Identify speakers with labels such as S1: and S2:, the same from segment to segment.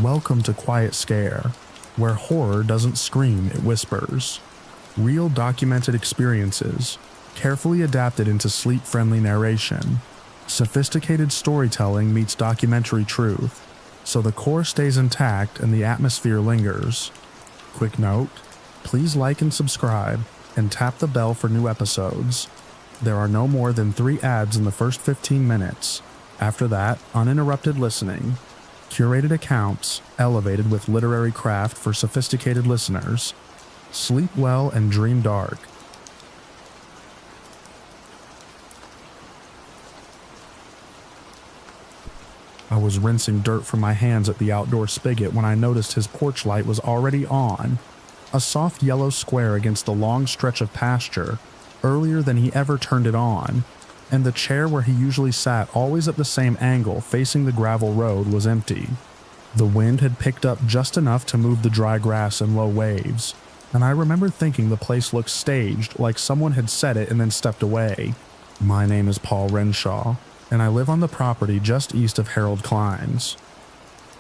S1: Welcome to Quiet Scare, where horror doesn't scream, it whispers. Real documented experiences, carefully adapted into sleep-friendly narration. Sophisticated storytelling meets documentary truth, so the core stays intact and the atmosphere lingers. Quick note, please like and subscribe, and tap the bell for new episodes. There are no more than 3 ads in the first 15 minutes. After that, uninterrupted listening. Curated accounts, elevated with literary craft for sophisticated listeners. Sleep well and dream dark. I was rinsing dirt from my hands at the outdoor spigot when I noticed his porch light was already on, a soft yellow square against the long stretch of pasture, earlier than he ever turned it on, and the chair where he usually sat, always at the same angle facing the gravel road, was empty. The wind had picked up just enough to move the dry grass in low waves, and I remember thinking the place looked staged, like someone had said it and then stepped away. My name is Paul Renshaw, and I live on the property just east of Harold Klein's.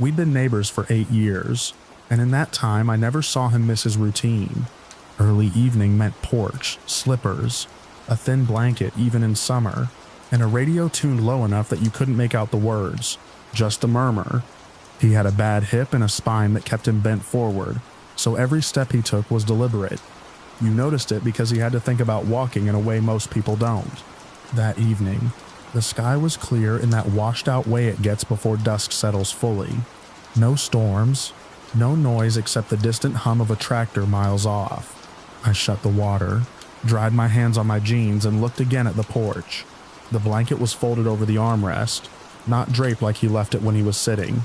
S1: We'd been neighbors for 8 years, and in that time I never saw him miss his routine. Early evening meant porch, slippers, a thin blanket even in summer, and a radio tuned low enough that you couldn't make out the words, just a murmur. He had a bad hip and a spine that kept him bent forward, so every step he took was deliberate. You noticed it because he had to think about walking in a way most people don't. That evening, the sky was clear in that washed out way it gets before dusk settles fully. No storms, no noise except the distant hum of a tractor miles off. I shut the water, dried my hands on my jeans, and looked again at the porch. The blanket was folded over the armrest, not draped like he left it when he was sitting.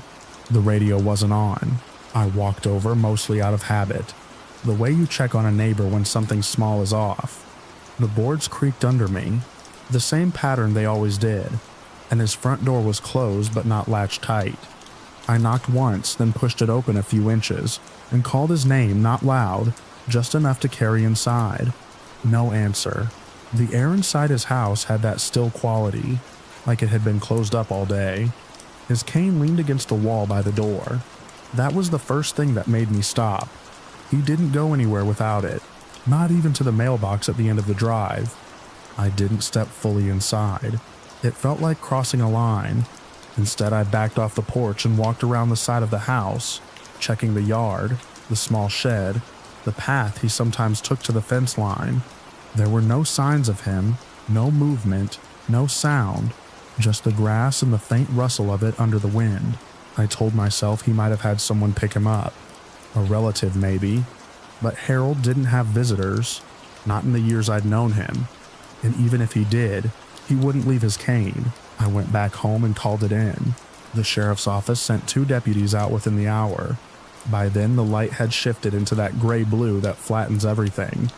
S1: The radio wasn't on. I walked over, mostly out of habit, the way you check on a neighbor when something small is off. The boards creaked under me, the same pattern they always did, and his front door was closed but not latched tight. I knocked once, then pushed it open a few inches, and called his name, not loud, just enough to carry inside. No answer. The air inside his house had that still quality, like it had been closed up all day. His cane leaned against the wall by the door. That was the first thing that made me stop. He didn't go anywhere without it, not even to the mailbox at the end of the drive. I didn't step fully inside. It felt like crossing a line. Instead, I backed off the porch and walked around the side of the house, checking the yard, the small shed, the path he sometimes took to the fence line. There were no signs of him, no movement, no sound, just the grass and the faint rustle of it under the wind. I told myself he might have had someone pick him up, a relative maybe, but Harold didn't have visitors, not in the years I'd known him, and even if he did, he wouldn't leave his cane. I went back home and called it in. The sheriff's office sent 2 deputies out within the hour. By then, the light had shifted into that gray-blue that flattens everything.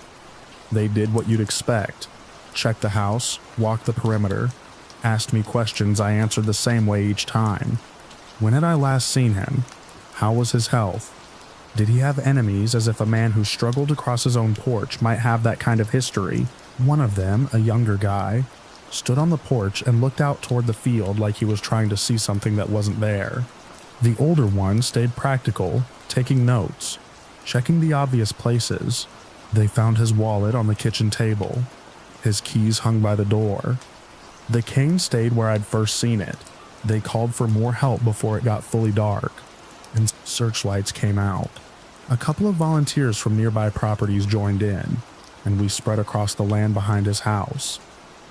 S1: They did what you'd expect. Checked the house, walked the perimeter, asked me questions I answered the same way each time. When had I last seen him? How was his health? Did he have enemies, as if a man who struggled to cross his own porch might have that kind of history? One of them, a younger guy, stood on the porch and looked out toward the field like he was trying to see something that wasn't there. The older one stayed practical, taking notes, checking the obvious places. They found his wallet on the kitchen table. His keys hung by the door. The cane stayed where I'd first seen it. They called for more help before it got fully dark, and searchlights came out. A couple of volunteers from nearby properties joined in, and we spread across the land behind his house.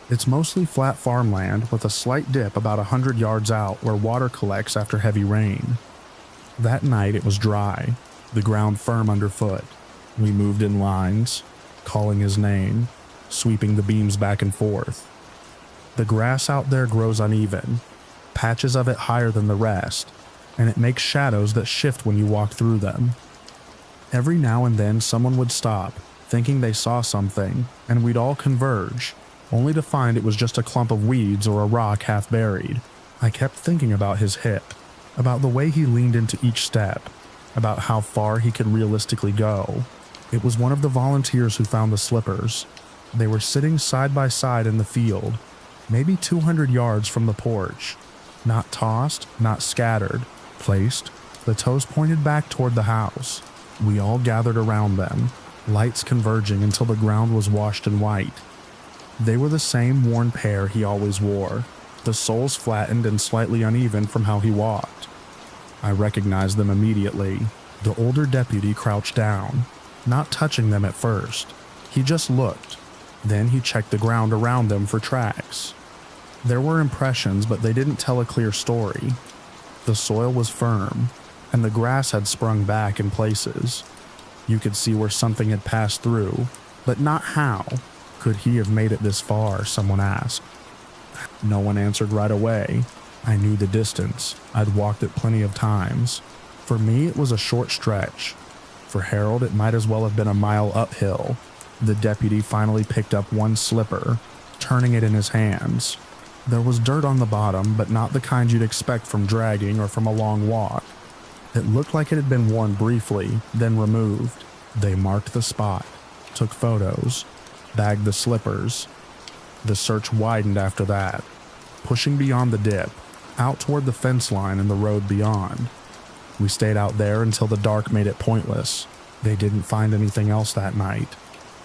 S1: It's mostly flat farmland with a slight dip about 100 yards out where water collects after heavy rain. That night it was dry, the ground firm underfoot. We moved in lines, calling his name, sweeping the beams back and forth. The grass out there grows uneven, patches of it higher than the rest, and it makes shadows that shift when you walk through them. Every now and then someone would stop, thinking they saw something, and we'd all converge, only to find it was just a clump of weeds or a rock half buried. I kept thinking about his hip, about the way he leaned into each step, about how far he could realistically go. It was one of the volunteers who found the slippers. They were sitting side by side in the field, maybe 200 yards from the porch. Not tossed, not scattered, placed The toes pointed back toward the house. We all gathered around them, lights converging until the ground was washed in white. They were the same worn pair he always wore, the soles flattened and slightly uneven from how he walked. I recognized them immediately. The older deputy crouched down, not touching them at first. He just looked. Then he checked the ground around them for tracks. There were impressions, but they didn't tell a clear story. The soil was firm, and the grass had sprung back in places. You could see where something had passed through, but not how. Could he have made it this far? Someone asked. No one answered right away. I knew the distance. I'd walked it plenty of times. For me, it was a short stretch. For Harold, it might as well have been a mile uphill. The deputy finally picked up one slipper, turning it in his hands. There was dirt on the bottom, but not the kind you'd expect from dragging or from a long walk. It looked like it had been worn briefly, then removed. They marked the spot, took photos, bagged the slippers. The search widened after that, pushing beyond the dip, out toward the fence line and the road beyond. We stayed out there until the dark made it pointless. They didn't find anything else that night.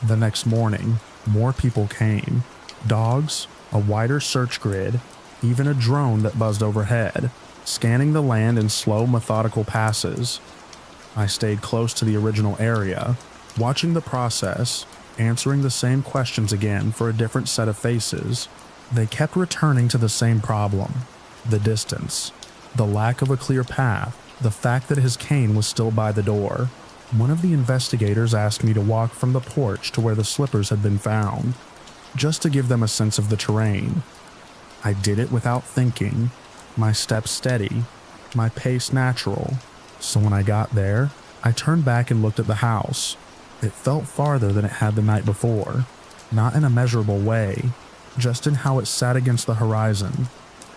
S1: The next morning, more people came. Dogs, a wider search grid, even a drone that buzzed overhead, scanning the land in slow, methodical passes. I stayed close to the original area, watching the process, answering the same questions again for a different set of faces. They kept returning to the same problem: the distance, the lack of a clear path, the fact that his cane was still by the door. One of the investigators asked me to walk from the porch to where the slippers had been found, just to give them a sense of the terrain. I did it without thinking, my steps steady, my pace natural. So when I got there, I turned back and looked at the house. It felt farther than it had the night before, not in a measurable way, just in how it sat against the horizon.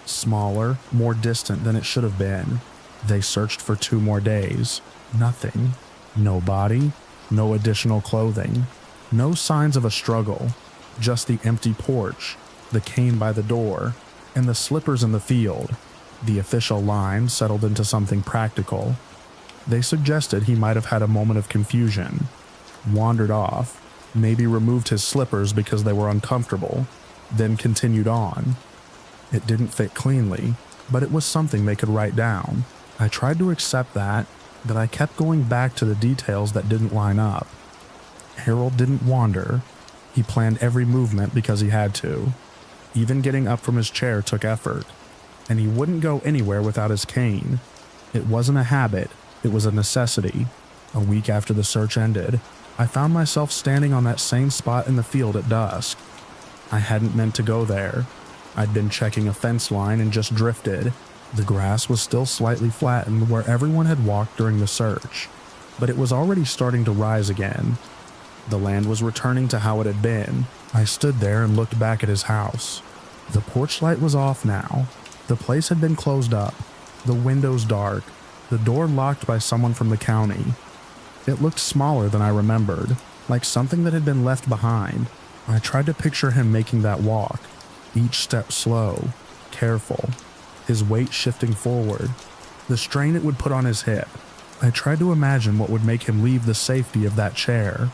S1: Smaller, more distant than it should have been. They searched for 2 more days. Nothing. No body, no additional clothing, no signs of a struggle, just the empty porch, the cane by the door, and the slippers in the field. The official line settled into something practical. They suggested he might have had a moment of confusion, wandered off, maybe removed his slippers because they were uncomfortable, then continued on. It didn't fit cleanly, but it was something they could write down. I tried to accept that, but I kept going back to the details that didn't line up. Harold didn't wander. He planned every movement because he had to. Even getting up from his chair took effort, and he wouldn't go anywhere without his cane. It wasn't a habit, it was a necessity. A week after the search ended, I found myself standing on that same spot in the field at dusk. I hadn't meant to go there. I'd been checking a fence line and just drifted. The grass was still slightly flattened where everyone had walked during the search, but it was already starting to rise again. The land was returning to how it had been. I stood there and looked back at his house. The porch light was off now. The place had been closed up, the windows dark, the door locked by someone from the county. It looked smaller than I remembered, like something that had been left behind. I tried to picture him making that walk, each step slow, careful, his weight shifting forward, the strain it would put on his hip. I tried to imagine what would make him leave the safety of that chair,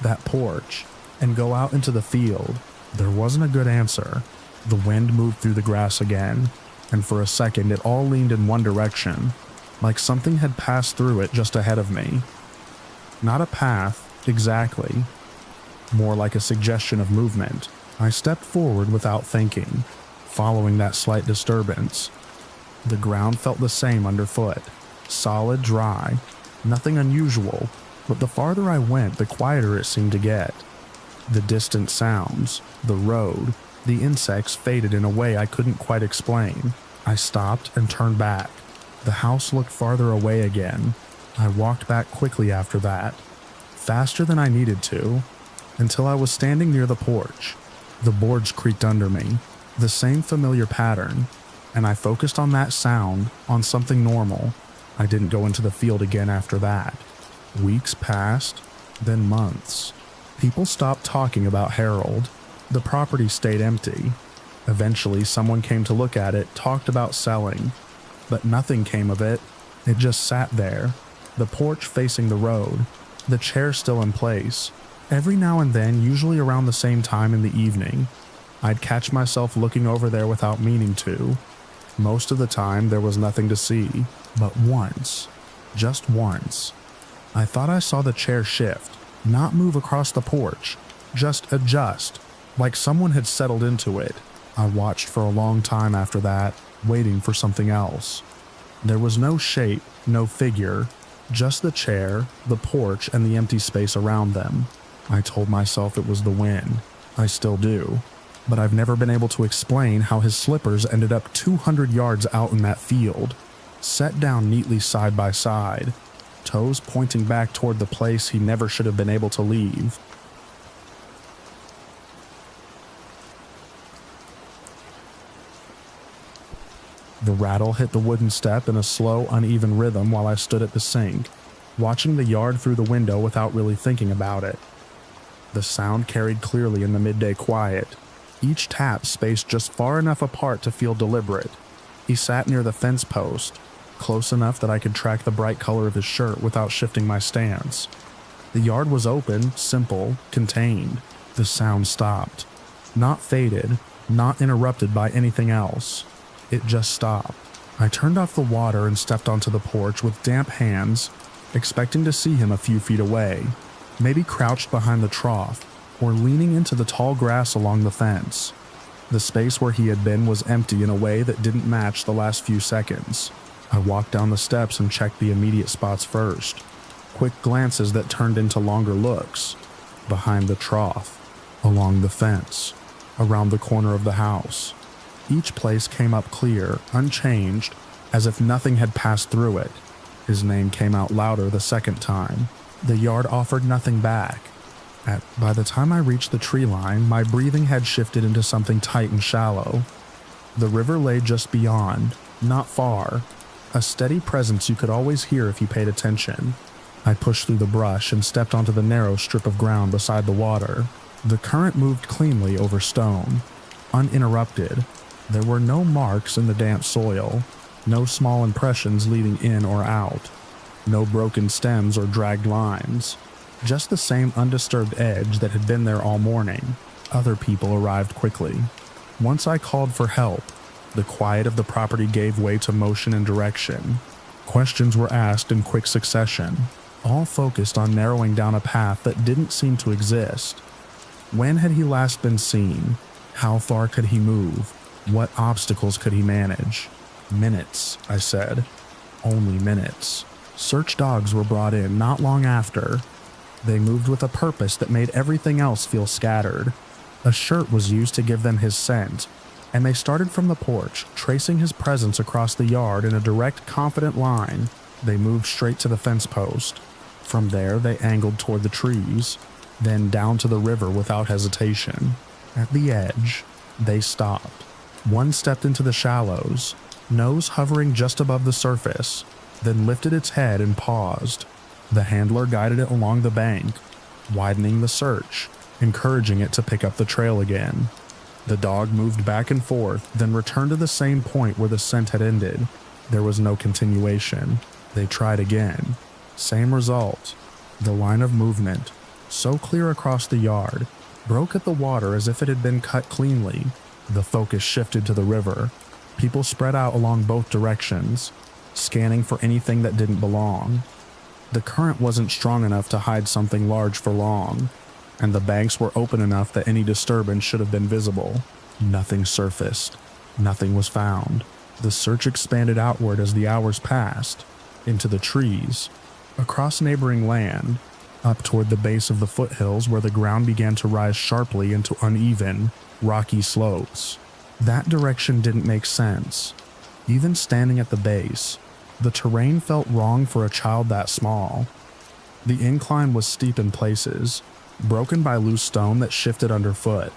S1: that porch, and go out into the field. There wasn't a good answer. The wind moved through the grass again, and for a second it all leaned in one direction, like something had passed through it just ahead of me. Not a path, exactly. More like a suggestion of movement. I stepped forward without thinking, following that slight disturbance. The ground felt the same underfoot, solid, dry, nothing unusual, but the farther I went, the quieter it seemed to get. The distant sounds, the road, the insects faded in a way I couldn't quite explain. I stopped and turned back. The house looked farther away again. I walked back quickly after that, faster than I needed to, until I was standing near the porch. The boards creaked under me, the same familiar pattern, and I focused on that sound, on something normal. I didn't go into the field again after that. Weeks passed, then months. People stopped talking about Harold. The property stayed empty. Eventually, someone came to look at it, talked about selling, but nothing came of it. It just sat there, the porch facing the road, the chair still in place. Every now and then, usually around the same time in the evening, I'd catch myself looking over there without meaning to. Most of the time, there was nothing to see, but once, just once, I thought I saw the chair shift, not move across the porch, just adjust, like someone had settled into it. I watched for a long time after that, waiting for something else. There was no shape, no figure, just the chair, the porch, and the empty space around them. I told myself it was the wind. I still do. But I've never been able to explain how his slippers ended up 200 yards out in that field, set down neatly side by side, toes pointing back toward the place he never should have been able to leave. The rattle hit the wooden step in a slow, uneven rhythm while I stood at the sink, watching the yard through the window without really thinking about it. The sound carried clearly in the midday quiet, each tap spaced just far enough apart to feel deliberate. He sat near the fence post, close enough that I could track the bright color of his shirt without shifting my stance. The yard was open, simple, contained. The sound stopped. Not faded, not interrupted by anything else. It just stopped. I turned off the water and stepped onto the porch with damp hands, expecting to see him a few feet away, maybe crouched behind the trough, or leaning into the tall grass along the fence. The space where he had been was empty in a way that didn't match the last few seconds. I walked down the steps and checked the immediate spots first. Quick glances that turned into longer looks. Behind the trough, along the fence, around the corner of the house. Each place came up clear, unchanged, as if nothing had passed through it. His name came out louder the second time. The yard offered nothing back. By the time I reached the tree line, my breathing had shifted into something tight and shallow. The river lay just beyond, not far, a steady presence you could always hear if you paid attention. I pushed through the brush and stepped onto the narrow strip of ground beside the water. The current moved cleanly over stone, uninterrupted. There were no marks in the damp soil, no small impressions leading in or out, no broken stems or dragged lines, just the same undisturbed edge that had been there all morning. Other people arrived quickly. Once I called for help, the quiet of the property gave way to motion and direction. Questions were asked in quick succession, all focused on narrowing down a path that didn't seem to exist. When had he last been seen? How far could he move? What obstacles could he manage? Minutes, I said. Only minutes. Search dogs were brought in not long after. They moved with a purpose that made everything else feel scattered. A shirt was used to give them his scent, and they started from the porch, tracing his presence across the yard in a direct, confident line. They moved straight to the fence post. From there, they angled toward the trees, then down to the river without hesitation. At the edge, they stopped. One stepped into the shallows, nose hovering just above the surface, then lifted its head and paused. The handler guided it along the bank, widening the search, encouraging it to pick up the trail again. The dog moved back and forth, then returned to the same point where the scent had ended. There was no continuation. They tried again. Same result. The line of movement, so clear across the yard, broke at the water as if it had been cut cleanly. The focus shifted to the river. People spread out along both directions, scanning for anything that didn't belong. The current wasn't strong enough to hide something large for long, and the banks were open enough that any disturbance should have been visible. Nothing surfaced. Nothing was found. The search expanded outward as the hours passed, into the trees, across neighboring land, up toward the base of the foothills where the ground began to rise sharply into uneven, rocky slopes. That direction didn't make sense. Even standing at the base, the terrain felt wrong for a child that small. The incline was steep in places, broken by loose stone that shifted underfoot.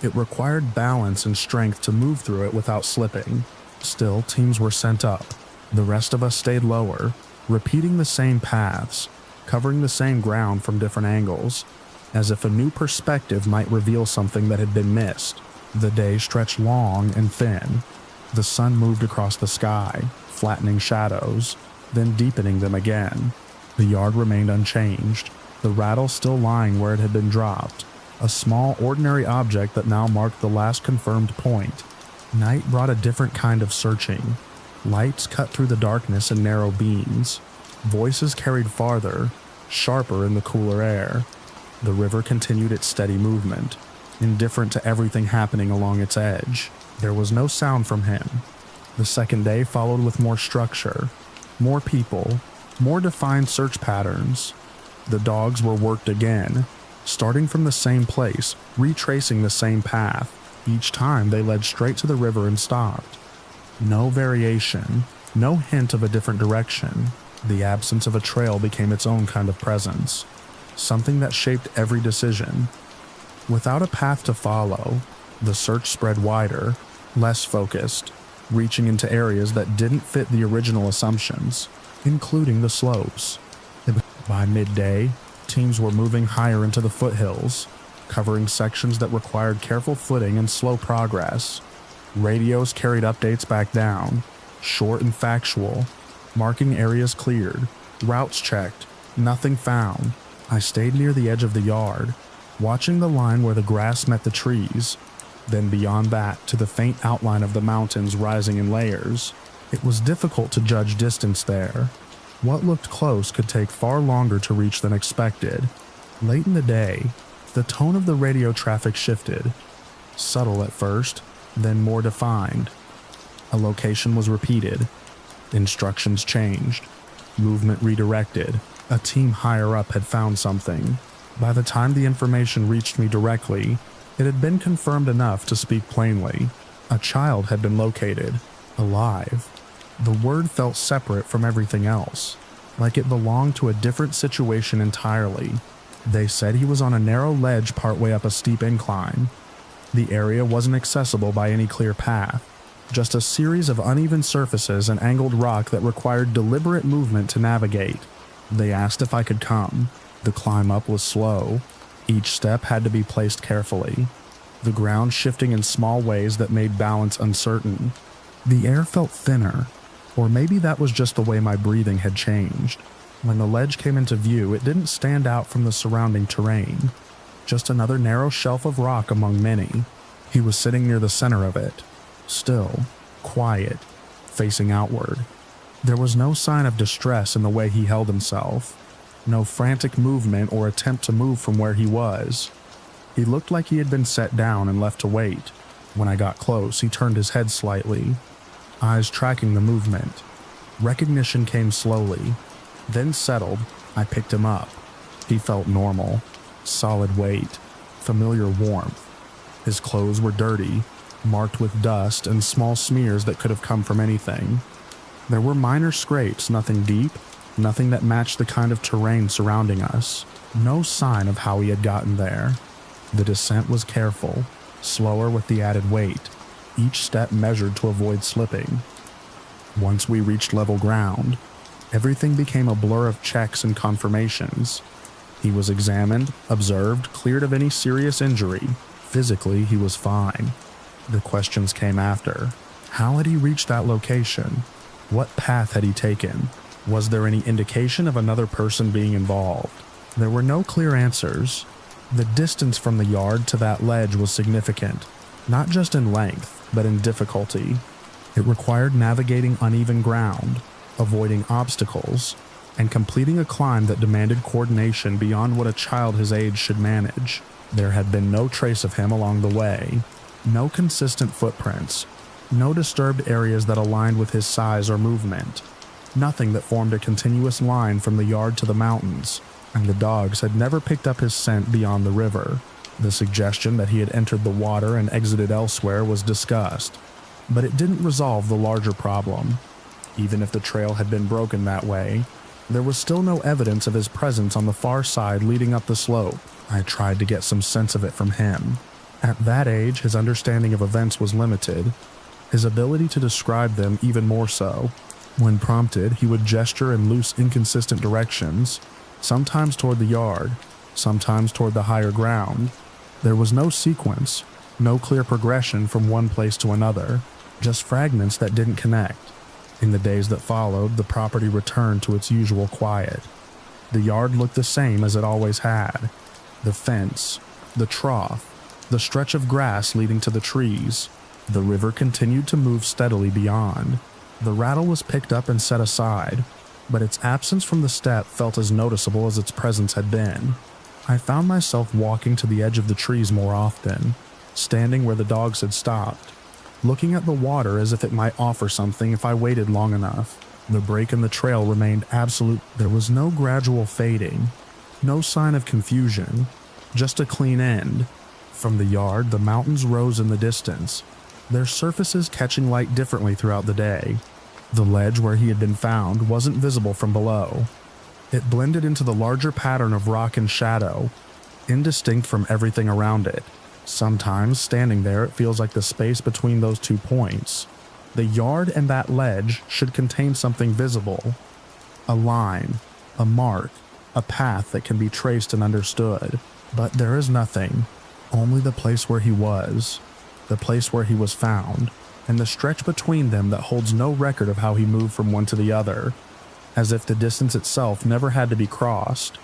S1: It required balance and strength to move through it without slipping. Still, teams were sent up. The rest of us stayed lower, repeating the same paths, covering the same ground from different angles, as if a new perspective might reveal something that had been missed. The day stretched long and thin. The sun moved across the sky, flattening shadows. then deepening them again. The yard remained unchanged, the rattle still lying where it had been dropped, a small, ordinary object that now marked the last confirmed point. Night brought a different kind of searching. Lights cut through the darkness in narrow beams. Voices carried farther, sharper in the cooler air. The river continued its steady movement, indifferent to everything happening along its edge. There was no sound from him. The second day followed with more structure, more people, more defined search patterns. The dogs were worked again, starting from the same place, retracing the same path. Each time they led straight to the river and stopped. No variation, no hint of a different direction. The absence of a trail became its own kind of presence, something that shaped every decision. Without a path to follow, the search spread wider, less focused, reaching into areas that didn't fit the original assumptions, including the slopes. By midday, teams were moving higher into the foothills, covering sections that required careful footing and slow progress. Radios carried updates back down, short and factual, marking areas cleared, routes checked, nothing found. I stayed near the edge of the yard, watching the line where the grass met the trees, then beyond that to the faint outline of the mountains rising in layers. It was difficult to judge distance there. What looked close could take far longer to reach than expected. Late in the day, the tone of the radio traffic shifted, subtle at first, then more defined. A location was repeated, instructions changed, movement redirected. A team higher up had found something. By the time the information reached me directly, it had been confirmed enough to speak plainly. A child had been located, alive. The word felt separate from everything else, like it belonged to a different situation entirely. They said he was on a narrow ledge partway up a steep incline. The area wasn't accessible by any clear path, just a series of uneven surfaces and angled rock that required deliberate movement to navigate. They asked if I could come. The climb up was slow. Each step had to be placed carefully, the ground shifting in small ways that made balance uncertain. The air felt thinner, or maybe that was just the way my breathing had changed. When the ledge came into view, it didn't stand out from the surrounding terrain, just another narrow shelf of rock among many. He was sitting near the center of it, still, quiet, facing outward. There was no sign of distress in the way he held himself, no frantic movement or attempt to move from where he was. He looked like he had been set down and left to wait. When I got close, he turned his head slightly, eyes tracking the movement. Recognition came slowly, then settled. I picked him up. He felt normal, solid weight, familiar warmth. His clothes were dirty, marked with dust and small smears that could have come from anything. There were minor scrapes, nothing deep, nothing that matched the kind of terrain surrounding us. No sign of how he had gotten there. The descent was careful, slower with the added weight, each step measured to avoid slipping. Once we reached level ground, everything became a blur of checks and confirmations. He was examined, observed, cleared of any serious injury. Physically, he was fine. The questions came after. How had he reached that location? What path had he taken? Was there any indication of another person being involved? There were no clear answers. The distance from the yard to that ledge was significant, not just in length, but in difficulty. It required navigating uneven ground, avoiding obstacles, and completing a climb that demanded coordination beyond what a child his age should manage. There had been no trace of him along the way, no consistent footprints, no disturbed areas that aligned with his size or movement, nothing that formed a continuous line from the yard to the mountains, and the dogs had never picked up his scent beyond the river. The suggestion that he had entered the water and exited elsewhere was discussed, but it didn't resolve the larger problem. Even if the trail had been broken that way, there was still no evidence of his presence on the far side leading up the slope. I tried to get some sense of it from him. At that age, his understanding of events was limited, his ability to describe them even more so. When prompted, he would gesture in loose, inconsistent directions, sometimes toward the yard, sometimes toward the higher ground. There was no sequence, no clear progression from one place to another, just fragments that didn't connect. In the days that followed, the property returned to its usual quiet. The yard looked the same as it always had. The fence, the trough, the stretch of grass leading to the trees. The river continued to move steadily beyond. The rattle was picked up and set aside, but its absence from the step felt as noticeable as its presence had been. I found myself walking to the edge of the trees more often, standing where the dogs had stopped, looking at the water as if it might offer something if I waited long enough. The break in the trail remained absolute. There was no gradual fading, no sign of confusion, just a clean end. From the yard, the mountains rose in the distance, their surfaces catching light differently throughout the day. The ledge where he had been found wasn't visible from below. It blended into the larger pattern of rock and shadow, indistinct from everything around it. Sometimes, standing there, it feels like the space between those 2 points. The yard and that ledge should contain something visible. A line, a mark, a path that can be traced and understood. But there is nothing. Only the place where he was, the place where he was found, and the stretch between them that holds no record of how he moved from one to the other, as if the distance itself never had to be crossed.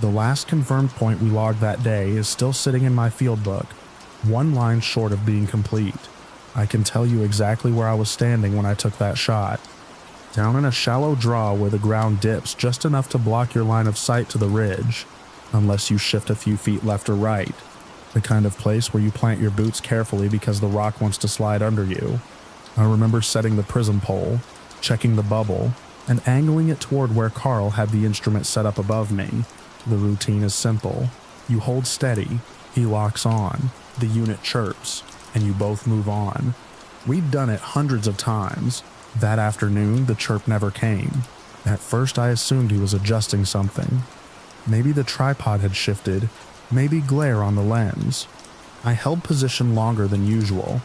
S1: The last confirmed point we logged that day is still sitting in my field book, 1 line short of being complete. I can tell you exactly where I was standing when I took that shot. Down in a shallow draw where the ground dips just enough to block your line of sight to the ridge, unless you shift a few feet left or right. The kind of place where you plant your boots carefully because the rock wants to slide under you. I remember setting the prism pole, checking the bubble, and angling it toward where Carl had the instrument set up above me. The routine is simple. You hold steady, he locks on, the unit chirps, and you both move on. We'd done it hundreds of times. That afternoon, the chirp never came. At first, I assumed he was adjusting something. Maybe the tripod had shifted, maybe glare on the lens. I held position longer than usual,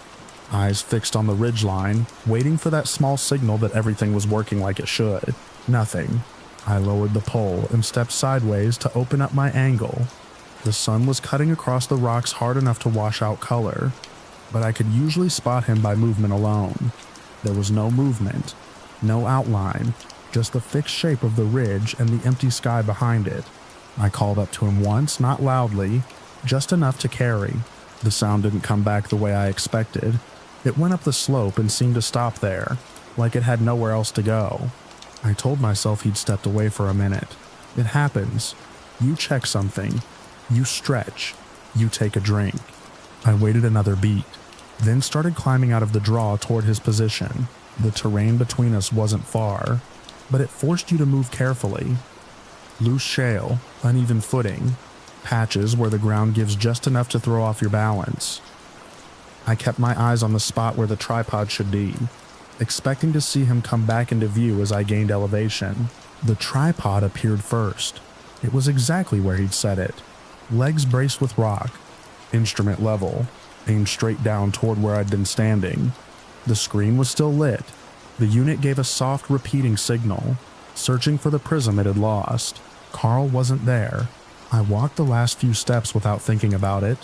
S1: eyes fixed on the ridgeline, waiting for that small signal that everything was working like it should. Nothing. I lowered the pole and stepped sideways to open up my angle. The sun was cutting across the rocks hard enough to wash out color, but I could usually spot him by movement alone. There was no movement, no outline, just the fixed shape of the ridge and the empty sky behind it. I called up to him once, not loudly, just enough to carry. The sound didn't come back the way I expected. It went up the slope and seemed to stop there, like it had nowhere else to go. I told myself he'd stepped away for a minute. It happens. You check something. You stretch. You take a drink. I waited another beat, then started climbing out of the draw toward his position. The terrain between us wasn't far, but it forced you to move carefully. Loose shale, uneven footing, patches where the ground gives just enough to throw off your balance. I kept my eyes on the spot where the tripod should be, expecting to see him come back into view as I gained elevation. The tripod appeared first. It was exactly where he'd set it. Legs braced with rock, instrument level, aimed straight down toward where I'd been standing. The screen was still lit. The unit gave a soft repeating signal, searching for the prism it had lost. Carl wasn't there. I walked the last few steps without thinking about it,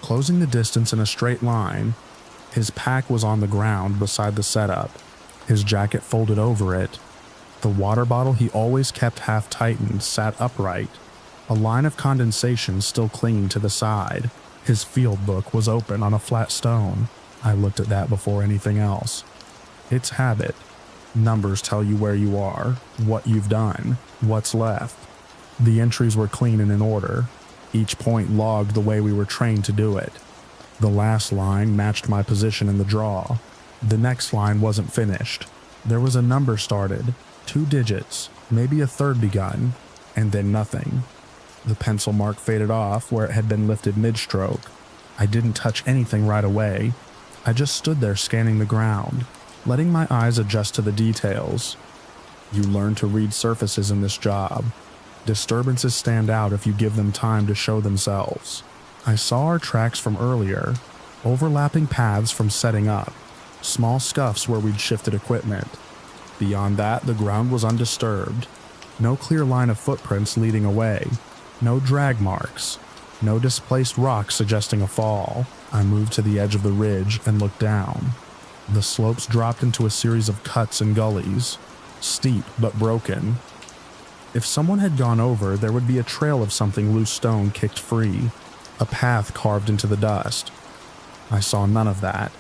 S1: closing the distance in a straight line. His pack was on the ground beside the setup, his jacket folded over it. The water bottle he always kept half tightened sat upright, a line of condensation still clinging to the side. His field book was open on a flat stone. I looked at that before anything else. It's habit. Numbers tell you where you are, what you've done, what's left. The entries were clean and in order, each point logged the way we were trained to do it. The last line matched my position in the draw. The next line wasn't finished. There was a number started, 2 digits, maybe a third begun, and then nothing. The pencil mark faded off where it had been lifted mid-stroke. I didn't touch anything right away. I just stood there scanning the ground, letting my eyes adjust to the details. You learn to read surfaces in this job. Disturbances stand out if you give them time to show themselves. I saw our tracks from earlier, overlapping paths from setting up, small scuffs where we'd shifted equipment. Beyond that, the ground was undisturbed. No clear line of footprints leading away. No drag marks. No displaced rocks suggesting a fall. I moved to the edge of the ridge and looked down. The slopes dropped into a series of cuts and gullies, steep but broken. If someone had gone over, there would be a trail of something loose stone kicked free, a path carved into the dust. I saw none of that,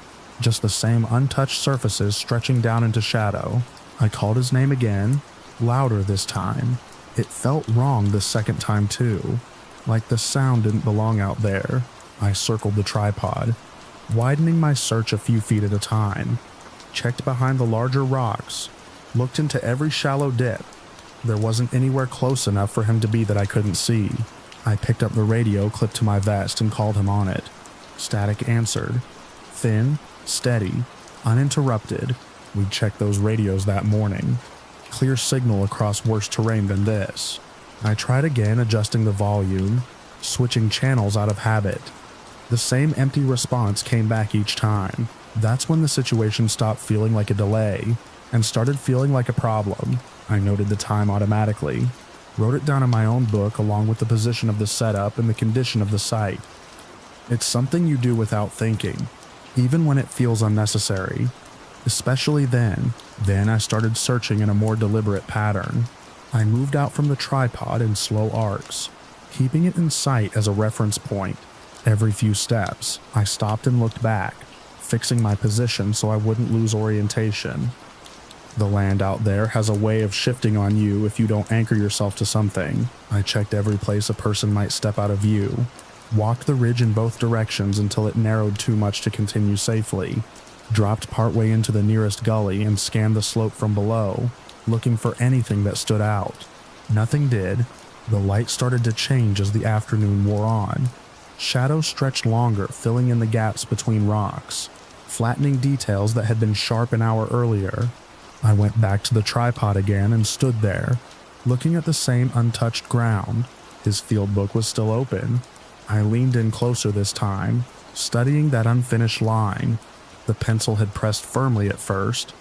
S1: just the same untouched surfaces stretching down into shadow. I called his name again, louder this time. It felt wrong the second time too, like the sound didn't belong out there. I circled the tripod, widening my search a few feet at a time, checked behind the larger rocks, looked into every shallow dip. There wasn't anywhere close enough for him to be that I couldn't see. I picked up the radio clipped to my vest and called him on it. Static answered. Thin, steady, uninterrupted. We'd checked those radios that morning. Clear signal across worse terrain than this. I tried again, adjusting the volume, switching channels out of habit. The same empty response came back each time. That's when the situation stopped feeling like a delay and started feeling like a problem. I noted the time automatically, wrote it down in my own book along with the position of the setup and the condition of the site. It's something you do without thinking, even when it feels unnecessary. Especially then. Then I started searching in a more deliberate pattern. I moved out from the tripod in slow arcs, keeping it in sight as a reference point. Every few steps, I stopped and looked back, fixing my position so I wouldn't lose orientation. The land out there has a way of shifting on you if you don't anchor yourself to something. I checked every place a person might step out of view, walked the ridge in both directions until it narrowed too much to continue safely, dropped partway into the nearest gully and scanned the slope from below, looking for anything that stood out. Nothing did. The light started to change as the afternoon wore on. Shadows stretched longer, filling in the gaps between rocks, flattening details that had been sharp an hour earlier. I went back to the tripod again and stood there, looking at the same untouched ground. His field book was still open. I leaned in closer this time, studying that unfinished line. The pencil had pressed firmly at first,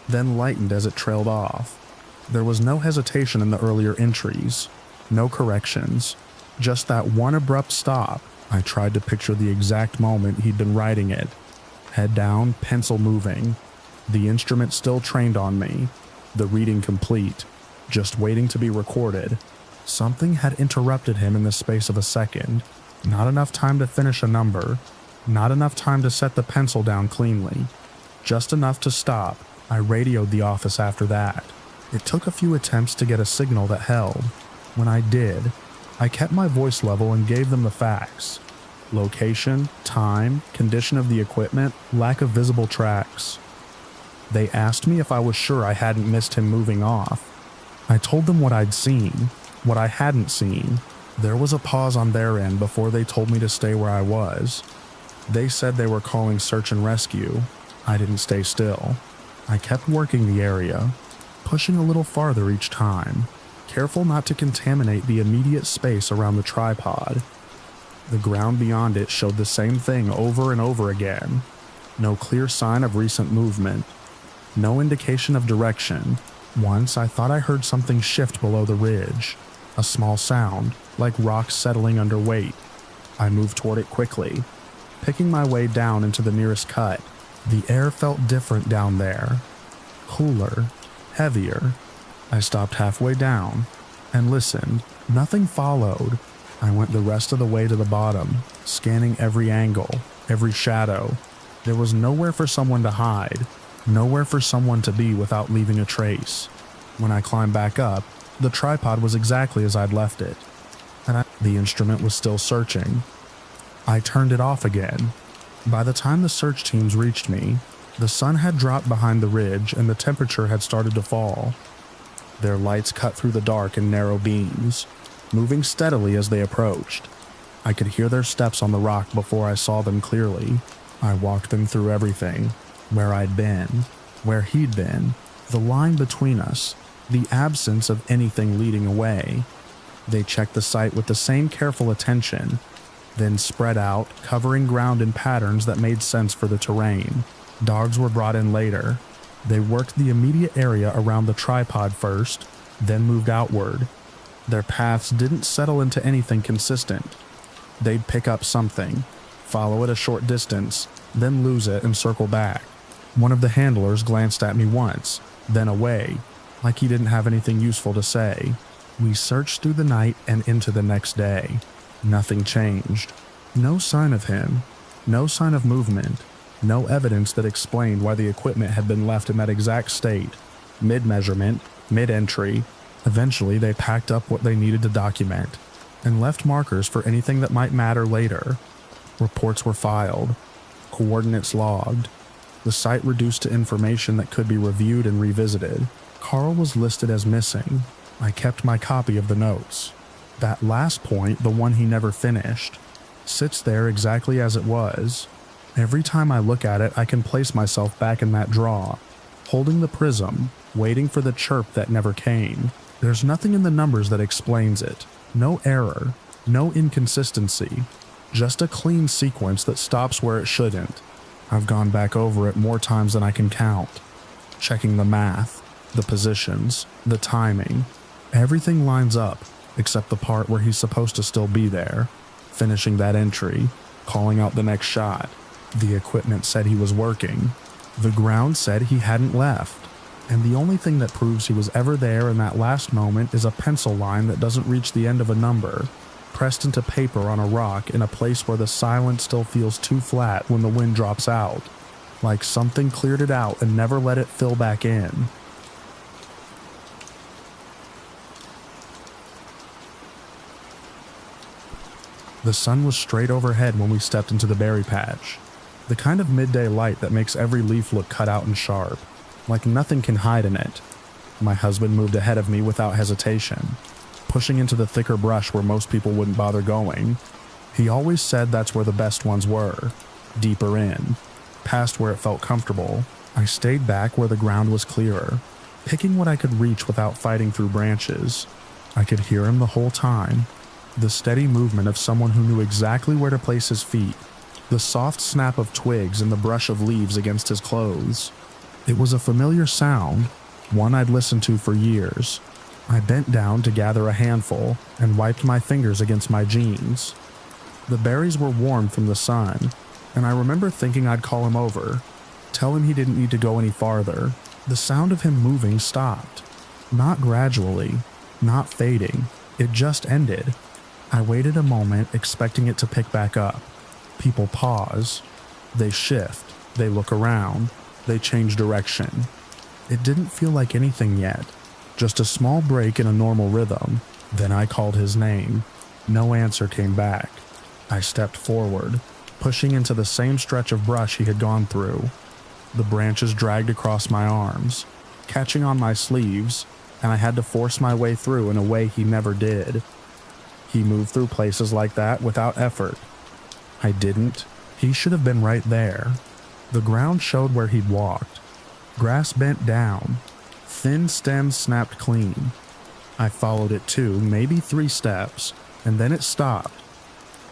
S1: then lightened as it trailed off. There was no hesitation in the earlier entries, no corrections, just that one abrupt stop. I tried to picture the exact moment he'd been writing it. Head down, pencil moving. The instrument still trained on me, the reading complete, just waiting to be recorded. Something had interrupted him in the space of a second. Not enough time to finish a number, not enough time to set the pencil down cleanly, just enough to stop. I radioed the office after that. It took a few attempts to get a signal that held. When I did, I kept my voice level and gave them the facts. Location, time, condition of the equipment, lack of visible tracks. They asked me if I was sure I hadn't missed him moving off. I told them what I'd seen, what I hadn't seen. There was a pause on their end before they told me to stay where I was. They said they were calling search and rescue. I didn't stay still. I kept working the area, pushing a little farther each time, careful not to contaminate the immediate space around the tripod. The ground beyond it showed the same thing over and over again. No clear sign of recent movement. No indication of direction. Once I thought I heard something shift below the ridge. A small sound, like rocks settling under weight. I moved toward it quickly, picking my way down into the nearest cut. The air felt different down there. Cooler, heavier. I stopped halfway down and listened. Nothing followed. I went the rest of the way to the bottom, scanning every angle, every shadow. There was nowhere for someone to hide, nowhere for someone to be without leaving a trace. When I climbed back up, the tripod was exactly as I'd left it, and the instrument was still searching. I turned it off again. By the time the search teams reached me, the sun had dropped behind the ridge and the temperature had started to fall. Their lights cut through the dark in narrow beams, moving steadily as they approached. I could hear their steps on the rock before I saw them clearly. I walked them through everything, where I'd been, where he'd been, the line between us, the absence of anything leading away. They checked the site with the same careful attention, then spread out, covering ground in patterns that made sense for the terrain. Dogs were brought in later. They worked the immediate area around the tripod first, then moved outward. Their paths didn't settle into anything consistent. They'd pick up something, follow it a short distance, then lose it and circle back. One of the handlers glanced at me once, then away, like he didn't have anything useful to say. We searched through the night and into the next day. Nothing changed. No sign of him. No sign of movement. No evidence that explained why the equipment had been left in that exact state. Mid-measurement, mid-entry. Eventually, they packed up what they needed to document and left markers for anything that might matter later. Reports were filed. Coordinates logged. The site reduced to information that could be reviewed and revisited. Carl was listed as missing. I kept my copy of the notes. That last point, the one he never finished, sits there exactly as it was. Every time I look at it, I can place myself back in that draw, holding the prism, waiting for the chirp that never came. There's nothing in the numbers that explains it. No error, no inconsistency, just a clean sequence that stops where it shouldn't. I've gone back over it more times than I can count, checking the math, the positions, the timing. Everything lines up, except the part where he's supposed to still be there, finishing that entry, calling out the next shot. The equipment said he was working. The ground said he hadn't left. And the only thing that proves he was ever there in that last moment is a pencil line that doesn't reach the end of a number, pressed into paper on a rock in a place where the silence still feels too flat when the wind drops out, like something cleared it out and never let it fill back in. The sun was straight overhead when we stepped into the berry patch, the kind of midday light that makes every leaf look cut out and sharp, like nothing can hide in it. My husband moved ahead of me without hesitation, pushing into the thicker brush where most people wouldn't bother going. He always said that's where the best ones were, deeper in, past where it felt comfortable. I stayed back where the ground was clearer, picking what I could reach without fighting through branches. I could hear him the whole time, the steady movement of someone who knew exactly where to place his feet, the soft snap of twigs and the brush of leaves against his clothes. It was a familiar sound, one I'd listened to for years. I bent down to gather a handful and wiped my fingers against my jeans. The berries were warm from the sun, and I remember thinking I'd call him over, tell him he didn't need to go any farther. The sound of him moving stopped. Not gradually, not fading, it just ended. I waited a moment, expecting it to pick back up. People pause. They shift. They look around. They change direction. It didn't feel like anything yet, just a small break in a normal rhythm. Then I called his name. No answer came back. I stepped forward, pushing into the same stretch of brush he had gone through. The branches dragged across my arms, catching on my sleeves, and I had to force my way through in a way he never did. He moved through places like that without effort. I didn't. He should have been right there. The ground showed where he'd walked. Grass bent down. Thin stems snapped clean. I followed it 2, maybe 3 steps, and then it stopped.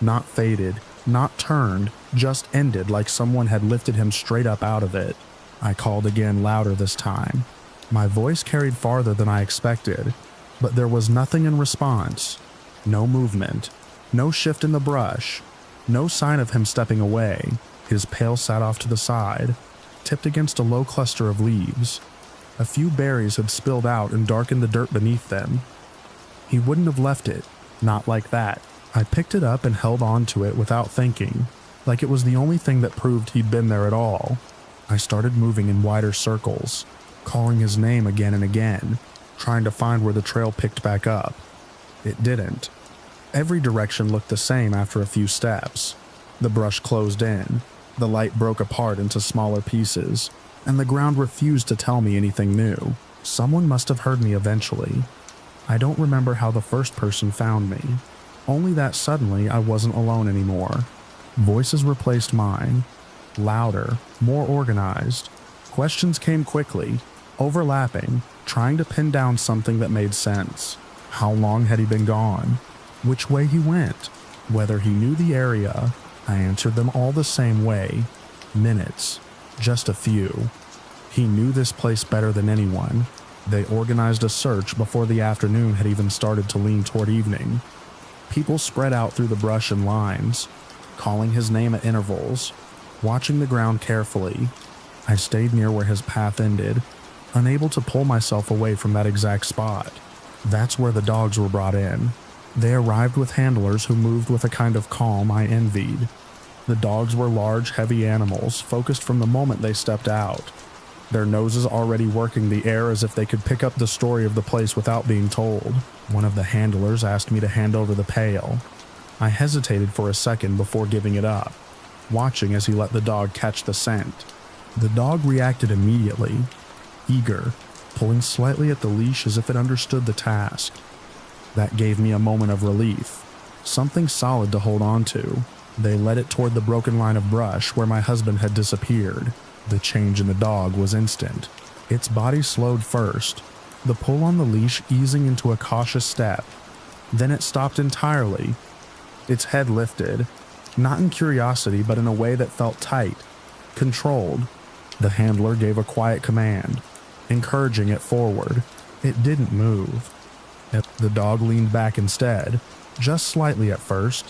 S1: Not faded, not turned, just ended like someone had lifted him straight up out of it. I called again, louder this time. My voice carried farther than I expected, but there was nothing in response. No movement, no shift in the brush, no sign of him stepping away. His pail sat off to the side, tipped against a low cluster of leaves. A few berries had spilled out and darkened the dirt beneath them. He wouldn't have left it, not like that. I picked it up and held on to it without thinking, like it was the only thing that proved he'd been there at all. I started moving in wider circles, calling his name again and again, trying to find where the trail picked back up. It didn't. Every direction looked the same after a few steps. The brush closed in, the light broke apart into smaller pieces, and the ground refused to tell me anything new. Someone must have heard me eventually. I don't remember how the first person found me, only that suddenly I wasn't alone anymore. Voices replaced mine, louder, more organized. Questions came quickly, overlapping, trying to pin down something that made sense. How long had he been gone? Which way he went? Whether he knew the area? I answered them all the same way. Minutes. Just a few. He knew this place better than anyone. They organized a search before the afternoon had even started to lean toward evening. People spread out through the brush in lines, calling his name at intervals. Watching the ground carefully, I stayed near where his path ended, unable to pull myself away from that exact spot. That's where the dogs were brought in. They arrived with handlers who moved with a kind of calm I envied. The dogs were large, heavy animals, focused from the moment they stepped out, their noses already working the air as if they could pick up the story of the place without being told. One of the handlers asked me to hand over the pail. I hesitated for a second before giving it up, watching as he let the dog catch the scent. The dog reacted immediately, eager, pulling slightly at the leash as if it understood the task. That gave me a moment of relief, something solid to hold on to. They led it toward the broken line of brush where my husband had disappeared. The change in the dog was instant. Its body slowed first, the pull on the leash easing into a cautious step. Then it stopped entirely. Its head lifted, not in curiosity but in a way that felt tight, controlled. The handler gave a quiet command, encouraging it forward. It didn't move. The dog leaned back instead, just slightly at first,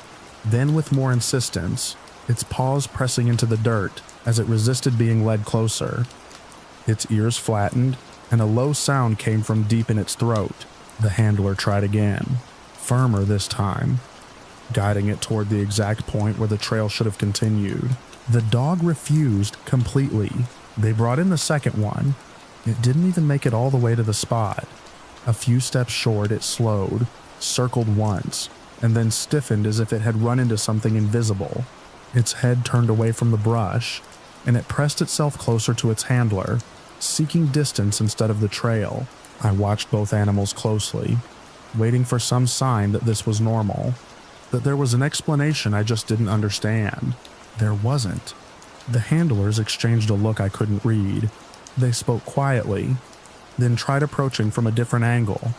S1: then with more insistence, its paws pressing into the dirt as it resisted being led closer. Its ears flattened, and a low sound came from deep in its throat. The handler tried again, firmer this time, guiding it toward the exact point where the trail should have continued. The dog refused completely. They brought in the second one. It didn't even make it all the way to the spot. A few steps short, it slowed, circled once, and then stiffened as if it had run into something invisible. Its head turned away from the brush, and it pressed itself closer to its handler, seeking distance instead of the trail. I watched both animals closely, waiting for some sign that this was normal, that there was an explanation I just didn't understand. There wasn't. The handlers exchanged a look I couldn't read. They spoke quietly, then tried approaching from a different angle,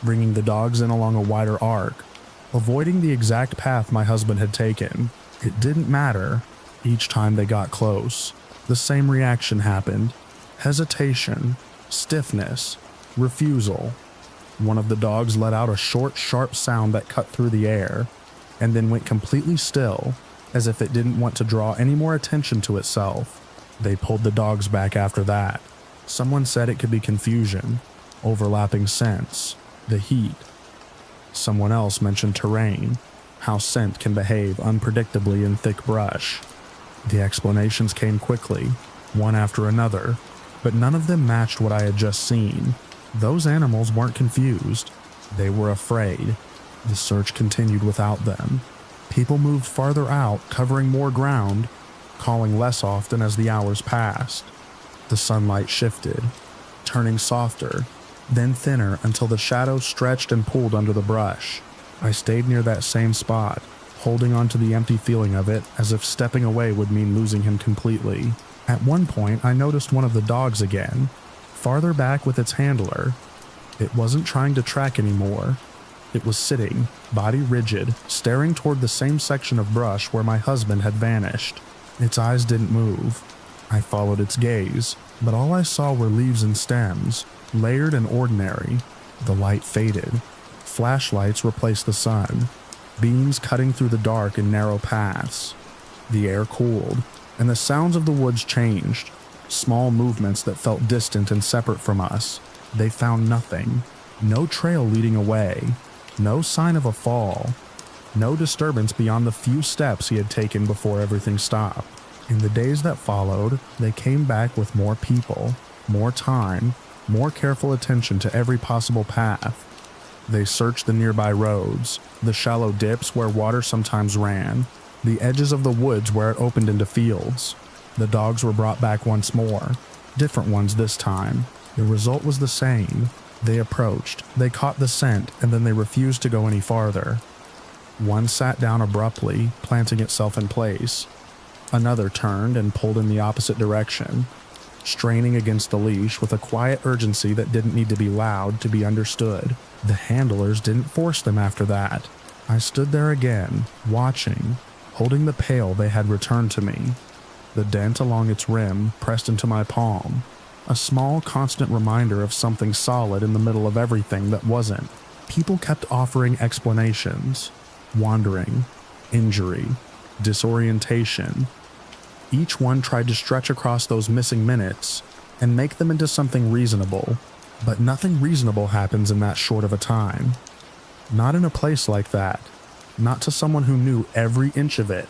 S1: bringing the dogs in along a wider arc, avoiding the exact path my husband had taken. It didn't matter. Each time they got close, the same reaction happened. Hesitation, stiffness, refusal. One of the dogs let out a short, sharp sound that cut through the air, and then went completely still, as if it didn't want to draw any more attention to itself. They pulled the dogs back after that. Someone said it could be confusion, overlapping scents, the heat. Someone else mentioned terrain, how scent can behave unpredictably in thick brush. The explanations came quickly, one after another, but none of them matched what I had just seen. Those animals weren't confused. They were afraid. The search continued without them. People moved farther out, covering more ground, calling less often as the hours passed. The sunlight shifted, turning softer, then thinner until the shadows stretched and pulled under the brush. I stayed near that same spot, holding on to the empty feeling of it as if stepping away would mean losing him completely. At one point, I noticed one of the dogs again, farther back with its handler. It wasn't trying to track anymore. It was sitting, body rigid, staring toward the same section of brush where my husband had vanished. Its eyes didn't move. I followed its gaze, but all I saw were leaves and stems, layered and ordinary. The light faded. Flashlights replaced the sun, beams cutting through the dark in narrow paths. The air cooled, and the sounds of the woods changed, small movements that felt distant and separate from us. They found nothing. No trail leading away. No sign of a fall. No disturbance beyond the few steps he had taken before everything stopped. In the days that followed, they came back with more people, more time, more careful attention to every possible path. They searched the nearby roads, the shallow dips where water sometimes ran, the edges of the woods where it opened into fields. The dogs were brought back once more, different ones this time. The result was the same. They approached, they caught the scent, and then they refused to go any farther. One sat down abruptly, planting itself in place. Another turned and pulled in the opposite direction, straining against the leash with a quiet urgency that didn't need to be loud to be understood. The handlers didn't force them after that. I stood there again, watching, holding the pail they had returned to me. The dent along its rim pressed into my palm, a small, constant reminder of something solid in the middle of everything that wasn't. People kept offering explanations. wandering, injury, disorientation. Each one tried to stretch across those missing minutes and make them into something reasonable, but nothing reasonable happens in that short of a time. Not in a place like that. Not to someone who knew every inch of it.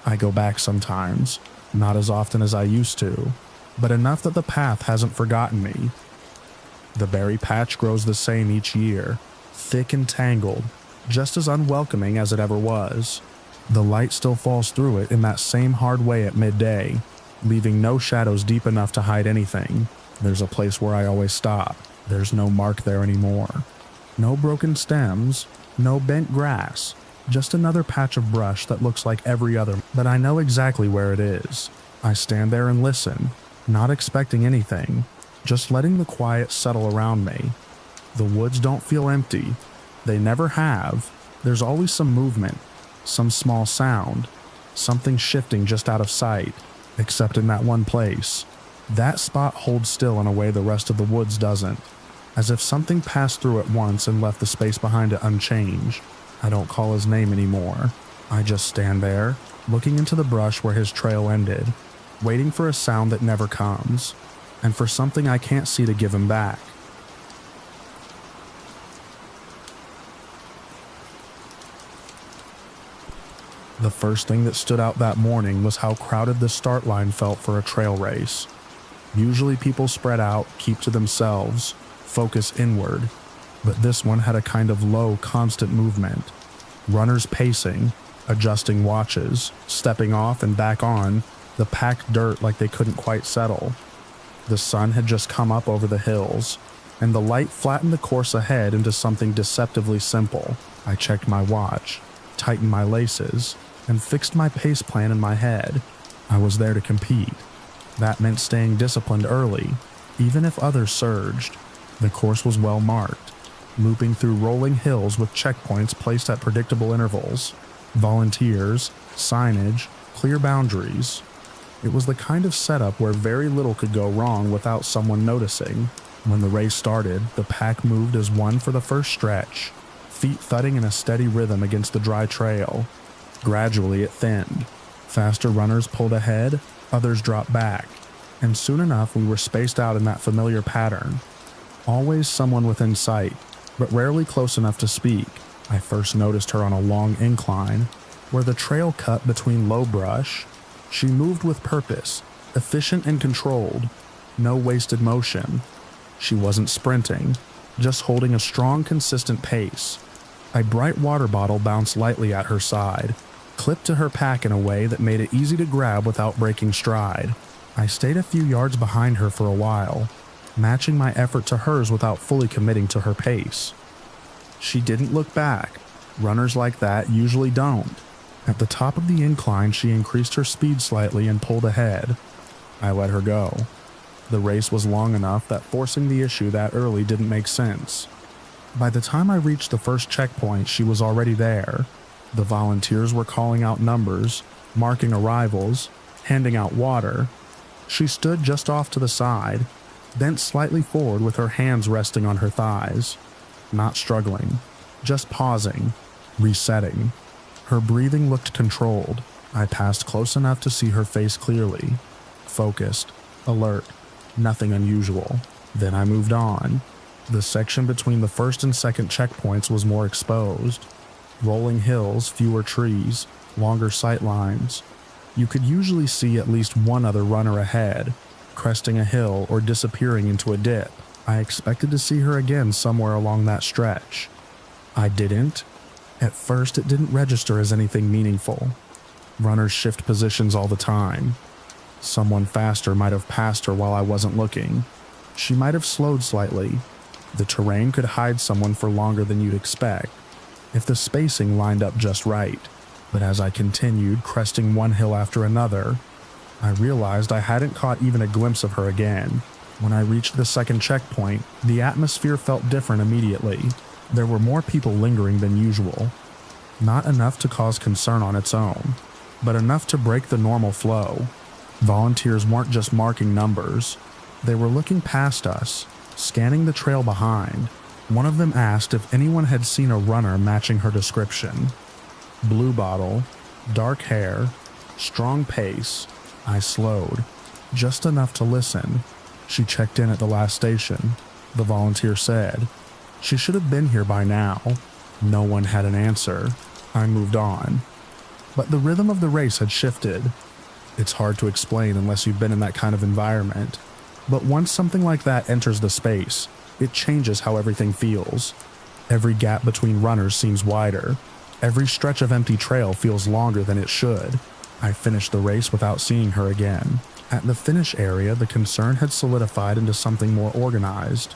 S1: I go back sometimes, not as often as I used to, but enough that the path hasn't forgotten me. The berry patch grows the same each year, thick and tangled, just as unwelcoming as it ever was. The light still falls through it in that same hard way at midday, leaving no shadows deep enough to hide anything. There's a place where I always stop. There's no mark there anymore. No broken stems, no bent grass, just another patch of brush that looks like every other, but I know exactly where it is. I stand there and listen, not expecting anything, just letting the quiet settle around me. The woods don't feel empty. They never have. There's always some movement, some small sound, something shifting just out of sight, except in that one place. That spot holds still in a way the rest of the woods doesn't, as if something passed through it once and left the space behind it unchanged. I don't call his name anymore. I just stand there, looking into the brush where his trail ended, waiting for a sound that never comes, and for something I can't see to give him back. The first thing that stood out that morning was how crowded the start line felt for a trail race. Usually people spread out, keep to themselves, focus inward, but this one had a kind of low, constant movement. Runners pacing, adjusting watches, stepping off and back on, the packed dirt like they couldn't quite settle. The sun had just come up over the hills, and the light flattened the course ahead into something deceptively simple. I checked my watch, tightened my laces, and fixed my pace plan in my head. I was there to compete. That meant staying disciplined early, even if others surged. The course was well marked, looping through rolling hills with checkpoints placed at predictable intervals. Volunteers, signage, clear boundaries. It was the kind of setup where very little could go wrong without someone noticing. When the race started, the pack moved as one for the first stretch, feet thudding in a steady rhythm against the dry trail. Gradually it thinned. Faster runners pulled ahead, others dropped back, and soon enough we were spaced out in that familiar pattern. Always someone within sight, but rarely close enough to speak. I first noticed her on a long incline, where the trail cut between low brush. She moved with purpose, efficient and controlled, no wasted motion. She wasn't sprinting, just holding a strong, consistent pace. A bright water bottle bounced lightly at her side, clipped to her pack in a way that made it easy to grab without breaking stride. I stayed a few yards behind her for a while, matching my effort to hers without fully committing to her pace. She didn't look back. Runners like that usually don't. At the top of the incline, she increased her speed slightly and pulled ahead. I let her go. The race was long enough that forcing the issue that early didn't make sense. By the time I reached the first checkpoint, she was already there. The volunteers were calling out numbers, marking arrivals, handing out water. She stood just off to the side, bent slightly forward with her hands resting on her thighs. Not struggling, just pausing, resetting. Her breathing looked controlled. I passed close enough to see her face clearly. Focused, alert, nothing unusual. Then I moved on. The section between the first and second checkpoints was more exposed. Rolling hills, fewer trees, longer sight lines. You could usually see at least one other runner ahead, cresting a hill or disappearing into a dip. I expected to see her again somewhere along that stretch. I didn't. At first, it didn't register as anything meaningful. Runners shift positions all the time. Someone faster might have passed her while I wasn't looking. She might have slowed slightly. The terrain could hide someone for longer than you'd expect, if the spacing lined up just right. But as I continued, cresting one hill after another, I realized I hadn't caught even a glimpse of her again. When I reached the second checkpoint, the atmosphere felt different immediately. There were more people lingering than usual. Not enough to cause concern on its own, but enough to break the normal flow. Volunteers weren't just marking numbers. They were looking past us, scanning the trail behind. One of them asked if anyone had seen a runner matching her description. Blue bottle, dark hair, strong pace. I slowed, just enough to listen. She checked in at the last station, the volunteer said. She should have been here by now. No one had an answer. I moved on. But the rhythm of the race had shifted. It's hard to explain unless you've been in that kind of environment. But once something like that enters the space, it changes how everything feels. Every gap between runners seems wider. Every stretch of empty trail feels longer than it should. I finished the race without seeing her again. At the finish area, the concern had solidified into something more organized.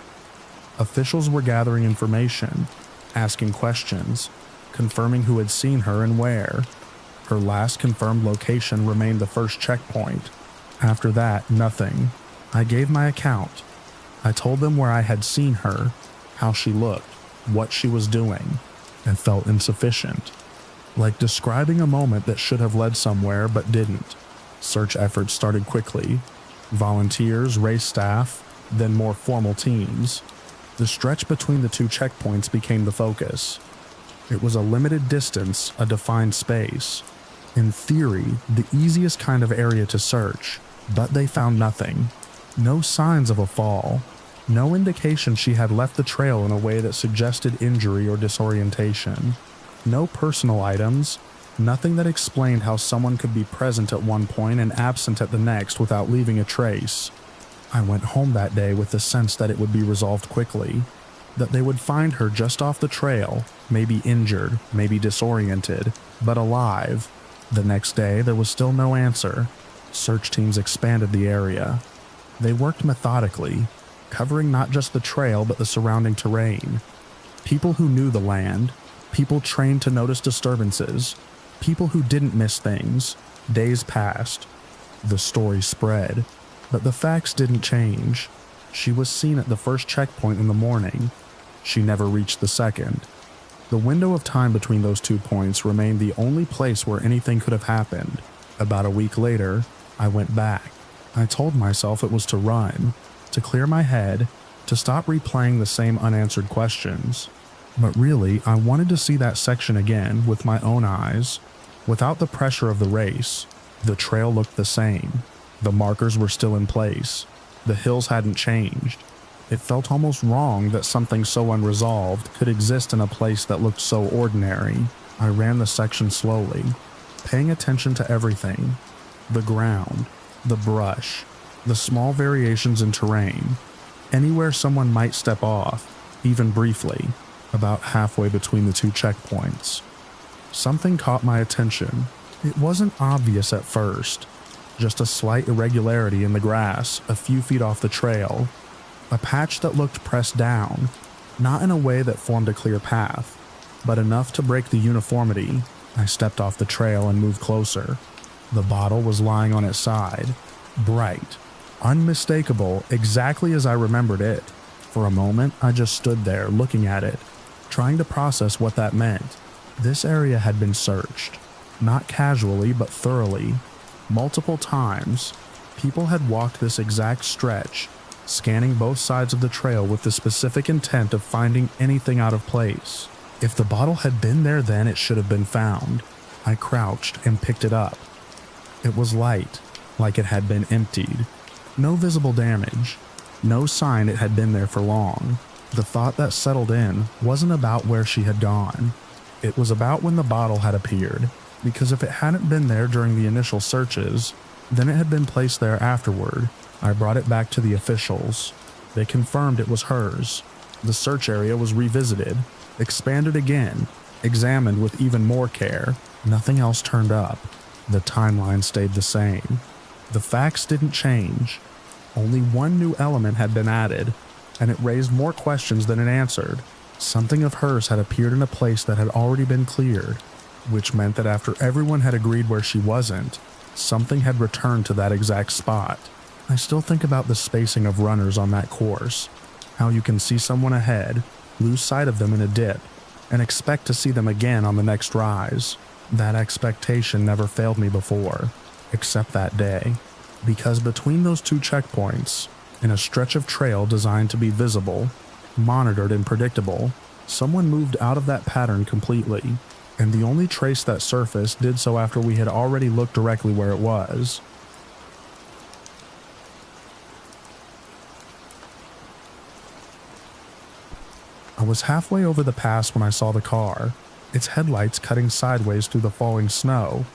S1: Officials were gathering information, asking questions, confirming who had seen her and where. Her last confirmed location remained the first checkpoint. After that, nothing. I gave my account. I told them where I had seen her, how she looked, what she was doing, and felt insufficient. Like describing a moment that should have led somewhere but didn't. Search efforts started quickly. Volunteers, race staff, then more formal teams. The stretch between the two checkpoints became the focus. It was a limited distance, a defined space. In theory, the easiest kind of area to search, but they found nothing. No signs of a fall. No indication she had left the trail in a way that suggested injury or disorientation. No personal items, nothing that explained how someone could be present at one point and absent at the next without leaving a trace. I went home that day with the sense that it would be resolved quickly, that they would find her just off the trail, maybe injured, maybe disoriented, but alive. The next day, there was still no answer. Search teams expanded the area. They worked methodically, covering not just the trail but the surrounding terrain. People who knew the land, people trained to notice disturbances, people who didn't miss things. Days passed. The story spread, but the facts didn't change. She was seen at the first checkpoint in the morning. She never reached the second. The window of time between those 2 points remained the only place where anything could have happened. About a week later, I went back. I told myself it was to run, to clear my head, to stop replaying the same unanswered questions. But really, I wanted to see that section again with my own eyes, without the pressure of the race. The trail looked the same. The markers were still in place. The hills hadn't changed. It felt almost wrong that something so unresolved could exist in a place that looked so ordinary. I ran the section slowly, paying attention to everything. The ground, the brush, the small variations in terrain, anywhere someone might step off, even briefly, about halfway between the two checkpoints. Something caught my attention. It wasn't obvious at first, just a slight irregularity in the grass a few feet off the trail, a patch that looked pressed down, not in a way that formed a clear path, but enough to break the uniformity. I stepped off the trail and moved closer. The bottle was lying on its side, bright, unmistakable, exactly as I remembered it. For a moment, I just stood there looking at it, trying to process what that meant. This area had been searched, not casually but thoroughly. Multiple times, people had walked this exact stretch, scanning both sides of the trail with the specific intent of finding anything out of place. If the bottle had been there then, it should have been found. I crouched and picked it up. It was light, like it had been emptied. No visible damage. No sign it had been there for long. The thought that settled in wasn't about where she had gone. It was about when the bottle had appeared, because if it hadn't been there during the initial searches, then it had been placed there afterward. I brought it back to the officials. They confirmed it was hers. The search area was revisited, expanded again, examined with even more care. Nothing else turned up. The timeline stayed the same. The facts didn't change. Only one new element had been added, and it raised more questions than it answered. Something of hers had appeared in a place that had already been cleared, which meant that after everyone had agreed where she wasn't, something had returned to that exact spot. I still think about the spacing of runners on that course, how you can see someone ahead, lose sight of them in a dip, and expect to see them again on the next rise. That expectation never failed me before, except that day. Because between those two checkpoints, in a stretch of trail designed to be visible, monitored and predictable, someone moved out of that pattern completely. and the only trace that surfaced did so after we had already looked directly where it was. I was halfway over the pass when I saw the car, its headlights cutting sideways through the falling snow,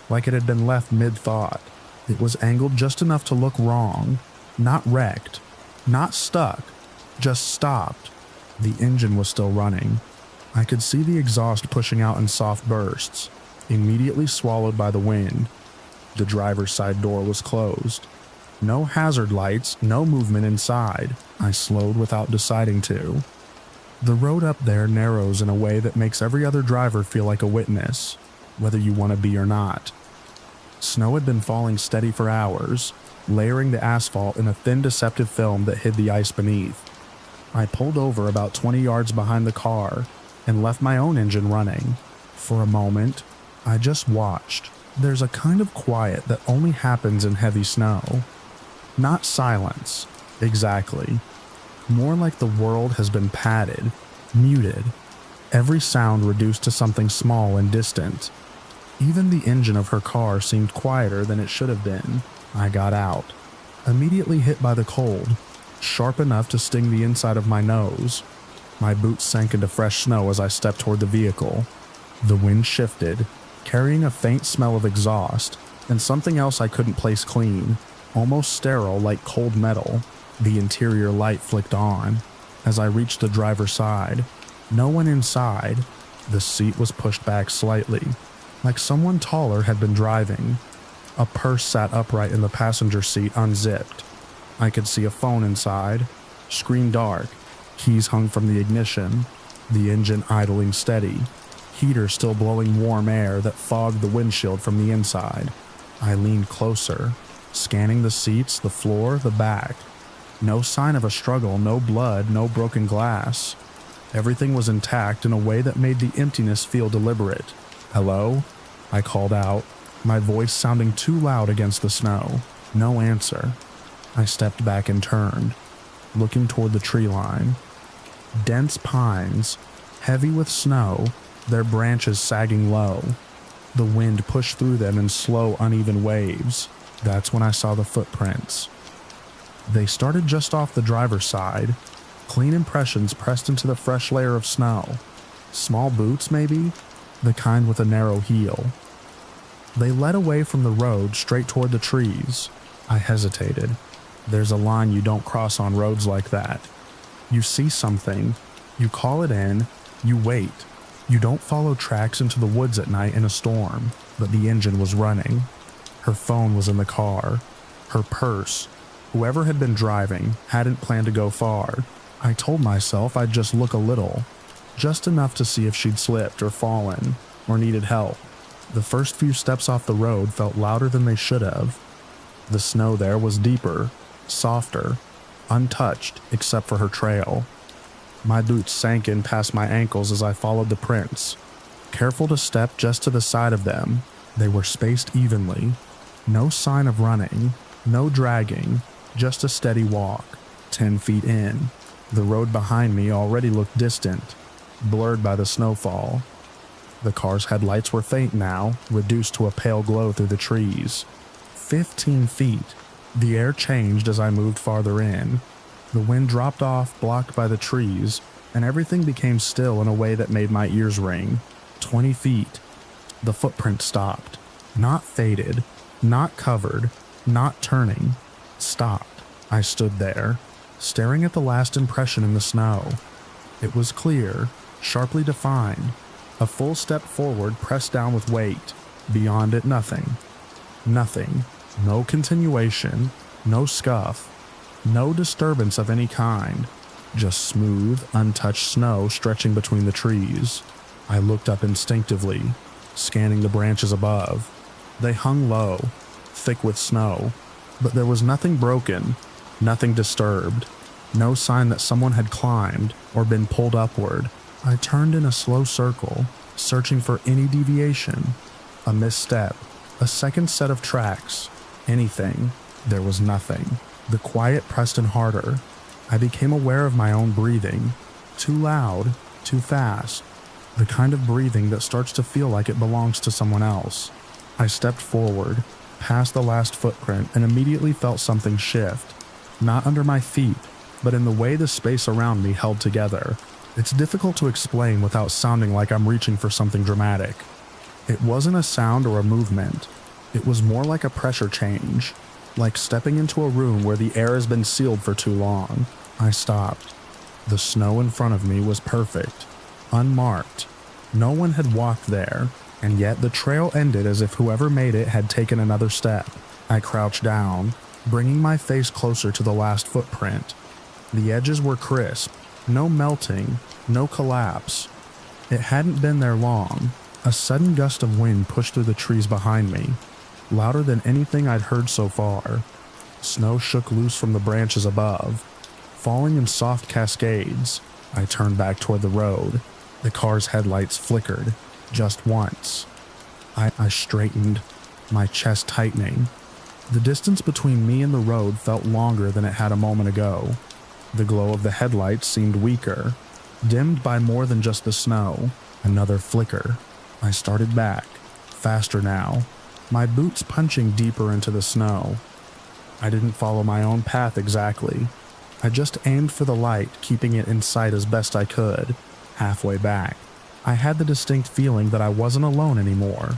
S1: like it had been left mid-thought. It was angled just enough to look wrong, not wrecked, not stuck, just stopped. The engine was still running. I could see the exhaust pushing out in soft bursts, immediately swallowed by the wind. The driver's side door was closed. No hazard lights, no movement inside. I slowed without deciding to. The road up there narrows in a way that makes every other driver feel like a witness, whether you want to be or not. Snow had been falling steady for hours, layering the asphalt in a thin deceptive film that hid the ice beneath. I pulled over about 20 yards behind the car and left my own engine running. For a moment, I just watched. There's a kind of quiet that only happens in heavy snow. Not silence, exactly. More like the world has been padded, muted, every sound reduced to something small and distant. Even the engine of her car seemed quieter than it should have been. I got out, immediately hit by the cold, sharp enough to sting the inside of my nose. My boots sank into fresh snow as I stepped toward the vehicle. The wind shifted, carrying a faint smell of exhaust, and something else I couldn't place clean, almost sterile like cold metal. The interior light flicked on. As I reached the driver's side, no one inside. The seat was pushed back slightly, like someone taller had been driving. A purse sat upright in the passenger seat, unzipped. I could see a phone inside, screen dark, keys hung from the ignition, the engine idling steady, heater still blowing warm air that fogged the windshield from the inside. I leaned closer, scanning the seats, the floor, the back. No sign of a struggle, no blood, no broken glass. Everything was intact in a way that made the emptiness feel deliberate. "Hello?" I called out, my voice sounding too loud against the snow. No answer. I stepped back and turned, looking toward the tree line. Dense pines, heavy with snow, their branches sagging low. The wind pushed through them in slow, uneven waves. That's when I saw the footprints. They started just off the driver's side, clean impressions pressed into the fresh layer of snow. Small boots, maybe? The kind with a narrow heel. They led away from the road straight toward the trees. I hesitated. There's a line you don't cross on roads like that. You see something, you call it in, you wait. You don't follow tracks into the woods at night in a storm, but the engine was running. Her phone was in the car. Her purse. Whoever had been driving hadn't planned to go far. I told myself I'd just look a little, just enough to see if she'd slipped or fallen, or needed help. The first few steps off the road felt louder than they should have. The snow there was deeper, softer, untouched except for her trail. My boots sank in past my ankles as I followed the prints, careful to step just to the side of them. They were spaced evenly. No sign of running, no dragging, just a steady walk. 10 feet in, the road behind me already looked distant, blurred by the snowfall. The car's headlights were faint now, reduced to a pale glow through the trees. 15 feet. The air changed as I moved farther in. The wind dropped off, blocked by the trees, and everything became still in a way that made my ears ring. 20 feet. The footprint stopped. Not faded, not covered, not turning. Stopped. I stood there, staring at the last impression in the snow. It was clear, sharply defined. A full step forward pressed down with weight. Beyond it, nothing. Nothing. No continuation, no scuff, no disturbance of any kind. Just smooth, untouched snow stretching between the trees. I looked up instinctively, scanning the branches above. They hung low, thick with snow, but there was nothing broken, nothing disturbed, no sign that someone had climbed or been pulled upward. I turned in a slow circle, searching for any deviation, a misstep, a second set of tracks, anything. There was nothing. The quiet pressed in harder. I became aware of my own breathing, too loud, too fast. the kind of breathing that starts to feel like it belongs to someone else. I stepped forward, past the last footprint, and immediately felt something shift. Not under my feet, but in the way the space around me held together. It's difficult to explain without sounding like I'm reaching for something dramatic. It wasn't a sound or a movement. It was more like a pressure change, like stepping into a room where the air has been sealed for too long. I stopped. The snow in front of me was perfect, unmarked. No one had walked there, and yet the trail ended as if whoever made it had taken another step. I crouched down, bringing my face closer to the last footprint. The edges were crisp, no melting, no collapse. It hadn't been there long. A sudden gust of wind pushed through the trees behind me, louder than anything I'd heard so far. Snow shook loose from the branches above, falling in soft cascades. I turned back toward the road. The car's headlights flickered, just once. I straightened, my chest tightening. The distance between me and the road felt longer than it had a moment ago. The glow of the headlights seemed weaker, dimmed by more than just the snow. Another flicker. I started back, faster now, my boots punching deeper into the snow. I didn't follow my own path exactly. I just aimed for the light, keeping it in sight as best I could. Halfway back, I had the distinct feeling that I wasn't alone anymore.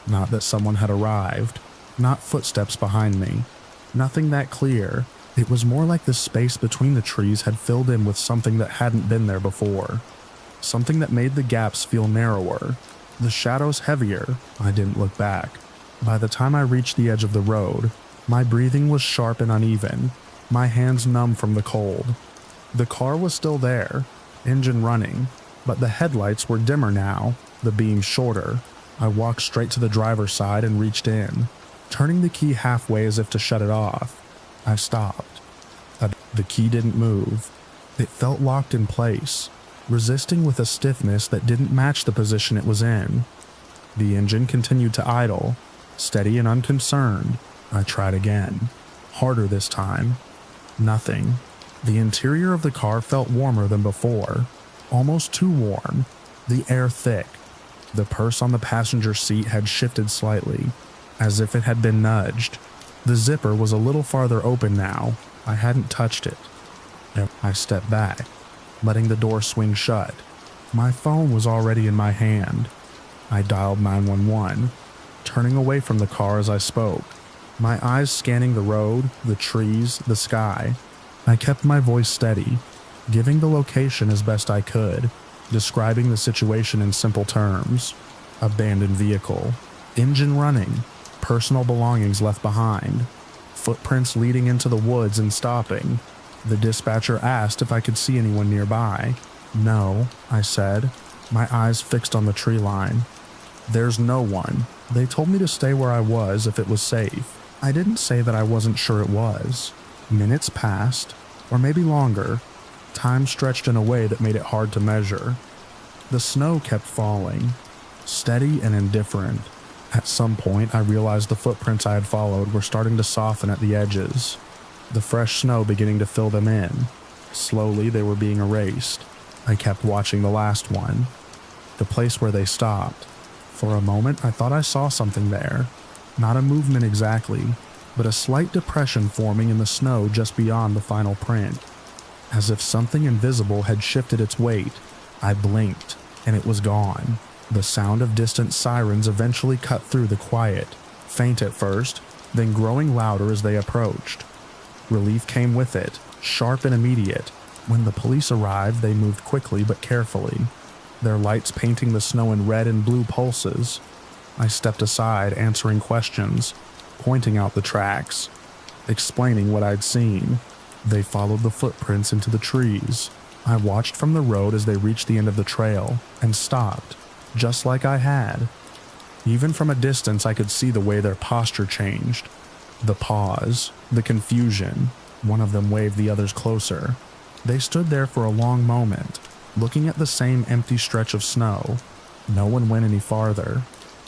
S1: Not that someone had arrived. Not footsteps behind me. Nothing that clear. It was more like the space between the trees had filled in with something that hadn't been there before. Something that made the gaps feel narrower. The shadows heavier. I didn't look back. By the time I reached the edge of the road, my breathing was sharp and uneven, my hands numb from the cold. The car was still there, engine running, but the headlights were dimmer now, the beams shorter. I walked straight to the driver's side and reached in, turning the key halfway as if to shut it off. I stopped. The key didn't move. It felt locked in place, resisting with a stiffness that didn't match the position it was in. The engine continued to idle, steady and unconcerned. I tried again, harder this time. Nothing. The interior of the car felt warmer than before, almost too warm, the air thick. The purse on the passenger seat had shifted slightly, as if it had been nudged. The zipper was a little farther open now. I hadn't touched it. I stepped back, letting the door swing shut. My phone was already in my hand. I dialed 911, turning away from the car as I spoke, my eyes scanning the road, the trees, the sky. I kept my voice steady, giving the location as best I could, describing the situation in simple terms. Abandoned vehicle, engine running, personal belongings left behind, footprints leading into the woods and stopping. The dispatcher asked if I could see anyone nearby. No, I said, my eyes fixed on the tree line. There's no one. They told me to stay where I was if it was safe. I didn't say that I wasn't sure it was. Minutes passed, or maybe longer. Time stretched in a way that made it hard to measure. The snow kept falling, steady and indifferent. At some point, I realized the footprints I had followed were starting to soften at the edges, the fresh snow beginning to fill them in. Slowly, they were being erased. I kept watching the last one, the place where they stopped. For a moment, I thought I saw something there. Not a movement exactly, but a slight depression forming in the snow just beyond the final print. As if something invisible had shifted its weight, I blinked, and it was gone. The sound of distant sirens eventually cut through the quiet, faint at first, then growing louder as they approached. Relief came with it, sharp and immediate. When the police arrived, they moved quickly but carefully, their lights painting the snow in red and blue pulses. I stepped aside, answering questions, pointing out the tracks, explaining what I'd seen. They followed the footprints into the trees. I watched from the road as they reached the end of the trail and stopped, just like I had. Even from a distance, I could see the way their posture changed. The pause, the confusion. One of them waved the others closer. They stood there for a long moment, looking at the same empty stretch of snow. No one went any farther.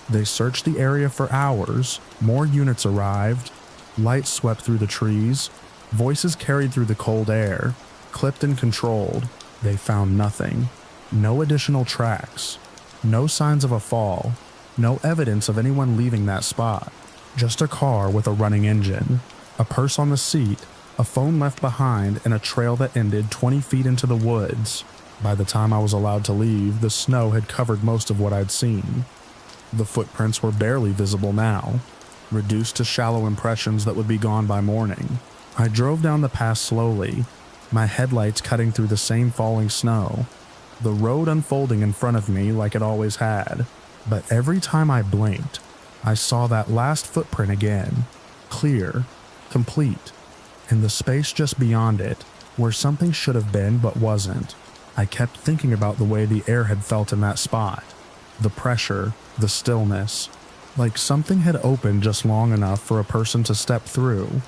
S1: They searched the area for hours. More units arrived. Lights swept through the trees. Voices carried through the cold air, clipped and controlled. They found nothing. No additional tracks. No signs of a fall, no evidence of anyone leaving that spot. Just a car with a running engine, a purse on the seat, a phone left behind, and a trail that ended 20 feet into the woods. By the time I was allowed to leave, the snow had covered most of what I'd seen. The footprints were barely visible now, reduced to shallow impressions that would be gone by morning. I drove down the pass slowly, my headlights cutting through the same falling snow, the road unfolding in front of me like it always had. But every time I blinked, I saw that last footprint again, clear, complete, in the space just beyond it, where something should have been but wasn't. I kept thinking about the way the air had felt in that spot, the pressure, the stillness, like something had opened just long enough for a person to step through,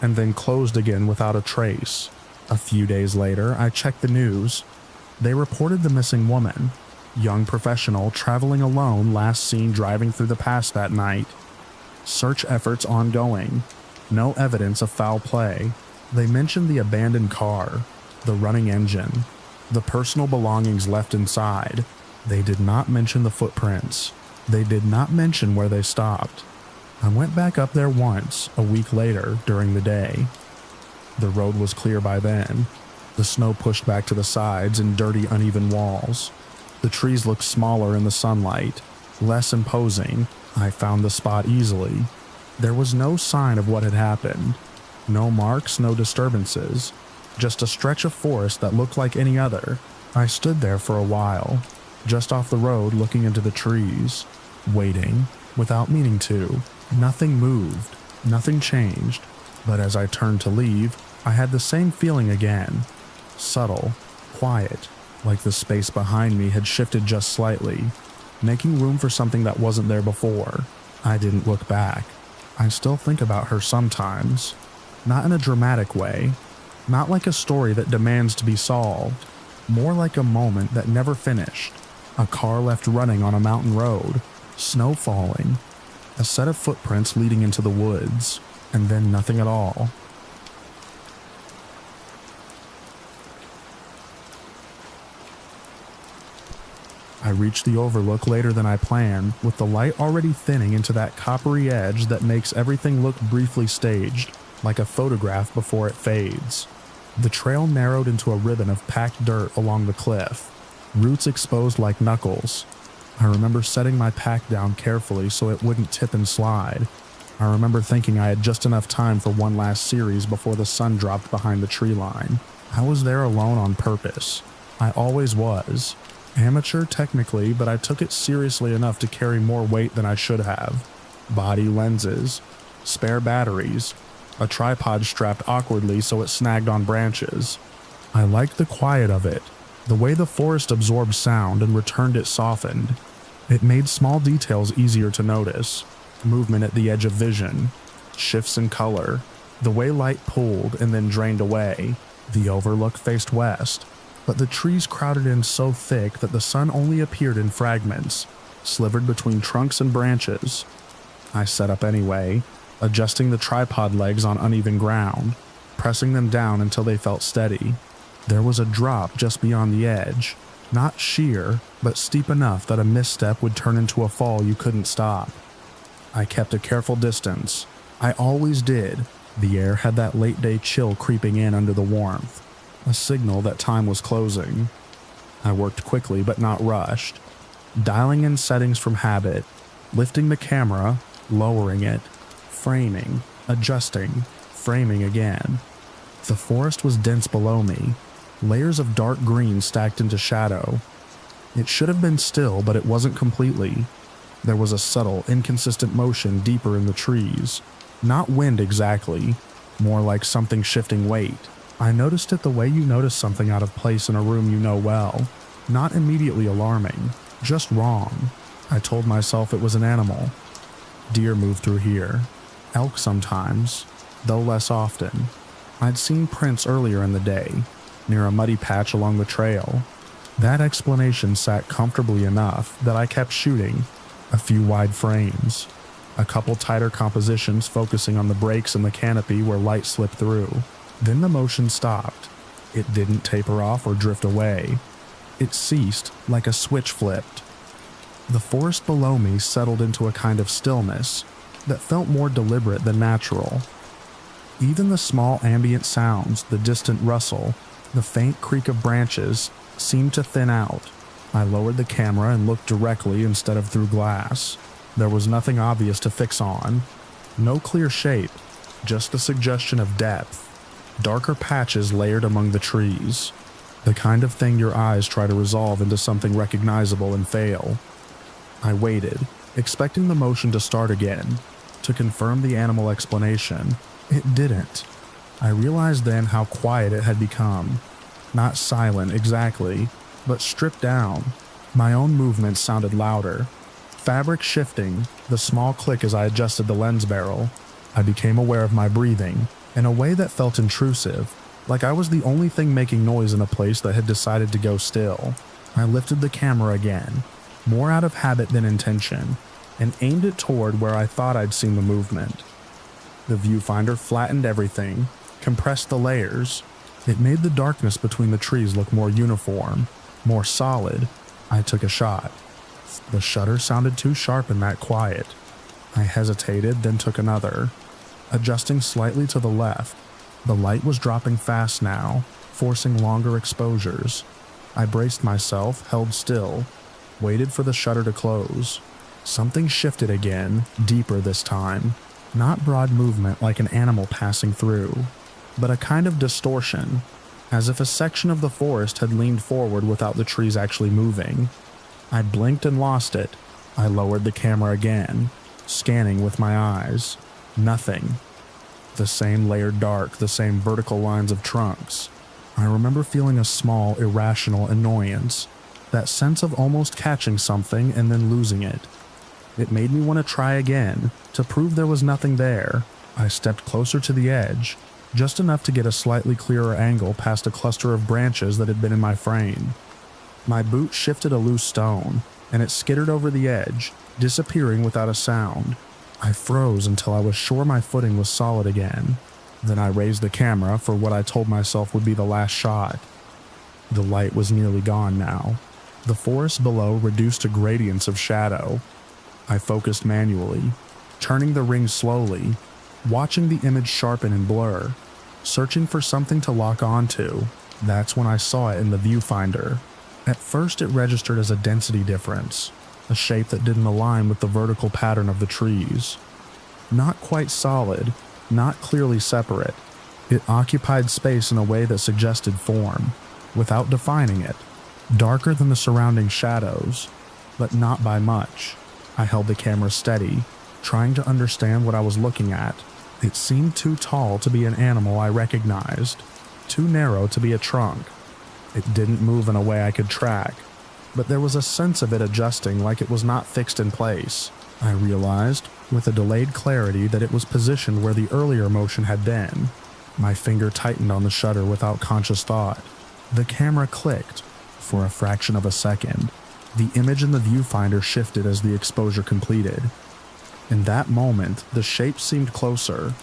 S1: and then closed again without a trace. A few days later, I checked the news. They reported the missing woman, young professional traveling alone, last seen driving through the pass that night. Search efforts ongoing. No evidence of foul play. They mentioned the abandoned car, the running engine, the personal belongings left inside. They did not mention the footprints. They did not mention where they stopped. I went back up there once, a week later, during the day. The road was clear by then. The snow pushed back to the sides in dirty, uneven walls. The trees looked smaller in the sunlight, less imposing. I found the spot easily. There was no sign of what had happened. No marks, no disturbances. Just a stretch of forest that looked like any other. I stood there for a while, just off the road looking into the trees, waiting, without meaning to. Nothing moved, nothing changed. But as I turned to leave, I had the same feeling again. Subtle, quiet, like the space behind me had shifted just slightly, making room for something that wasn't there before. I didn't look back. I still think about her sometimes. Not in a dramatic way. Not like a story that demands to be solved. More like a moment that never finished. A car left running on a mountain road. Snow falling. A set of footprints leading into the woods. And then nothing at all. I reached the overlook later than I planned, with the light already thinning into that coppery edge that makes everything look briefly staged, like a photograph before it fades. The trail narrowed into a ribbon of packed dirt along the cliff, roots exposed like knuckles. I remember setting my pack down carefully so it wouldn't tip and slide. I remember thinking I had just enough time for one last series before the sun dropped behind the tree line. I was there alone on purpose. I always was. Amateur technically, but I took it seriously enough to carry more weight than I should have. Body lenses, spare batteries, a tripod strapped awkwardly so it snagged on branches. I liked the quiet of it, the way the forest absorbed sound and returned it softened. It made small details easier to notice. Movement at the edge of vision, shifts in color, the way light pulled and then drained away. The overlook faced west, but the trees crowded in so thick that the sun only appeared in fragments, slivered between trunks and branches. I set up anyway, adjusting the tripod legs on uneven ground, pressing them down until they felt steady. There was a drop just beyond the edge, not sheer, but steep enough that a misstep would turn into a fall you couldn't stop. I kept a careful distance. I always did. The air had that late-day chill creeping in under the warmth, a signal that time was closing. I worked quickly but not rushed, dialing in settings from habit, lifting the camera, lowering it, framing, adjusting, framing again. The forest was dense below me, layers of dark green stacked into shadow. It should have been still, but it wasn't completely. There was a subtle, inconsistent motion deeper in the trees. Not wind exactly, more like something shifting weight. I noticed it the way you notice something out of place in a room you know well. Not immediately alarming, just wrong. I told myself it was an animal. Deer move through here. Elk sometimes, though less often. I'd seen prints earlier in the day, near a muddy patch along the trail. That explanation sat comfortably enough that I kept shooting. A few wide frames, a couple tighter compositions focusing on the breaks in the canopy where light slipped through. Then the motion stopped. It didn't taper off or drift away. It ceased like a switch flipped. The forest below me settled into a kind of stillness that felt more deliberate than natural. Even the small ambient sounds, the distant rustle, the faint creak of branches, seemed to thin out. I lowered the camera and looked directly instead of through glass. There was nothing obvious to fix on. No clear shape, just the suggestion of depth. Darker patches layered among the trees. The kind of thing your eyes try to resolve into something recognizable and fail. I waited, expecting the motion to start again, to confirm the animal explanation. It didn't. I realized then how quiet it had become. Not silent exactly, but stripped down. My own movements sounded louder. Fabric shifting, the small click as I adjusted the lens barrel. I became aware of my breathing, in a way that felt intrusive, like I was the only thing making noise in a place that had decided to go still. I lifted the camera again, more out of habit than intention, and aimed it toward where I thought I'd seen the movement. The viewfinder flattened everything, compressed the layers. It made the darkness between the trees look more uniform, more solid. I took a shot. The shutter sounded too sharp in that quiet. I hesitated, then took another. Adjusting slightly to the left, the light was dropping fast now, forcing longer exposures. I braced myself, held still, waited for the shutter to close. Something shifted again, deeper this time. Not broad movement like an animal passing through, but a kind of distortion, as if a section of the forest had leaned forward without the trees actually moving. I blinked and lost it. I lowered the camera again, scanning with my eyes. Nothing. The same layered dark, the same vertical lines of trunks. I remember feeling a small, irrational annoyance, that sense of almost catching something and then losing it. It made me want to try again, to prove there was nothing there. I stepped closer to the edge, just enough to get a slightly clearer angle past a cluster of branches that had been in my frame. My boot shifted a loose stone, and it skittered over the edge, disappearing without a sound. I froze until I was sure my footing was solid again. Then I raised the camera for what I told myself would be the last shot. The light was nearly gone now. The forest below reduced to gradients of shadow. I focused manually, turning the ring slowly, watching the image sharpen and blur, searching for something to lock onto. That's when I saw it in the viewfinder. At first it registered as a density difference, a shape that didn't align with the vertical pattern of the trees. Not quite solid, not clearly separate. It occupied space in a way that suggested form, without defining it. Darker than the surrounding shadows, but not by much. I held the camera steady, trying to understand what I was looking at. It seemed too tall to be an animal I recognized, too narrow to be a trunk. It didn't move in a way I could track, but there was a sense of it adjusting like it was not fixed in place. I realized, with a delayed clarity, that it was positioned where the earlier motion had been. My finger tightened on the shutter without conscious thought. The camera clicked. For a fraction of a second, the image in the viewfinder shifted as the exposure completed. In that moment, the shape seemed closer,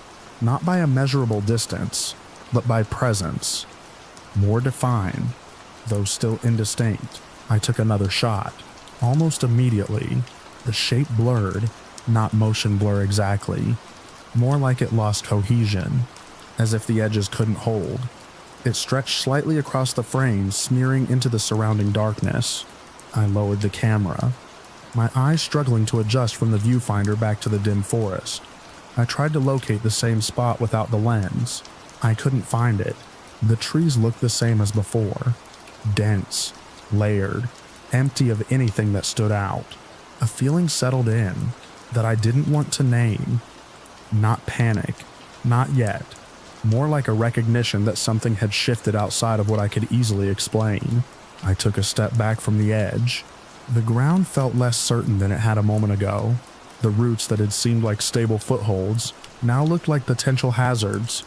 S1: not by a measurable distance, but by presence. More defined, though still indistinct. I took another shot. Almost immediately, the shape blurred, not motion blur exactly, more like it lost cohesion, as if the edges couldn't hold. It stretched slightly across the frame, smearing into the surrounding darkness. I lowered the camera, my eyes struggling to adjust from the viewfinder back to the dim forest. I tried to locate the same spot without the lens. I couldn't find it. The trees looked the same as before. Dense, layered, empty of anything that stood out. A feeling settled in that I didn't want to name. Not panic, not yet. More like a recognition that something had shifted outside of what I could easily explain. I took a step back from the edge. The ground felt less certain than it had a moment ago. The roots that had seemed like stable footholds now looked like potential hazards.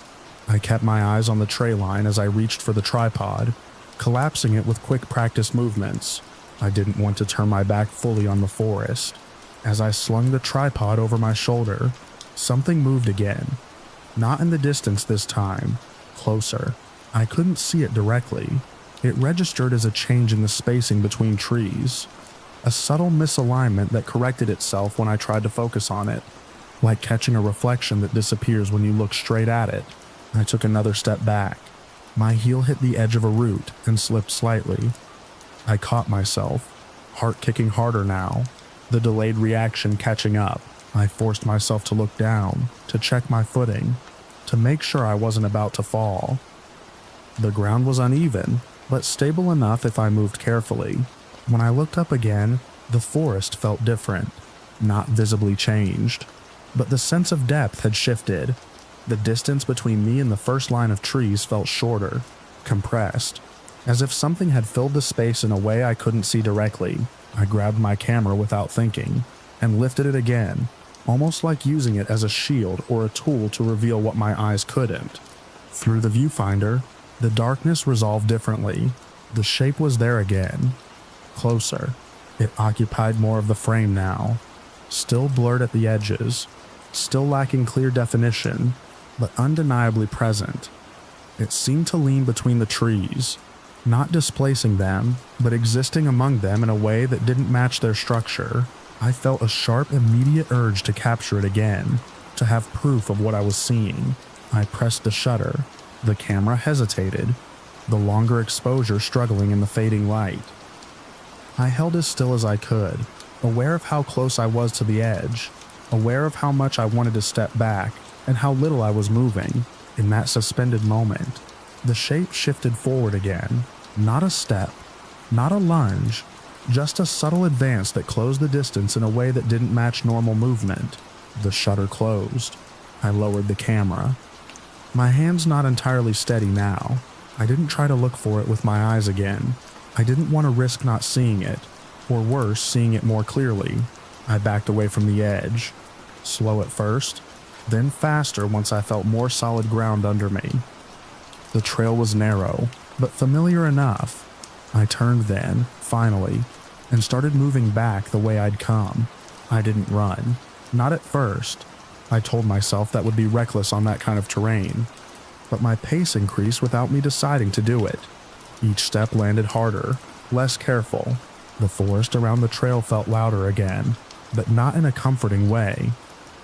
S1: I kept my eyes on the tray line as I reached for the tripod, collapsing it with quick practice movements. I didn't want to turn my back fully on the forest. As I slung the tripod over my shoulder, something moved again. Not in the distance this time, closer. I couldn't see it directly. It registered as a change in the spacing between trees. a subtle misalignment that corrected itself when I tried to focus on it, like catching a reflection that disappears when you look straight at it. I took another step back. My heel hit the edge of a root and slipped slightly. I caught myself, heart kicking harder now, the delayed reaction catching up. I forced myself to look down, to check my footing, to make sure I wasn't about to fall. The ground was uneven, but stable enough if I moved carefully. When I looked up again, the forest felt different, not visibly changed. But the sense of depth had shifted. The distance between me and the first line of trees felt shorter, compressed, as if something had filled the space in a way I couldn't see directly. I grabbed my camera without thinking, and lifted it again, almost like using it as a shield or a tool to reveal what my eyes couldn't. Through the viewfinder, the darkness resolved differently. The shape was there again, closer. It occupied more of the frame now, still blurred at the edges, still lacking clear definition, but undeniably present. It seemed to lean between the trees, not displacing them, but existing among them in a way that didn't match their structure. I felt a sharp, immediate urge to capture it again, to have proof of what I was seeing. I pressed the shutter. The camera hesitated, the longer exposure struggling in the fading light. I held as still as I could, aware of how close I was to the edge, aware of how much I wanted to step back, and how little I was moving. In that suspended moment, the shape shifted forward again. Not a step, not a lunge, just a subtle advance that closed the distance in a way that didn't match normal movement. The shutter closed. I lowered the camera. My hand's not entirely steady now. I didn't try to look for it with my eyes again. I didn't want to risk not seeing it, or worse, seeing it more clearly. I backed away from the edge. Slow at first, then faster once I felt more solid ground under me. The trail was narrow, but familiar enough. I turned then, finally, and started moving back the way I'd come. I didn't run. Not at first. I told myself that would be reckless on that kind of terrain. But my pace increased without me deciding to do it. Each step landed harder, less careful. The forest around the trail felt louder again, but not in a comforting way.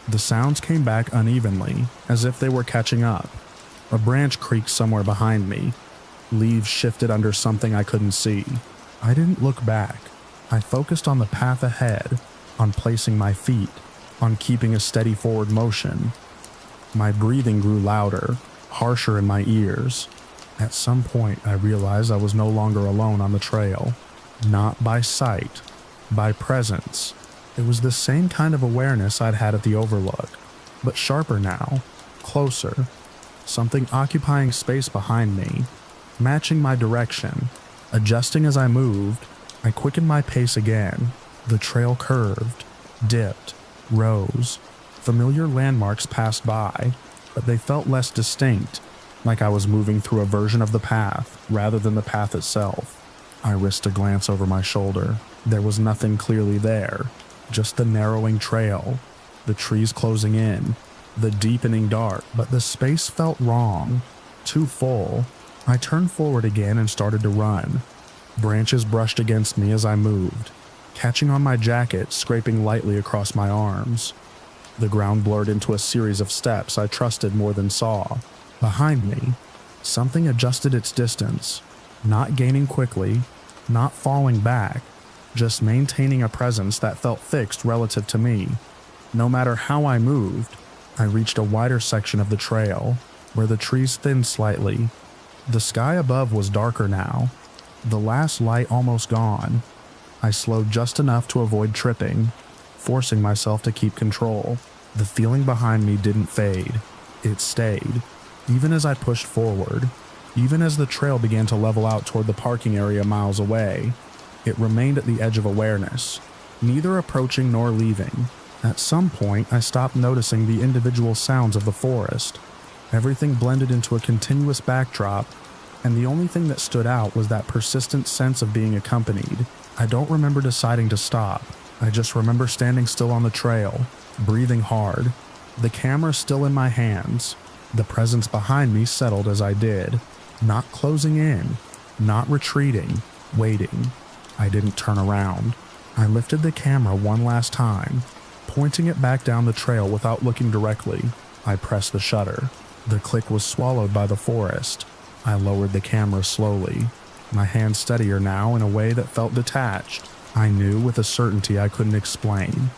S1: The sounds came back unevenly, as if they were catching up. A branch creaked somewhere behind me. Leaves shifted under something I couldn't see. I didn't look back. I focused on the path ahead, on placing my feet, on keeping a steady forward motion. My breathing grew louder, harsher in my ears. At some point, I realized I was no longer alone on the trail. Not by sight, by presence. It was the same kind of awareness I'd had at the overlook, but sharper now, closer. Something occupying space behind me, matching my direction. Adjusting as I moved, I quickened my pace again. The trail curved, dipped, rose. Familiar landmarks passed by, but they felt less distinct, like I was moving through a version of the path rather than the path itself. I risked a glance over my shoulder. There was nothing clearly there, just the narrowing trail, the trees closing in, the deepening dark, but the space felt wrong, too full. I turned forward again and started to run. Branches brushed against me as I moved, catching on my jacket, scraping lightly across my arms. The ground blurred into a series of steps I trusted more than saw. Behind me, something adjusted its distance, not gaining quickly, not falling back, just maintaining a presence that felt fixed relative to me. No matter how I moved, I reached a wider section of the trail, where the trees thinned slightly. The sky above was darker now, the last light almost gone. I slowed just enough to avoid tripping, forcing myself to keep control. The feeling behind me didn't fade. It stayed, even as I pushed forward, even as the trail began to level out toward the parking area miles away. It remained at the edge of awareness, neither approaching nor leaving. At some point, I stopped noticing the individual sounds of the forest. Everything blended into a continuous backdrop, and the only thing that stood out was that persistent sense of being accompanied. I don't remember deciding to stop. I just remember standing still on the trail, breathing hard, the camera still in my hands. The presence behind me settled as I did, not closing in, not retreating, waiting. I didn't turn around. I lifted the camera one last time, pointing it back down the trail without looking directly. I pressed the shutter. The click was swallowed by the forest. I lowered the camera slowly, my hand steadier now in a way that felt detached. I knew with a certainty I couldn't explain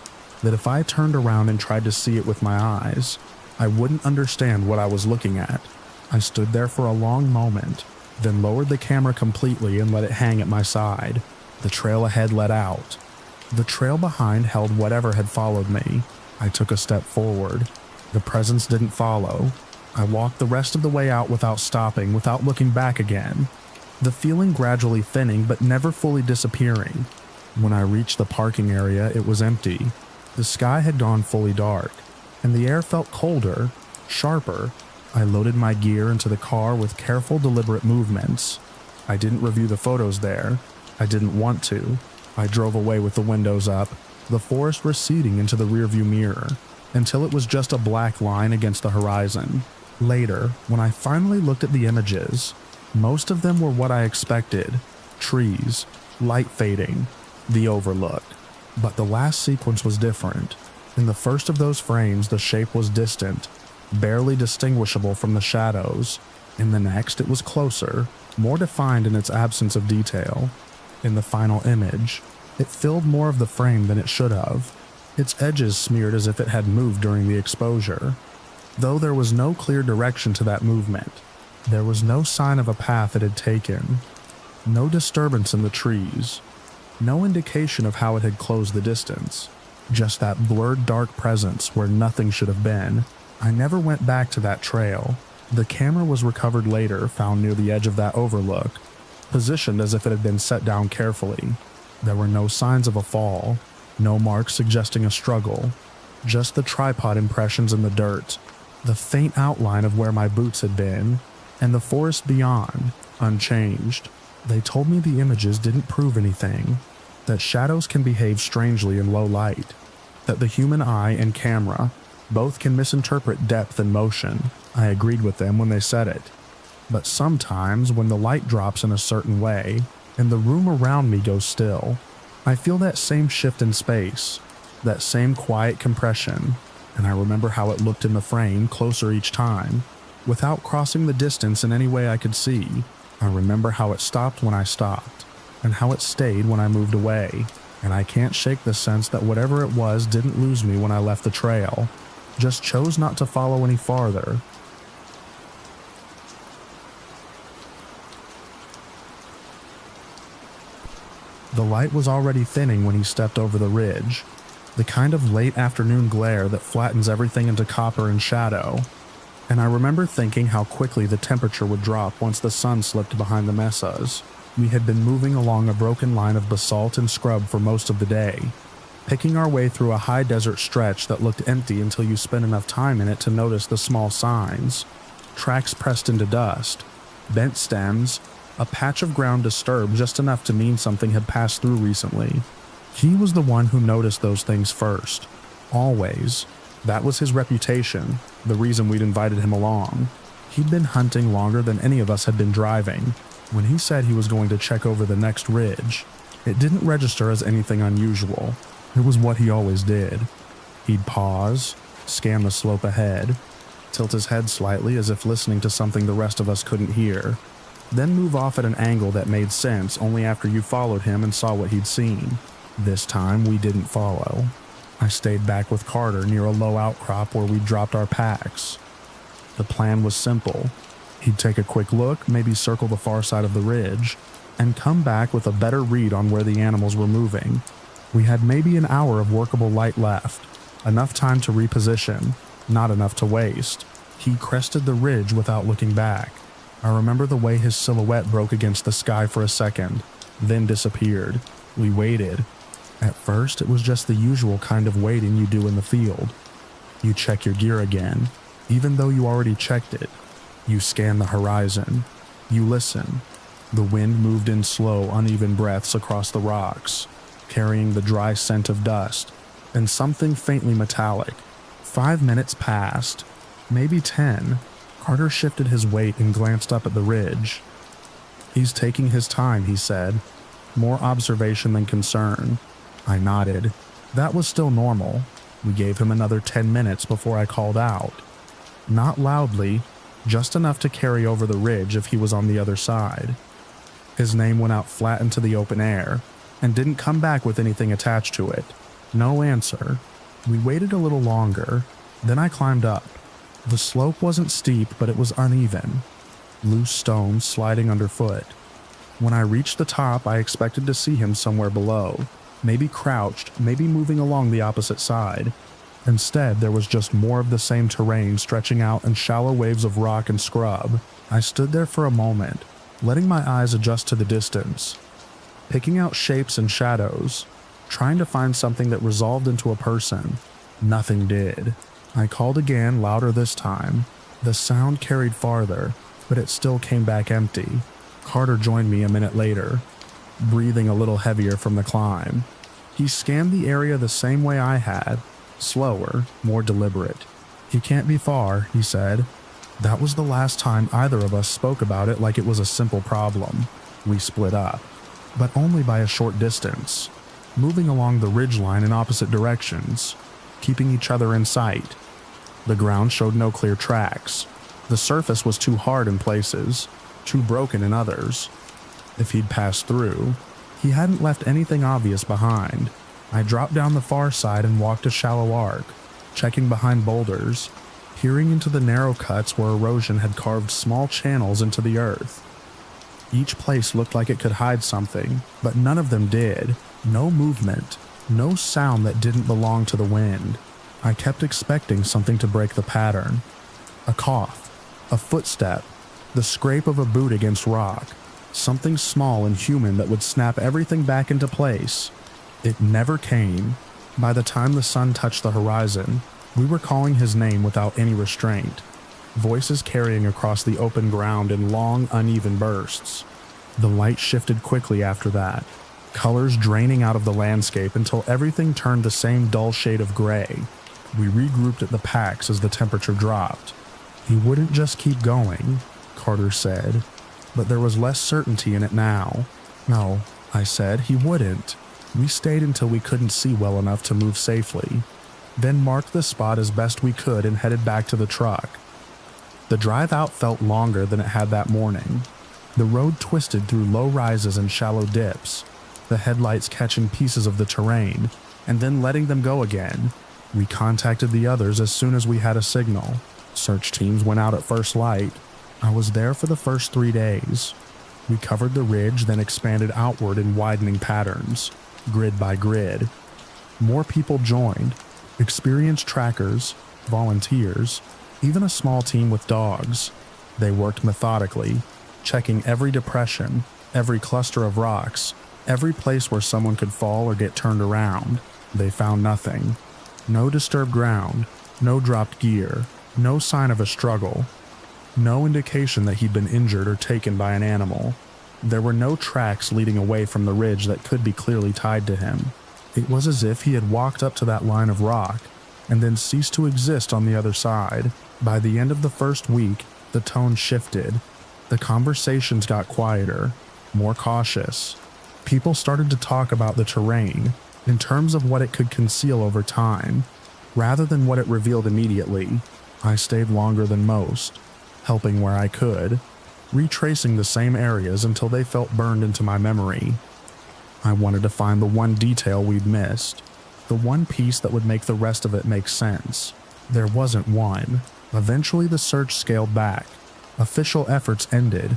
S1: that if I turned around and tried to see it with my eyes, I wouldn't understand what I was looking at. I stood there for a long moment, then lowered the camera completely and let it hang at my side. The trail ahead led out. The trail behind held whatever had followed me. I took a step forward. The presence didn't follow. I walked the rest of the way out without stopping, without looking back again. The feeling gradually thinning but never fully disappearing. When I reached the parking area, it was empty. The sky had gone fully dark, and the air felt colder, sharper. I loaded my gear into the car with careful, deliberate movements. I didn't review the photos there. I didn't want to. I drove away with the windows up, the forest receding into the rearview mirror, until it was just a black line against the horizon. Later, when I finally looked at the images, most of them were what I expected: trees, light fading, the overlook. But the last sequence was different. In the first of those frames, the shape was distant, barely distinguishable from the shadows. In the next, it was closer, more defined in its absence of detail. In the final image, it filled more of the frame than it should have, its edges smeared as if it had moved during the exposure. Though there was no clear direction to that movement, there was no sign of a path it had taken, no disturbance in the trees, no indication of how it had closed the distance, just that blurred dark presence where nothing should have been. I never went back to that trail. The camera was recovered later, found near the edge of that overlook, positioned as if it had been set down carefully. There were no signs of a fall, no marks suggesting a struggle, just the tripod impressions in the dirt, the faint outline of where my boots had been, and the forest beyond, unchanged. They told me the images didn't prove anything, that shadows can behave strangely in low light, that the human eye and camera both can misinterpret depth and motion. I agreed with them when they said it. But sometimes when the light drops in a certain way, and the room around me goes still, I feel that same shift in space, that same quiet compression, and I remember how it looked in the frame closer each time, without crossing the distance in any way I could see. I remember how it stopped when I stopped, and how it stayed when I moved away, and I can't shake the sense that whatever it was didn't lose me when I left the trail, just chose not to follow any farther. The light was already thinning when he stepped over the ridge, the kind of late afternoon glare that flattens everything into copper and shadow. And I remember thinking how quickly the temperature would drop once the sun slipped behind the mesas. We had been moving along a broken line of basalt and scrub for most of the day, picking our way through a high desert stretch that looked empty until you spent enough time in it to notice the small signs: tracks pressed into dust, bent stems, a patch of ground disturbed just enough to mean something had passed through recently. He was the one who noticed those things first. Always. That was his reputation, the reason we'd invited him along. He'd been hunting longer than any of us had been driving. When he said he was going to check over the next ridge, it didn't register as anything unusual. It was what he always did. He'd pause, scan the slope ahead, tilt his head slightly as if listening to something the rest of us couldn't hear, then move off at an angle that made sense only after you followed him and saw what he'd seen. This time, we didn't follow. I stayed back with Carter near a low outcrop where we'd dropped our packs. The plan was simple. He'd take a quick look, maybe circle the far side of the ridge, and come back with a better read on where the animals were moving. We had maybe an hour of workable light left, enough time to reposition, not enough to waste. He crested the ridge without looking back. I remember the way his silhouette broke against the sky for a second, then disappeared. We waited. At first, it was just the usual kind of waiting you do in the field. You check your gear again, even though you already checked it. You scan the horizon. You listen. The wind moved in slow, uneven breaths across the rocks, carrying the dry scent of dust and something faintly metallic. 5 minutes passed, maybe 10. Carter shifted his weight and glanced up at the ridge. "He's taking his time," he said, more observation than concern. I nodded. That was still normal. We gave him another 10 minutes before I called out. Not loudly, just enough to carry over the ridge if he was on the other side. His name went out flat into the open air, and didn't come back with anything attached to it. No answer. We waited a little longer, then I climbed up. The slope wasn't steep, but it was uneven. Loose stones sliding underfoot. When I reached the top, I expected to see him somewhere below, maybe crouched, maybe moving along the opposite side. Instead, there was just more of the same terrain stretching out in shallow waves of rock and scrub. I stood there for a moment, letting my eyes adjust to the distance, picking out shapes and shadows, trying to find something that resolved into a person. Nothing did. I called again, louder this time. The sound carried farther, but it still came back empty. Carter joined me a minute later, breathing a little heavier from the climb. He scanned the area the same way I had, slower, more deliberate. "He can't be far," he said. That was the last time either of us spoke about it like it was a simple problem. We split up, but only by a short distance, moving along the ridgeline in opposite directions, keeping each other in sight. The ground showed no clear tracks. The surface was too hard in places, too broken in others. If he'd passed through, he hadn't left anything obvious behind. I dropped down the far side and walked a shallow arc, checking behind boulders, peering into the narrow cuts where erosion had carved small channels into the earth. Each place looked like it could hide something, but none of them did. No movement, no sound that didn't belong to the wind. I kept expecting something to break the pattern. A cough, a footstep, the scrape of a boot against rock, something small and human that would snap everything back into place. It never came. By the time the sun touched the horizon, we were calling his name without any restraint, voices carrying across the open ground in long, uneven bursts. The light shifted quickly after that, colors draining out of the landscape until everything turned the same dull shade of gray. We regrouped at the packs as the temperature dropped. He wouldn't just keep going, Carter said, but there was less certainty in it now. No, I said, he wouldn't. We stayed until we couldn't see well enough to move safely, then marked the spot as best we could and headed back to the truck. The drive out felt longer than it had that morning. The road twisted through low rises and shallow dips, the headlights catching pieces of the terrain and then letting them go again. We contacted the others as soon as we had a signal. Search teams went out at first light. I was there for the first 3 days. We covered the ridge, then expanded outward in widening patterns, grid by grid. More people joined, experienced trackers, volunteers, even a small team with dogs. They worked methodically, checking every depression, every cluster of rocks, every place where someone could fall or get turned around. They found nothing. No disturbed ground, no dropped gear, no sign of a struggle, no indication that he'd been injured or taken by an animal. There were no tracks leading away from the ridge that could be clearly tied to him. It was as if he had walked up to that line of rock and then ceased to exist on the other side. By the end of the first week, the tone shifted. The conversations got quieter, more cautious. People started to talk about the terrain in terms of what it could conceal over time, rather than what it revealed immediately. I stayed longer than most, helping where I could, retracing the same areas until they felt burned into my memory. I wanted to find the one detail we'd missed, the one piece that would make the rest of it make sense. There wasn't one. Eventually the search scaled back. Official efforts ended.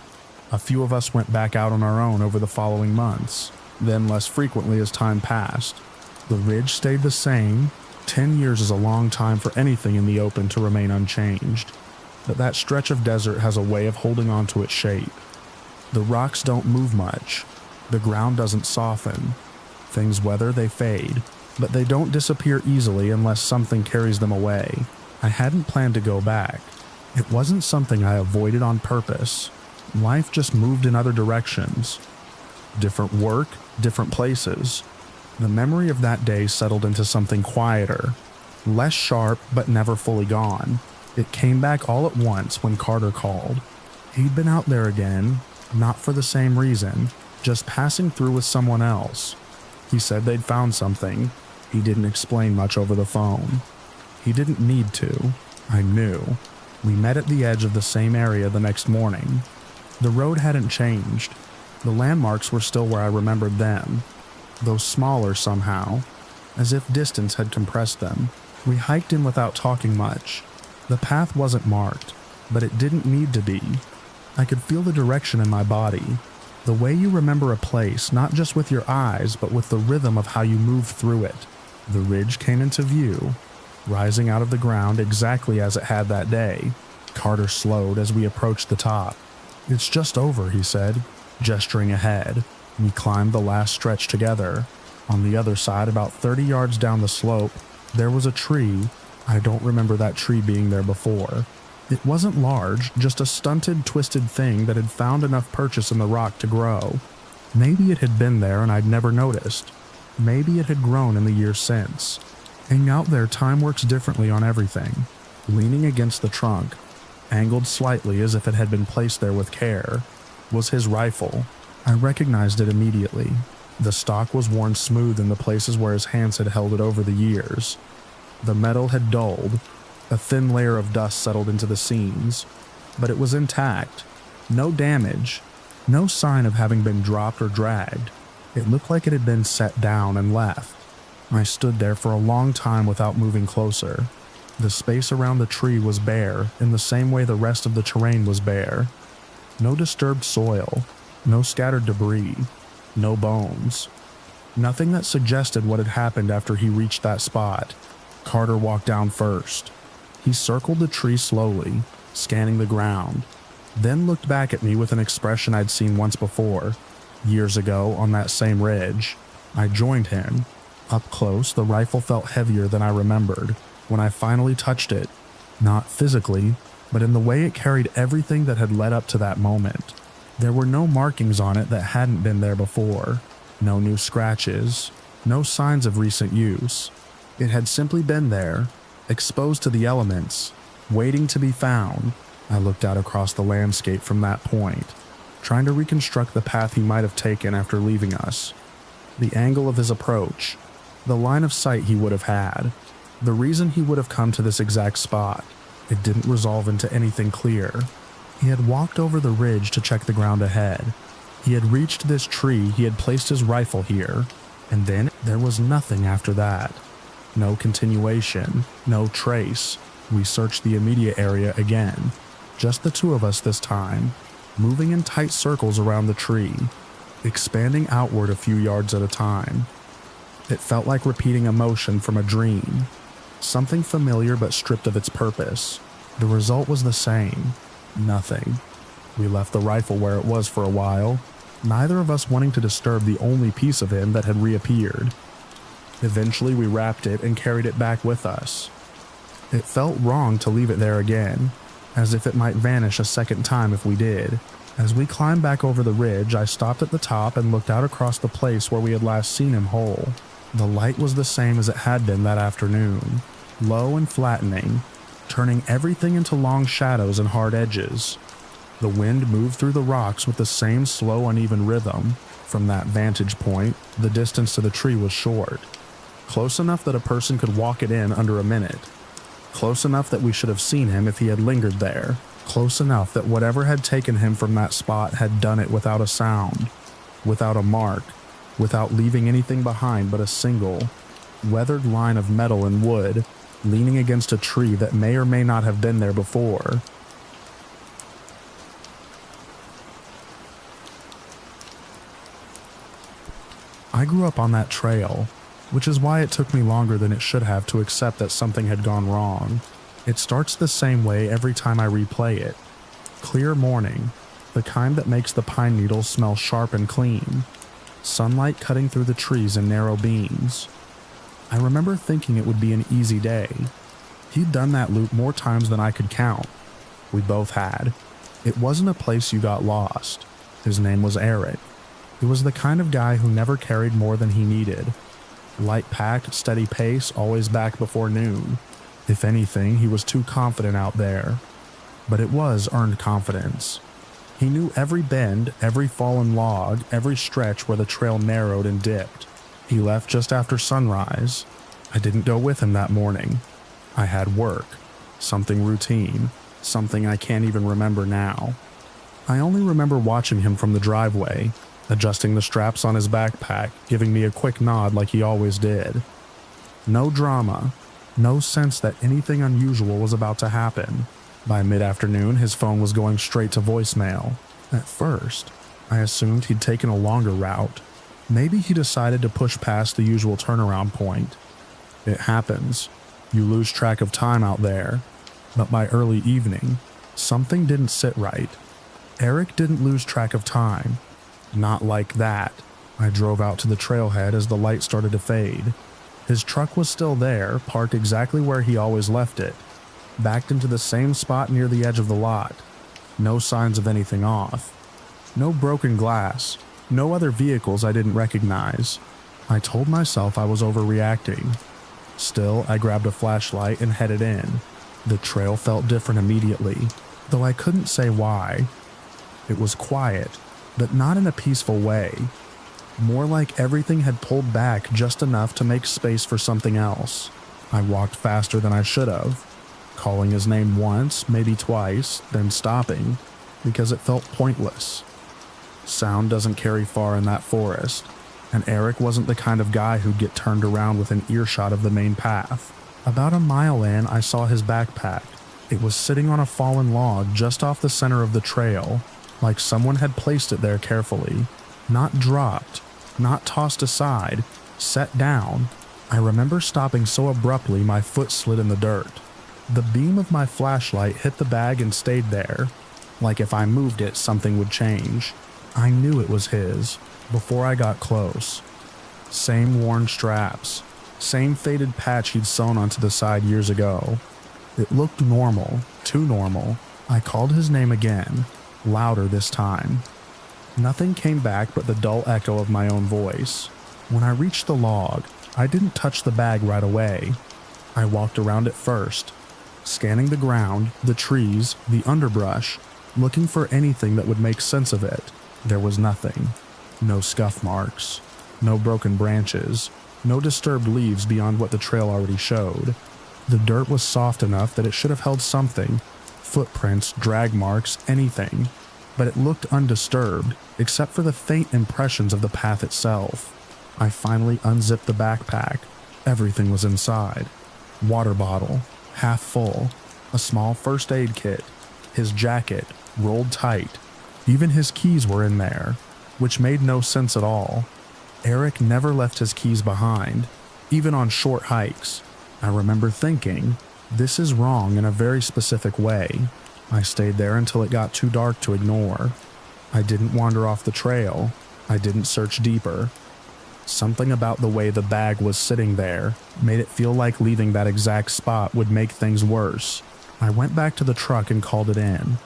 S1: A few of us went back out on our own over the following months, then less frequently as time passed. The ridge stayed the same. 10 years is a long time for anything in the open to remain unchanged, but that stretch of desert has a way of holding on to its shape. The rocks don't move much. The ground doesn't soften. Things weather, they fade, but they don't disappear easily unless something carries them away. I hadn't planned to go back. It wasn't something I avoided on purpose. Life just moved in other directions. Different work, different places. The memory of that day settled into something quieter, less sharp but never fully gone. It came back all at once when Carter called. He'd been out there again, not for the same reason, just passing through with someone else. He said they'd found something. He didn't explain much over the phone. He didn't need to. I knew. We met at the edge of the same area the next morning. The road hadn't changed. The landmarks were still where I remembered them, though smaller somehow, as if distance had compressed them. We hiked in without talking much. The path wasn't marked, but it didn't need to be. I could feel the direction in my body, the way you remember a place, not just with your eyes, but with the rhythm of how you move through it. The ridge came into view, rising out of the ground exactly as it had that day. Carter slowed as we approached the top. "It's just over," he said, gesturing ahead. We climbed the last stretch together. On the other side, about 30 yards down the slope, there was a tree. I don't remember that tree being there before. It wasn't large, just a stunted, twisted thing that had found enough purchase in the rock to grow. Maybe it had been there and I'd never noticed. Maybe it had grown in the years since. And out there, time works differently on everything. Leaning against the trunk, angled slightly as if it had been placed there with care, was his rifle. I recognized it immediately. The stock was worn smooth in the places where his hands had held it over the years. The metal had dulled. A thin layer of dust settled into the seams, but it was intact. No damage. No sign of having been dropped or dragged. It looked like it had been set down and left. I stood there for a long time without moving closer. The space around the tree was bare in the same way the rest of the terrain was bare. No disturbed soil, no scattered debris, no bones. Nothing that suggested what had happened after he reached that spot. Carter walked down first. He circled the tree slowly, scanning the ground, then looked back at me with an expression I'd seen once before, years ago on that same ridge. I joined him. Up close, the rifle felt heavier than I remembered when I finally touched it, not physically, but in the way it carried everything that had led up to that moment. There were no markings on it that hadn't been there before, no new scratches, no signs of recent use. It had simply been there, exposed to the elements, waiting to be found. I looked out across the landscape from that point, trying to reconstruct the path he might have taken after leaving us. The angle of his approach, the line of sight he would have had, the reason he would have come to this exact spot. It didn't resolve into anything clear. He had walked over the ridge to check the ground ahead. He had reached this tree, he had placed his rifle here, and then there was nothing after that. No continuation, no trace. We searched the immediate area again. Just the two of us this time, moving in tight circles around the tree, expanding outward a few yards at a time. It felt like repeating a motion from a dream, something familiar but stripped of its purpose. The result was the same. Nothing. We left the rifle where it was for a while, neither of us wanting to disturb the only piece of him that had reappeared. Eventually we wrapped it and carried it back with us. It felt wrong to leave it there again, as if it might vanish a second time if we did. As we climbed back over the ridge, I stopped at the top and looked out across the place where we had last seen him whole. The light was the same as it had been that afternoon, low and flattening, turning everything into long shadows and hard edges. The wind moved through the rocks with the same slow, uneven rhythm. From that vantage point, the distance to the tree was short. Close enough that a person could walk it in under a minute. Close enough that we should have seen him if he had lingered there. Close enough that whatever had taken him from that spot had done it without a sound, without a mark, without leaving anything behind but a single, weathered line of metal and wood leaning against a tree that may or may not have been there before. I grew up on that trail, which is why it took me longer than it should have to accept that something had gone wrong. It starts the same way every time I replay it. Clear morning, the kind that makes the pine needles smell sharp and clean. Sunlight cutting through the trees in narrow beams. I remember thinking it would be an easy day. He'd done that loop more times than I could count. We both had. It wasn't a place you got lost. His name was Eric. He was the kind of guy who never carried more than he needed. Light packed, steady pace, always back before noon. If anything, he was too confident out there. But it was earned confidence. He knew every bend, every fallen log, every stretch where the trail narrowed and dipped. He left just after sunrise. I didn't go with him that morning. I had work, something routine, something I can't even remember now. I only remember watching him from the driveway, adjusting the straps on his backpack, giving me a quick nod like he always did. No drama, no sense that anything unusual was about to happen. By mid-afternoon, his phone was going straight to voicemail. At first, I assumed he'd taken a longer route. Maybe he decided to push past the usual turnaround point. It happens. You lose track of time out there. But by early evening, something didn't sit right. Eric didn't lose track of time. Not like that. I drove out to the trailhead as the light started to fade. His truck was still there, parked exactly where he always left it, backed into the same spot near the edge of the lot. No signs of anything off. No broken glass. No other vehicles I didn't recognize. I told myself I was overreacting. Still, I grabbed a flashlight and headed in. The trail felt different immediately, though I couldn't say why. It was quiet, but not in a peaceful way. More like everything had pulled back just enough to make space for something else. I walked faster than I should have, calling his name once, maybe twice, then stopping, because it felt pointless. Sound doesn't carry far in that forest, and Eric wasn't the kind of guy who'd get turned around within earshot of the main path. About a mile in, I saw his backpack. It was sitting on a fallen log just off the center of the trail, like someone had placed it there carefully. Not dropped, not tossed aside, set down. I remember stopping so abruptly my foot slid in the dirt. The beam of my flashlight hit the bag and stayed there, like if I moved it something would change. I knew it was his, before I got close. Same worn straps, same faded patch he'd sewn onto the side years ago. It looked normal, too normal. I called his name again, louder this time. Nothing came back but the dull echo of my own voice. When I reached the log, I didn't touch the bag right away. I walked around it first, scanning the ground, the trees, the underbrush, looking for anything that would make sense of it. There was nothing. No scuff marks, no broken branches, no disturbed leaves beyond what the trail already showed. The dirt was soft enough that it should have held something, footprints, drag marks, anything. But it looked undisturbed, except for the faint impressions of the path itself. I finally unzipped the backpack. Everything was inside. Water bottle, half full, a small first aid kit, his jacket, rolled tight. Even his keys were in there, which made no sense at all. Eric never left his keys behind, even on short hikes. I remember thinking, this is wrong in a very specific way. I stayed there until it got too dark to ignore. I didn't wander off the trail. I didn't search deeper. Something about the way the bag was sitting there made it feel like leaving that exact spot would make things worse. I went back to the truck and called it in.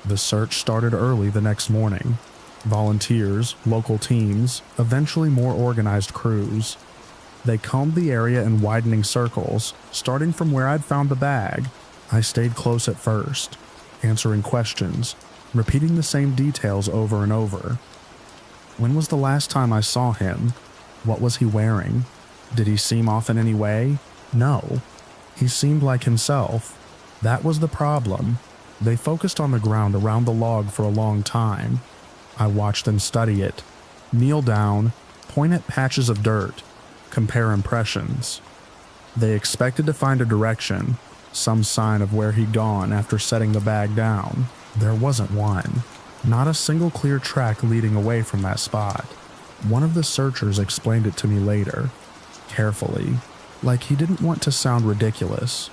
S1: The search started early the next morning. Volunteers, local teams, eventually more organized crews. They combed the area in widening circles, starting from where I'd found the bag. I stayed close at first, answering questions, repeating the same details over and over. When was the last time I saw him? What was he wearing? Did he seem off in any way? No. He seemed like himself. That was the problem. They focused on the ground around the log for a long time. I watched them study it, kneel down, point at patches of dirt, compare impressions. They expected to find a direction, some sign of where he'd gone after setting the bag down. There wasn't one. Not a single clear track leading away from that spot. One of the searchers explained it to me later, carefully, like he didn't want to sound ridiculous.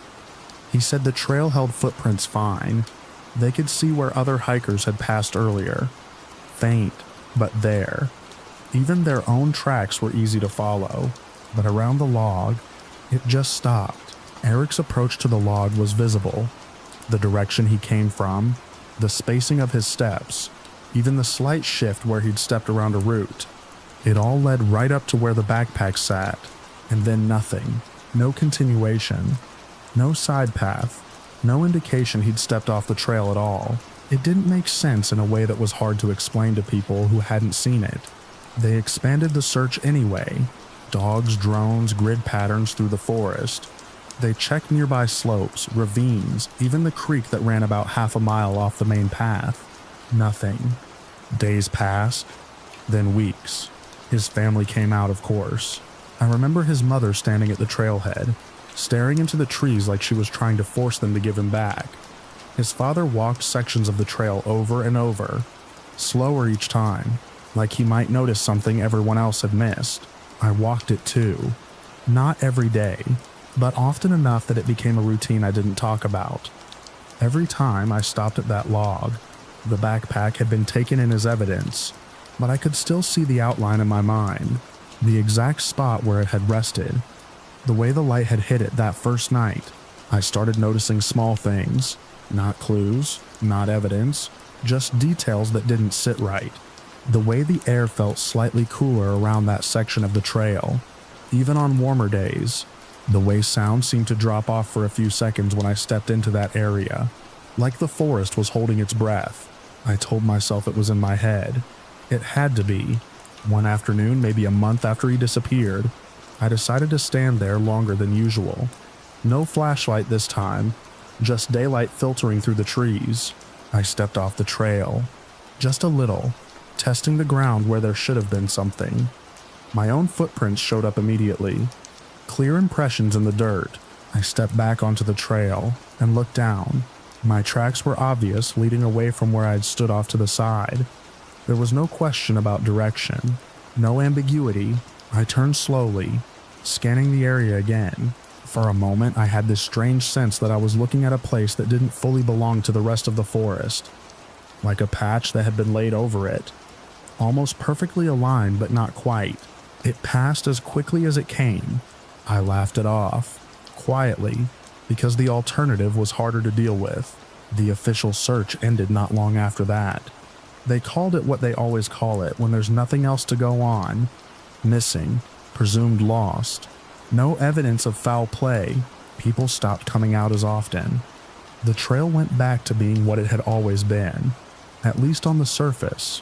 S1: He said the trail held footprints fine. They could see where other hikers had passed earlier. Faint, but there. Even their own tracks were easy to follow, but around the log, it just stopped. Eric's approach to the log was visible. The direction he came from, the spacing of his steps, even the slight shift where he'd stepped around a root. It all led right up to where the backpack sat, and then nothing. No continuation. No side path. No indication he'd stepped off the trail at all. It didn't make sense in a way that was hard to explain to people who hadn't seen it. They expanded the search anyway, Dogs, drones, grid patterns through the forest. They checked nearby slopes, ravines, even the creek that ran about half a mile off the main path. Nothing. Days passed, then weeks. His family came out, of course. I remember his mother standing at the trailhead, staring into the trees like she was trying to force them to give him back. His father walked sections of the trail over and over, slower each time, like he might notice something everyone else had missed. I walked it too. Not every day, but often enough that it became a routine I didn't talk about. Every time I stopped at that log, the backpack had been taken in as evidence, but I could still see the outline in my mind, the exact spot where it had rested, the way the light had hit it that first night. I started noticing small things, not clues, not evidence, just details that didn't sit right. The way the air felt slightly cooler around that section of the trail, even on warmer days. The way sound seemed to drop off for a few seconds when I stepped into that area, like the forest was holding its breath. I told myself it was in my head. It had to be. One afternoon, maybe a month after he disappeared, I decided to stand there longer than usual. No flashlight this time, just daylight filtering through the trees. I stepped off the trail, just a little, testing the ground where there should have been something. My own footprints showed up immediately. Clear impressions in the dirt. I stepped back onto the trail and looked down. My tracks were obvious, leading away from where I'd stood off to the side. There was no question about direction, no ambiguity. I turned slowly, scanning the area again. For a moment, I had this strange sense that I was looking at a place that didn't fully belong to the rest of the forest, like a patch that had been laid over it, almost perfectly aligned but not quite. It passed as quickly as it came. I laughed it off, quietly, because the alternative was harder to deal with. The official search ended not long after that. They called it what they always call it when there's nothing else to go on. Missing, presumed lost. No evidence of foul play. People stopped coming out as often. The trail went back to being what it had always been, at least on the surface.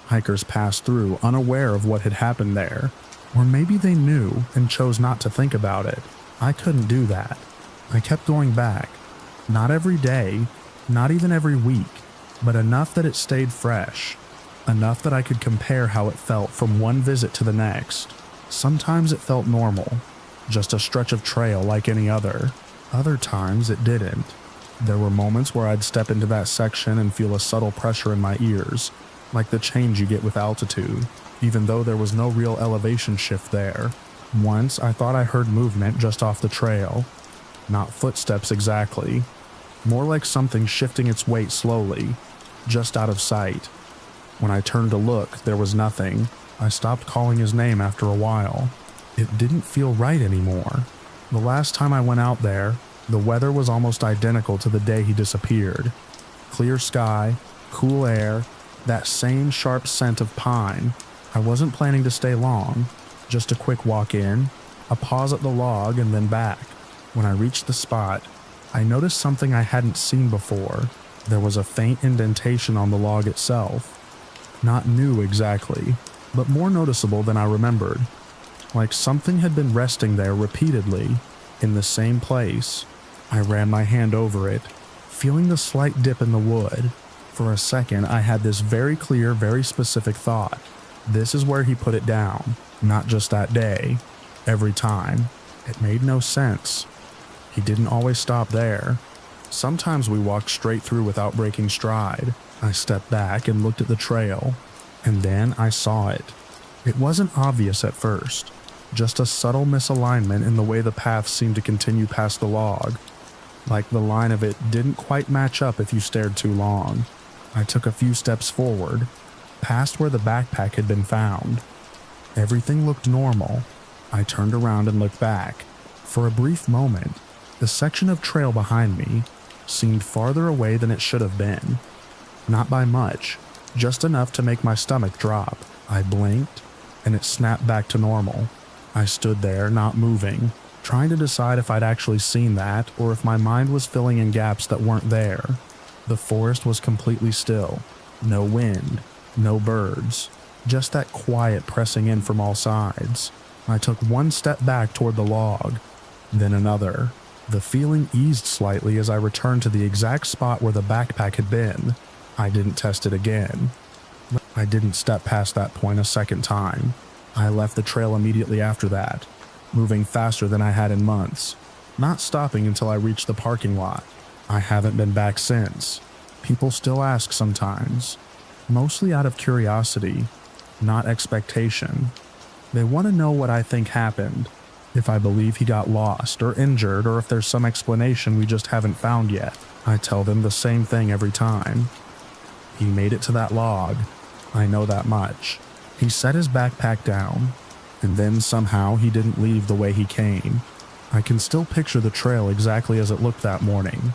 S1: Hikers passed through unaware of what had happened there, or maybe they knew and chose not to think about it. I couldn't do that. I kept going back. Not every day, not even every week, but enough that it stayed fresh. Enough that I could compare how it felt from one visit to the next. Sometimes it felt normal, just a stretch of trail like any other. Other times it didn't. There were moments where I'd step into that section and feel a subtle pressure in my ears, like the change you get with altitude, even though there was no real elevation shift there. Once I thought I heard movement just off the trail. Not footsteps exactly, more like something shifting its weight slowly, just out of sight. When I turned to look, there was nothing. I stopped calling his name after a while. It didn't feel right anymore. The last time I went out there, the weather was almost identical to the day he disappeared. Clear sky, cool air, that same sharp scent of pine. I wasn't planning to stay long, just a quick walk in, a pause at the log, and then back. When I reached the spot, I noticed something I hadn't seen before. There was a faint indentation on the log itself. Not new exactly, but more noticeable than I remembered. Like something had been resting there repeatedly, in the same place. I ran my hand over it, feeling the slight dip in the wood. For a second, I had this very clear, very specific thought. This is where he put it down, not just that day, every time. It made no sense. He didn't always stop there. Sometimes we walked straight through without breaking stride. I stepped back and looked at the trail, and then I saw it. It wasn't obvious at first, just a subtle misalignment in the way the path seemed to continue past the log, like the line of it didn't quite match up if you stared too long. I took a few steps forward, past where the backpack had been found. Everything looked normal. I turned around and looked back. For a brief moment, the section of trail behind me seemed farther away than it should have been. Not by much, just enough to make my stomach drop. I blinked, and it snapped back to normal. I stood there, not moving, trying to decide if I'd actually seen that or if my mind was filling in gaps that weren't there. The forest was completely still. No wind, no birds, just that quiet pressing in from all sides. I took one step back toward the log, then another. The feeling eased slightly as I returned to the exact spot where the backpack had been. I didn't test it again. I didn't step past that point a second time. I left the trail immediately after that, moving faster than I had in months, not stopping until I reached the parking lot. I haven't been back since. People still ask sometimes, mostly out of curiosity, not expectation. They want to know what I think happened, if I believe he got lost or injured, or if there's some explanation we just haven't found yet. I tell them the same thing every time. He made it to that log. I know that much. He set his backpack down, and then somehow he didn't leave the way he came. I can still picture the trail exactly as it looked that morning.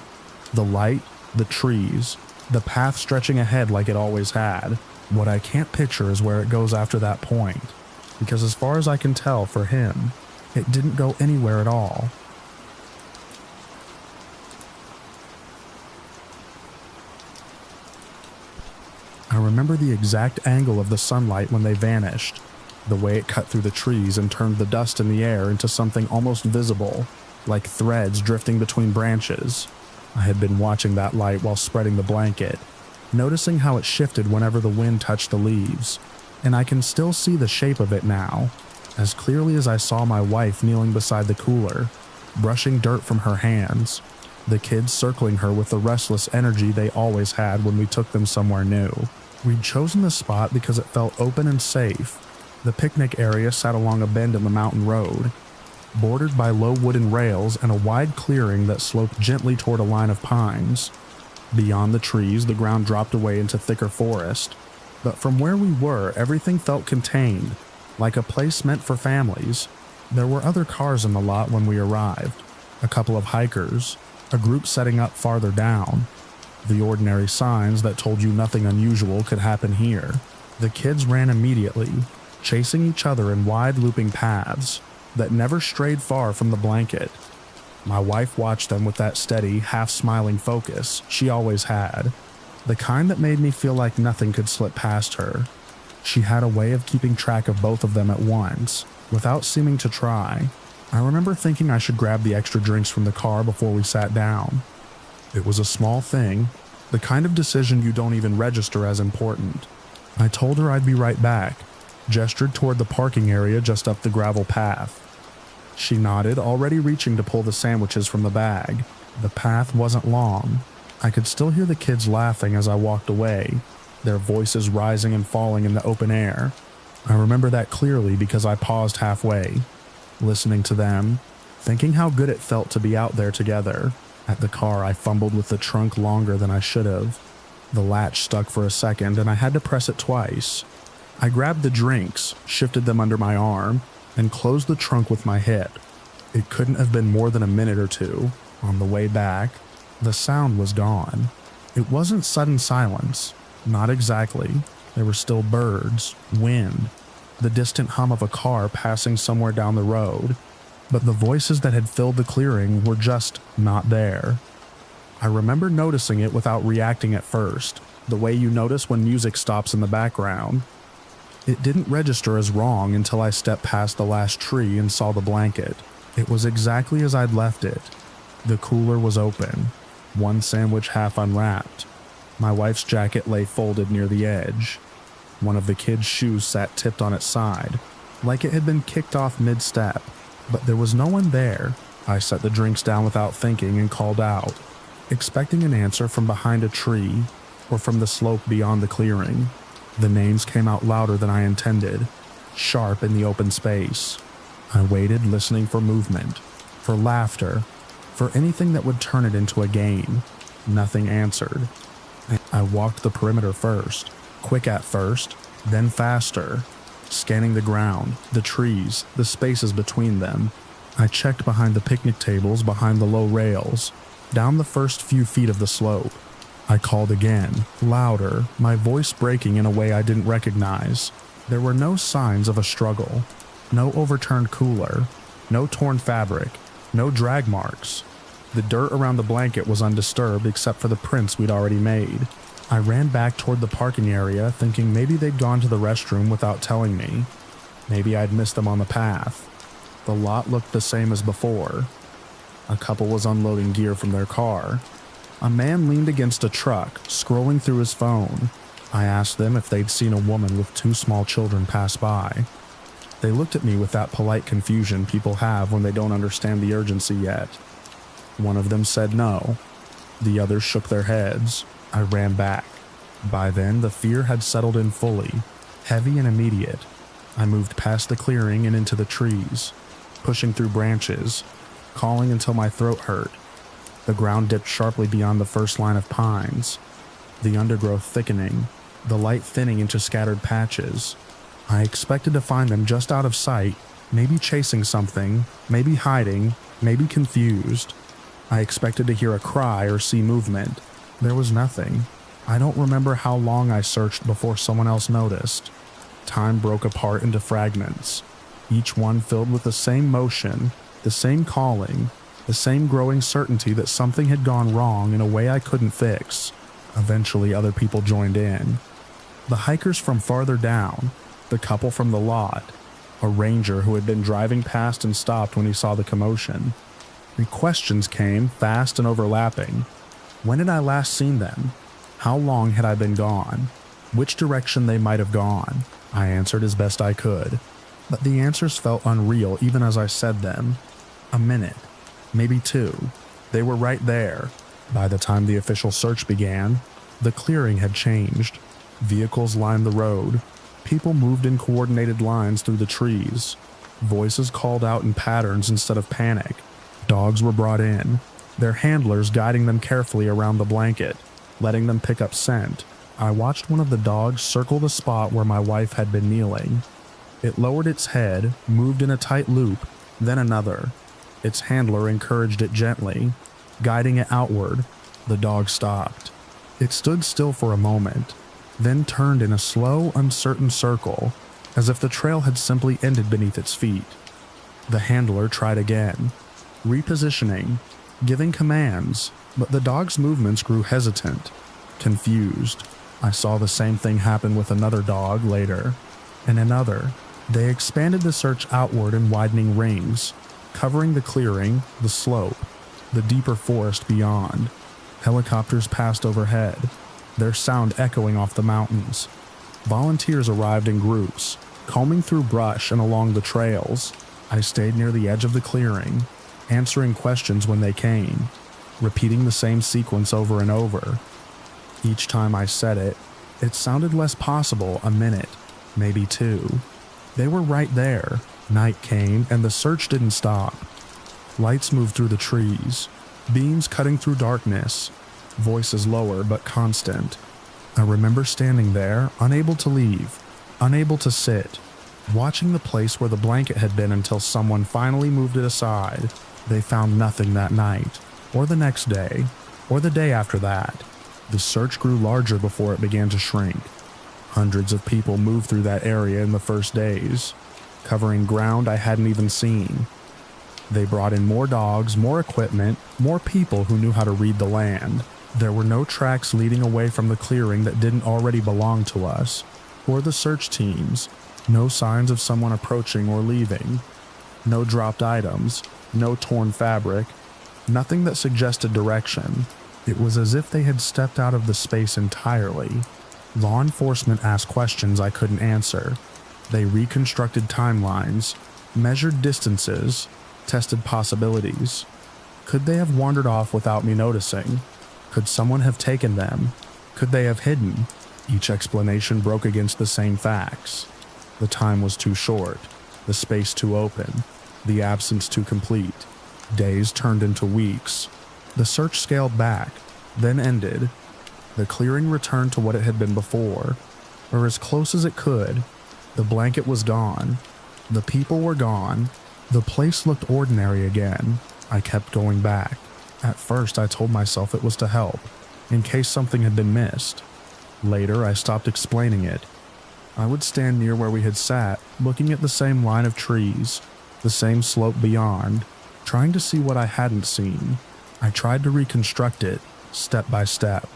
S1: The light, the trees, the path stretching ahead like it always had. What I can't picture is where it goes after that point, because as far as I can tell for him, it didn't go anywhere at all. I remember the exact angle of the sunlight when they vanished, the way it cut through the trees and turned the dust in the air into something almost visible, like threads drifting between branches. I had been watching that light while spreading the blanket, noticing how it shifted whenever the wind touched the leaves, and I can still see the shape of it now, as clearly as I saw my wife kneeling beside the cooler, brushing dirt from her hands, the kids circling her with the restless energy they always had when we took them somewhere new. We'd chosen the spot because it felt open and safe. The picnic area sat along a bend in the mountain road, bordered by low wooden rails and a wide clearing that sloped gently toward a line of pines. Beyond the trees, the ground dropped away into thicker forest, but from where we were, everything felt contained, like a place meant for families. There were other cars in the lot when we arrived, a couple of hikers, a group setting up farther down, the ordinary signs that told you nothing unusual could happen here. The kids ran immediately, chasing each other in wide looping paths that never strayed far from the blanket. My wife watched them with that steady, half-smiling focus she always had, the kind that made me feel like nothing could slip past her. She had a way of keeping track of both of them at once, without seeming to try. I remember thinking I should grab the extra drinks from the car before we sat down. It was a small thing, the kind of decision you don't even register as important. I told her I'd be right back, gestured toward the parking area just up the gravel path. She nodded, already reaching to pull the sandwiches from the bag. The path wasn't long. I could still hear the kids laughing as I walked away, their voices rising and falling in the open air. I remember that clearly because I paused halfway, listening to them, thinking how good it felt to be out there together. At the car, I fumbled with the trunk longer than I should have. The latch stuck for a second and I had to press it twice. I grabbed the drinks, shifted them under my arm, and closed the trunk with my hip. It couldn't have been more than a minute or two. On the way back, the sound was gone. It wasn't sudden silence. Not exactly. There were still birds, wind, the distant hum of a car passing somewhere down the road, but the voices that had filled the clearing were just not there. I remember noticing it without reacting at first, the way you notice when music stops in the background. It didn't register as wrong until I stepped past the last tree and saw the blanket. It was exactly as I'd left it. The cooler was open, one sandwich half unwrapped. My wife's jacket lay folded near the edge. One of the kids' shoes sat tipped on its side, like it had been kicked off mid-step, but there was no one there. I set the drinks down without thinking and called out, expecting an answer from behind a tree or from the slope beyond the clearing. The names came out louder than I intended, sharp in the open space. I waited, listening for movement, for laughter, for anything that would turn it into a game. Nothing answered. I walked the perimeter first, quick at first, then faster, scanning the ground, the trees, the spaces between them. I checked behind the picnic tables, behind the low rails, down the first few feet of the slope. I called again, louder, my voice breaking in a way I didn't recognize. There were no signs of a struggle, no overturned cooler, no torn fabric, no drag marks. The dirt around the blanket was undisturbed except for the prints we'd already made. I ran back toward the parking area, thinking maybe they'd gone to the restroom without telling me. Maybe I'd missed them on the path. The lot looked the same as before. A couple was unloading gear from their car. A man leaned against a truck, scrolling through his phone. I asked them if they'd seen a woman with 2 small children pass by. They looked at me with that polite confusion people have when they don't understand the urgency yet. One of them said no. The others shook their heads. I ran back. By then, the fear had settled in fully, heavy and immediate. I moved past the clearing and into the trees, pushing through branches, calling until my throat hurt. The ground dipped sharply beyond the first line of pines, the undergrowth thickening, the light thinning into scattered patches. I expected to find them just out of sight, maybe chasing something, maybe hiding, maybe confused. I expected to hear a cry or see movement. There was nothing. I don't remember how long I searched before someone else noticed. Time broke apart into fragments, each one filled with the same motion, the same calling, the same growing certainty that something had gone wrong in a way I couldn't fix. Eventually, other people joined in. The hikers from farther down, the couple from the lot, a ranger who had been driving past and stopped when he saw the commotion. The questions came, fast and overlapping. When had I last seen them? How long had I been gone? Which direction they might have gone? I answered as best I could, but the answers felt unreal even as I said them. A minute, maybe 2. They were right there. By the time the official search began, the clearing had changed. Vehicles lined the road. People moved in coordinated lines through the trees. Voices called out in patterns instead of panic. Dogs were brought in, their handlers guiding them carefully around the blanket, letting them pick up scent. I watched one of the dogs circle the spot where my wife had been kneeling. It lowered its head, moved in a tight loop, then another. Its handler encouraged it gently, guiding it outward. The dog stopped. It stood still for a moment, then turned in a slow, uncertain circle, as if the trail had simply ended beneath its feet. The handler tried again, repositioning, giving commands, but the dog's movements grew hesitant, confused. I saw the same thing happen with another dog later, and another. They expanded the search outward in widening rings, covering the clearing, the slope, the deeper forest beyond. Helicopters passed overhead, their sound echoing off the mountains. Volunteers arrived in groups, combing through brush and along the trails. I stayed near the edge of the clearing, answering questions when they came, repeating the same sequence over and over. Each time I said it, it sounded less possible. A minute, maybe 2. They were right there. Night came and the search didn't stop. Lights moved through the trees, beams cutting through darkness, voices lower but constant. I remember standing there, unable to leave, unable to sit, watching the place where the blanket had been until someone finally moved it aside. They found nothing that night, or the next day, or the day after that. The search grew larger before it began to shrink. Hundreds of people moved through that area in the first days, covering ground I hadn't even seen. They brought in more dogs, more equipment, more people who knew how to read the land. There were no tracks leading away from the clearing that didn't already belong to us, or the search teams. No signs of someone approaching or leaving. No dropped items, no torn fabric, nothing that suggested direction. It was as if they had stepped out of the space entirely. Law enforcement asked questions I couldn't answer. They reconstructed timelines, measured distances, tested possibilities. Could they have wandered off without me noticing? Could someone have taken them? Could they have hidden? Each explanation broke against the same facts. The time was too short, the space too open, the absence too complete. Days turned into weeks. The search scaled back, then ended. The clearing returned to what it had been before, or as close as it could. The blanket was gone. The people were gone. The place looked ordinary again. I kept going back. At first, I told myself it was to help, in case something had been missed. Later, I stopped explaining it. I would stand near where we had sat, looking at the same line of trees, the same slope beyond, trying to see what I hadn't seen. I tried to reconstruct it, step by step,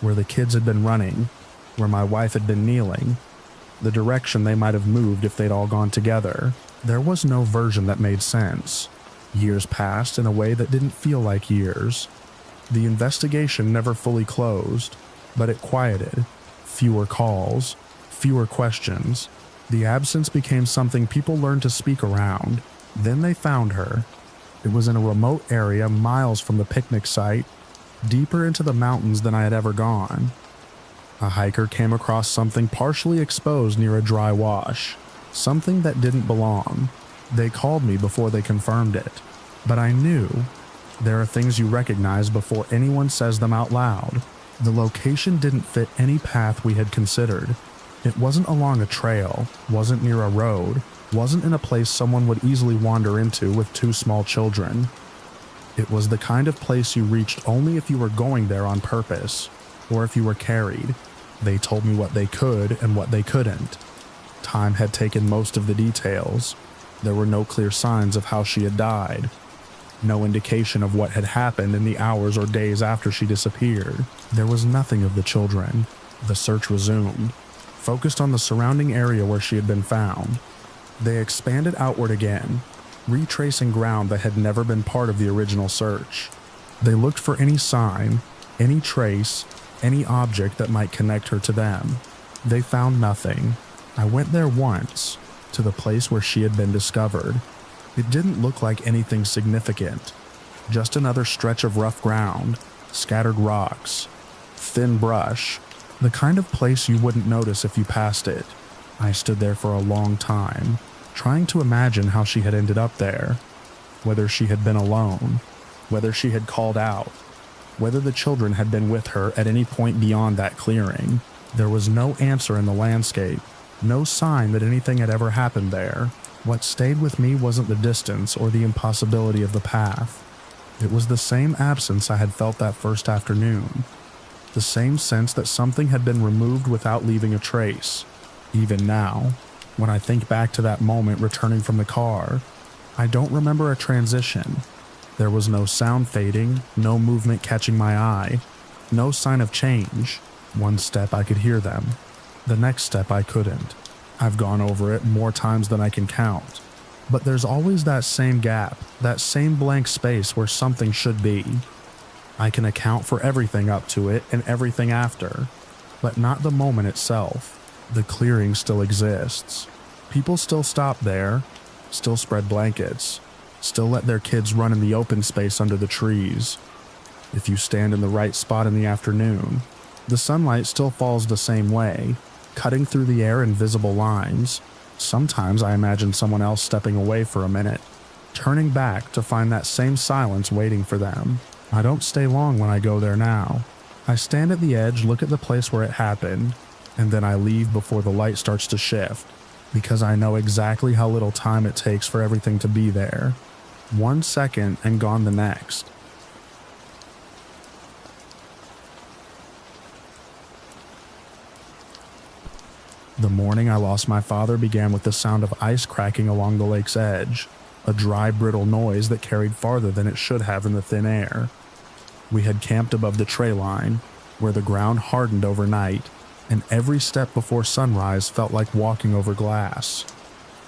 S1: where the kids had been running, where my wife had been kneeling. the direction they might have moved if they'd all gone together. There was no version that made sense. Years passed in a way that didn't feel like years. The investigation never fully closed, but it quieted. Fewer calls, fewer questions. The absence became something people learned to speak around. Then they found her. It was in a remote area miles from the picnic site, deeper into the mountains than I had ever gone. A hiker came across something partially exposed near a dry wash, something that didn't belong. They called me before they confirmed it, but I knew. There are things you recognize before anyone says them out loud. The location didn't fit any path we had considered. It wasn't along a trail, wasn't near a road, wasn't in a place someone would easily wander into with two small children. It was the kind of place you reached only if you were going there on purpose, or if you were carried. They told me what they could and what they couldn't. Time had taken most of the details. There were no clear signs of how she had died. No indication of what had happened in the hours or days after she disappeared. There was nothing of the children. The search resumed, focused on the surrounding area where she had been found. They expanded outward again, retracing ground that had never been part of the original search. They looked for any sign, any trace, any object that might connect her to them. They found nothing. I went there once, to the place where she had been discovered. It didn't look like anything significant, just another stretch of rough ground, scattered rocks, thin brush, the kind of place you wouldn't notice if you passed it. I stood there for a long time, trying to imagine how she had ended up there, whether she had been alone, whether she had called out, whether the children had been with her at any point beyond that clearing. There was no answer in the landscape, no sign that anything had ever happened there. What stayed with me wasn't the distance or the impossibility of the path. It was the same absence I had felt that first afternoon, the same sense that something had been removed without leaving a trace. Even now, when I think back to that moment returning from the car, I don't remember a transition. There was no sound fading, no movement catching my eye, no sign of change. One step I could hear them, the next step I couldn't. I've gone over it more times than I can count. But there's always that same gap, that same blank space where something should be. I can account for everything up to it and everything after, but not the moment itself. The clearing still exists. People still stop there, still spread blankets, still let their kids run in the open space under the trees. If you stand in the right spot in the afternoon, the sunlight still falls the same way, cutting through the air in visible lines. Sometimes I imagine someone else stepping away for a minute, turning back to find that same silence waiting for them. I don't stay long when I go there now. I stand at the edge, look at the place where it happened, and then I leave before the light starts to shift, because I know exactly how little time it takes for everything to be there. 1 second and gone the next. The morning I lost my father began with the sound of ice cracking along the lake's edge, a dry, brittle noise that carried farther than it should have in the thin air. We had camped above the tray line, where the ground hardened overnight, and every step before sunrise felt like walking over glass.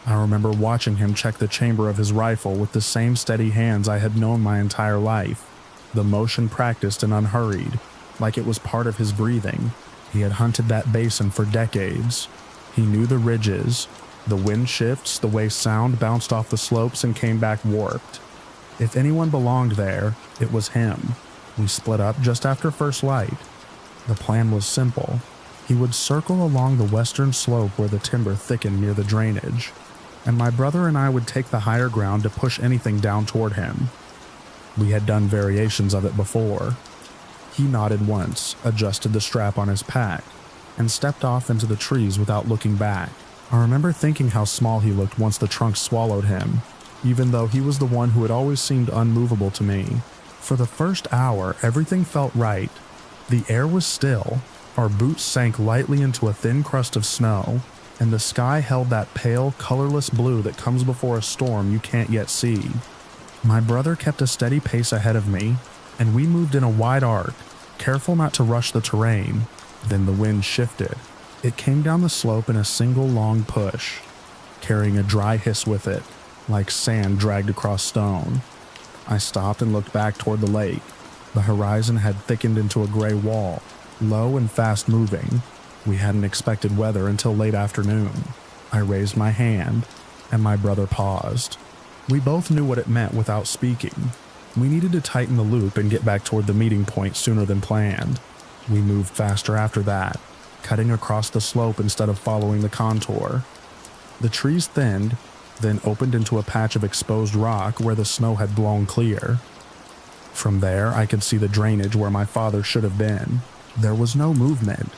S1: I remember watching him check the chamber of his rifle with the same steady hands I had known my entire life, the motion practiced and unhurried, like it was part of his breathing. He had hunted that basin for decades. He knew the ridges, the wind shifts, the way sound bounced off the slopes and came back warped. If anyone belonged there, it was him. We split up just after first light. The plan was simple. He would circle along the western slope where the timber thickened near the drainage, and my brother and I would take the higher ground to push anything down toward him. We had done variations of it before. He nodded once, adjusted the strap on his pack, and stepped off into the trees without looking back. I remember thinking how small he looked once the trunk swallowed him, even though he was the one who had always seemed unmovable to me. For the first hour, everything felt right. The air was still, our boots sank lightly into a thin crust of snow, and the sky held that pale, colorless blue that comes before a storm you can't yet see. My brother kept a steady pace ahead of me, and we moved in a wide arc, careful not to rush the terrain. Then the wind shifted. It came down the slope in a single long push, carrying a dry hiss with it, like sand dragged across stone. I stopped and looked back toward the lake. The horizon had thickened into a gray wall, low and fast moving. We hadn't expected weather until late afternoon. I raised my hand, and my brother paused. We both knew what it meant without speaking. We needed to tighten the loop and get back toward the meeting point sooner than planned. We moved faster after that, cutting across the slope instead of following the contour. The trees thinned, then opened into a patch of exposed rock where the snow had blown clear. From there, I could see the drainage where my father should have been. There was no movement.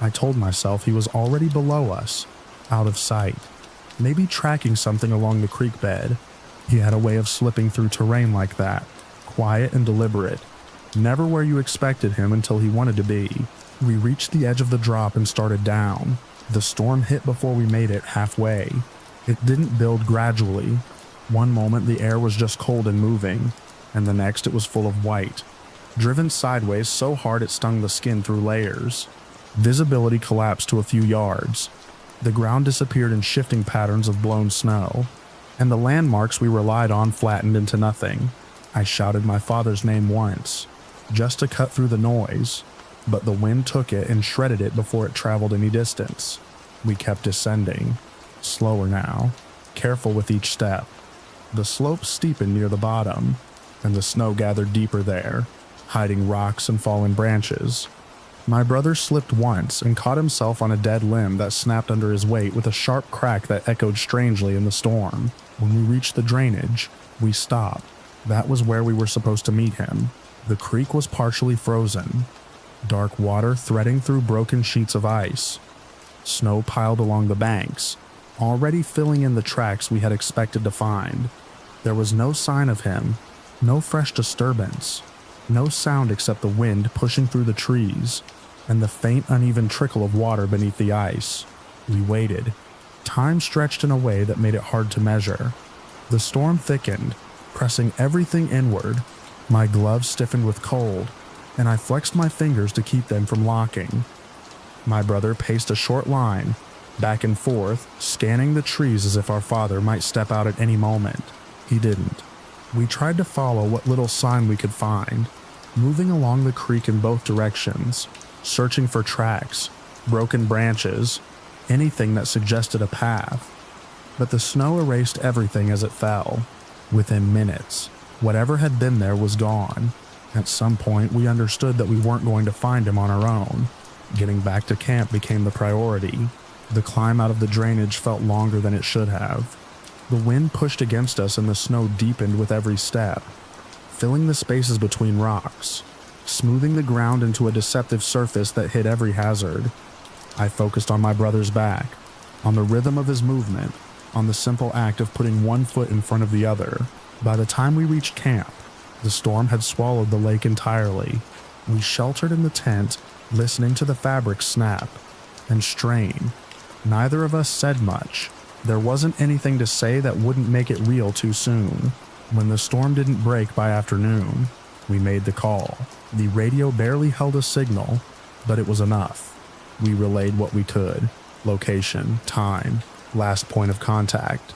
S1: I told myself he was already below us, out of sight, maybe tracking something along the creek bed. He had a way of slipping through terrain like that, quiet and deliberate, never where you expected him until he wanted to be. We reached the edge of the drop and started down. The storm hit before we made it halfway. It didn't build gradually. One moment the air was just cold and moving, and the next it was full of white, driven sideways so hard it stung the skin through layers. Visibility collapsed to a few yards. The ground disappeared in shifting patterns of blown snow, and the landmarks we relied on flattened into nothing. I shouted my father's name once, just to cut through the noise, but the wind took it and shredded it before it traveled any distance. We kept descending, slower now, careful with each step. The slope steepened near the bottom, and the snow gathered deeper there, hiding rocks and fallen branches. My brother slipped once and caught himself on a dead limb that snapped under his weight with a sharp crack that echoed strangely in the storm. When we reached the drainage, we stopped. That was where we were supposed to meet him. The creek was partially frozen, dark water threading through broken sheets of ice. Snow piled along the banks, already filling in the tracks we had expected to find. There was no sign of him, no fresh disturbance, no sound except the wind pushing through the trees and the faint, uneven trickle of water beneath the ice. We waited. Time stretched in a way that made it hard to measure. The storm thickened, pressing everything inward. My gloves stiffened with cold, and I flexed my fingers to keep them from locking. My brother paced a short line, back and forth, scanning the trees as if our father might step out at any moment. He didn't. We tried to follow what little sign we could find, moving along the creek in both directions, searching for tracks, broken branches, anything that suggested a path. But the snow erased everything as it fell. Within minutes, whatever had been there was gone. At some point, we understood that we weren't going to find him on our own. Getting back to camp became the priority. The climb out of the drainage felt longer than it should have. The wind pushed against us and the snow deepened with every step, filling the spaces between rocks, smoothing the ground into a deceptive surface that hid every hazard. I focused on my brother's back, on the rhythm of his movement, on the simple act of putting one foot in front of the other. By the time we reached camp, the storm had swallowed the lake entirely. We sheltered in the tent, listening to the fabric snap and strain. Neither of us said much. There wasn't anything to say that wouldn't make it real too soon. When the storm didn't break by afternoon, we made the call. The radio barely held a signal, but it was enough. We relayed what we could: location, time, last point of contact.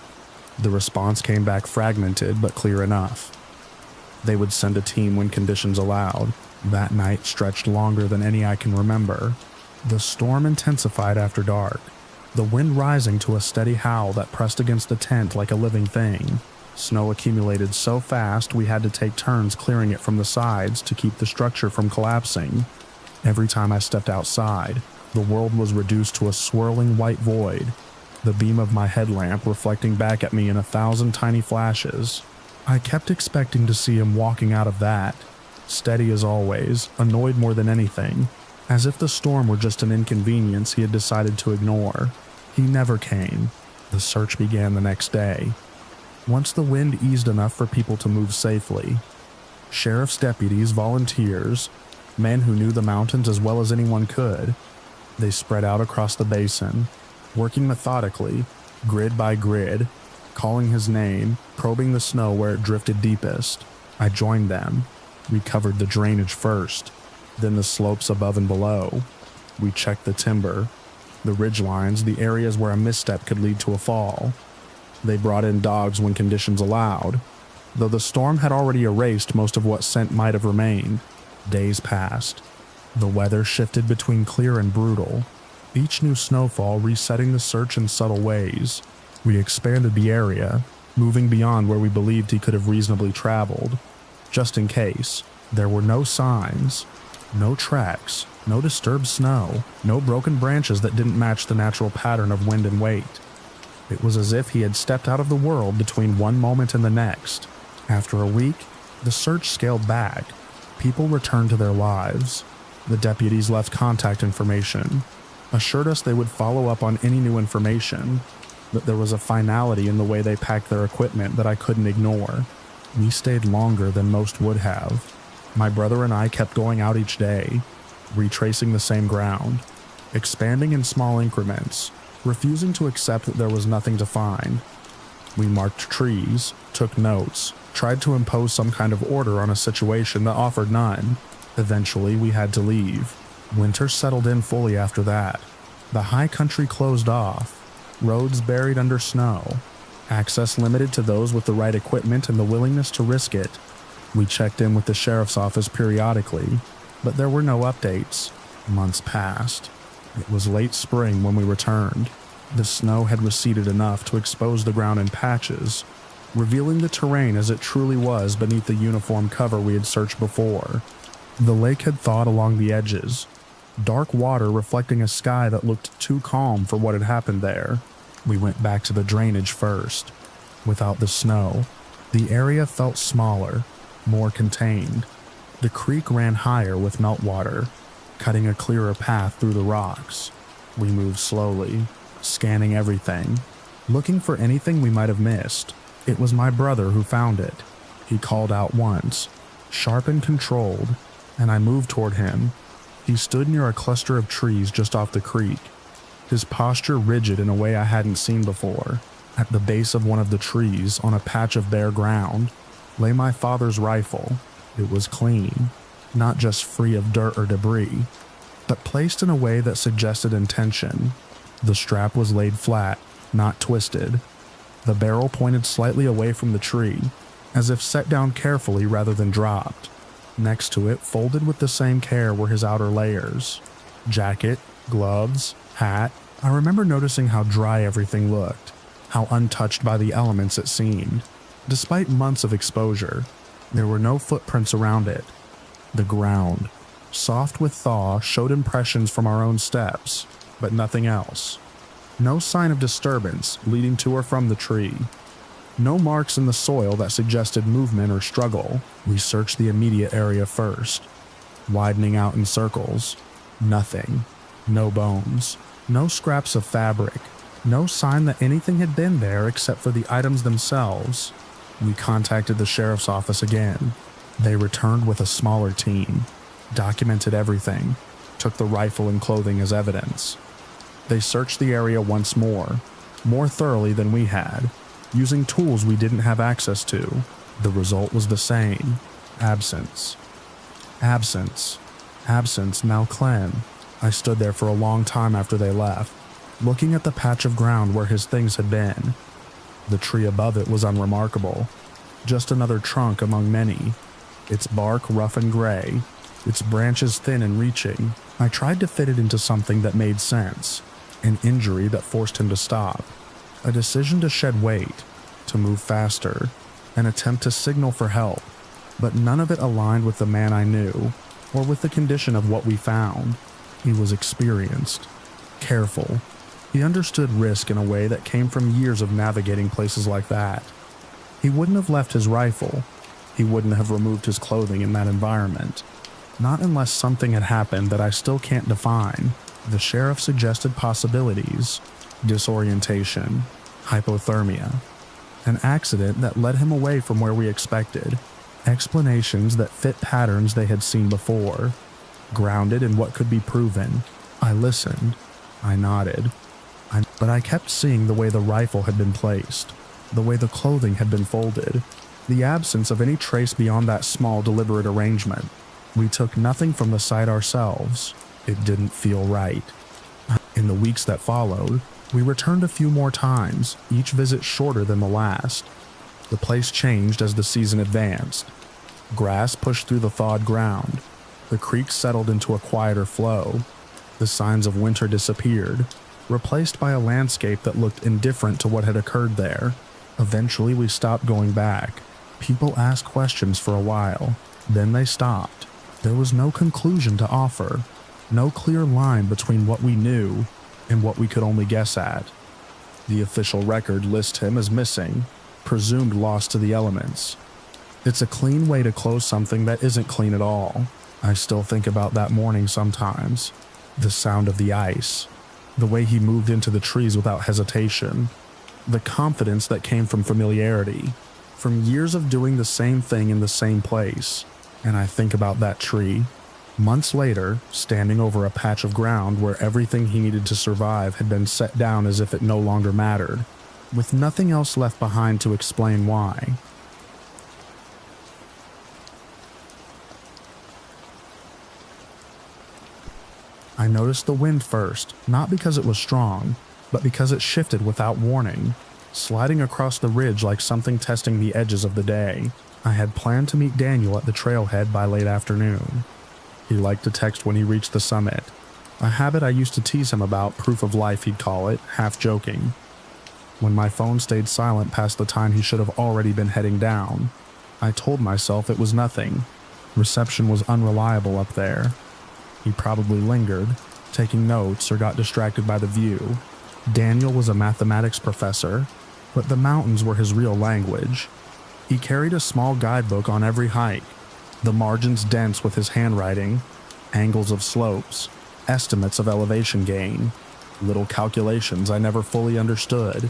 S1: The response came back fragmented but clear enough. They would send a team when conditions allowed. That night stretched longer than any I can remember. The storm intensified after dark, the wind rising to a steady howl that pressed against the tent like a living thing. Snow accumulated so fast we had to take turns clearing it from the sides to keep the structure from collapsing. Every time I stepped outside, the world was reduced to a swirling white void, the beam of my headlamp reflecting back at me in 1,000 tiny flashes. I kept expecting to see him walking out of that, steady as always, annoyed more than anything, as if the storm were just an inconvenience he had decided to ignore. He never came. The search began the next day. Once the wind eased enough for people to move safely, sheriff's deputies, volunteers, men who knew the mountains as well as anyone could, they spread out across the basin, working methodically, grid by grid, calling his name, probing the snow where it drifted deepest. I joined them. We covered the drainage first, then the slopes above and below. We checked the timber, the ridge lines, the areas where a misstep could lead to a fall. They brought in dogs when conditions allowed. Though the storm had already erased most of what scent might have remained, days passed. The weather shifted between clear and brutal, each new snowfall resetting the search in subtle ways. We expanded the area, moving beyond where we believed he could have reasonably traveled. Just in case, there were no signs, no tracks, no disturbed snow, no broken branches that didn't match the natural pattern of wind and weight. It was as if he had stepped out of the world between one moment and the next. After a week, the search scaled back. People returned to their lives. The deputies left contact information, assured us they would follow up on any new information, but there was a finality in the way they packed their equipment that I couldn't ignore. We stayed longer than most would have. My brother and I kept going out each day, retracing the same ground, expanding in small increments, refusing to accept that there was nothing to find. We marked trees, took notes, tried to impose some kind of order on a situation that offered none. Eventually, we had to leave. Winter settled in fully after that. The high country closed off, roads buried under snow, access limited to those with the right equipment and the willingness to risk it. We checked in with the sheriff's office periodically, but there were no updates. Months passed. It was late spring when we returned. The snow had receded enough to expose the ground in patches, revealing the terrain as it truly was beneath the uniform cover we had searched before. The lake had thawed along the edges, dark water reflecting a sky that looked too calm for what had happened there. We went back to the drainage first. Without the snow, the area felt smaller, more contained. The creek ran higher with meltwater, cutting a clearer path through the rocks. We moved slowly, scanning everything, looking for anything we might have missed. It was my brother who found it. He called out once, sharp and controlled, and I moved toward him. He stood near a cluster of trees just off the creek, his posture rigid in a way I hadn't seen before. At the base of one of the trees, on a patch of bare ground, lay my father's rifle. It was clean, not just free of dirt or debris, but placed in a way that suggested intention. The strap was laid flat, not twisted. The barrel pointed slightly away from the tree, as if set down carefully rather than dropped. Next to it, folded with the same care, were his outer layers. Jacket, gloves, hat. I remember noticing how dry everything looked, how untouched by the elements it seemed. Despite months of exposure, there were no footprints around it. The ground, soft with thaw, showed impressions from our own steps, but nothing else. No sign of disturbance leading to or from the tree. No marks in the soil that suggested movement or struggle. We searched the immediate area first, widening out in circles. Nothing. No bones. No scraps of fabric. No sign that anything had been there except for the items themselves. We contacted the sheriff's office again. They returned with a smaller team, documented everything, took the rifle and clothing as evidence. They searched the area once more thoroughly than we had, using tools we didn't have access to. The result was the same. Absence. Absence. Absence, Malclen. I stood there for a long time after they left, looking at the patch of ground where his things had been. The tree above it was unremarkable, just another trunk among many, its bark rough and gray, its branches thin and reaching. I tried to fit it into something that made sense, an injury that forced him to stop, a decision to shed weight, to move faster, an attempt to signal for help, but none of it aligned with the man I knew, or with the condition of what we found. He was experienced, careful. He understood risk in a way that came from years of navigating places like that. He wouldn't have left his rifle. He wouldn't have removed his clothing in that environment. Not unless something had happened that I still can't define. The sheriff suggested possibilities: disorientation, hypothermia, an accident that led him away from where we expected, explanations that fit patterns they had seen before, grounded in what could be proven. I listened. I nodded. But I kept seeing the way the rifle had been placed, the way the clothing had been folded, the absence of any trace beyond that small, deliberate arrangement. We took nothing from the site ourselves. It didn't feel right. In the weeks that followed, we returned a few more times, each visit shorter than the last. The place changed as the season advanced. Grass pushed through the thawed ground. The creek settled into a quieter flow. The signs of winter disappeared, replaced by a landscape that looked indifferent to what had occurred there. Eventually, we stopped going back. People asked questions for a while, then they stopped. There was no conclusion to offer, no clear line between what we knew and what we could only guess at. The official record lists him as missing, presumed lost to the elements. It's a clean way to close something that isn't clean at all. I still think about that morning sometimes. The sound of the ice, the way he moved into the trees without hesitation, the confidence that came from familiarity, from years of doing the same thing in the same place. And I think about that tree, months later, standing over a patch of ground where everything he needed to survive had been set down as if it no longer mattered, with nothing else left behind to explain why. I noticed the wind first, not because it was strong, but because it shifted without warning, sliding across the ridge like something testing the edges of the day. I had planned to meet Daniel at the trailhead by late afternoon. He liked to text when he reached the summit, a habit I used to tease him about, proof of life he'd call it, half joking. When my phone stayed silent past the time he should have already been heading down, I told myself it was nothing. Reception was unreliable up there. He probably lingered, taking notes, or got distracted by the view. Daniel was a mathematics professor, but the mountains were his real language. He carried a small guidebook on every hike, the margins dense with his handwriting, angles of slopes, estimates of elevation gain, little calculations I never fully understood.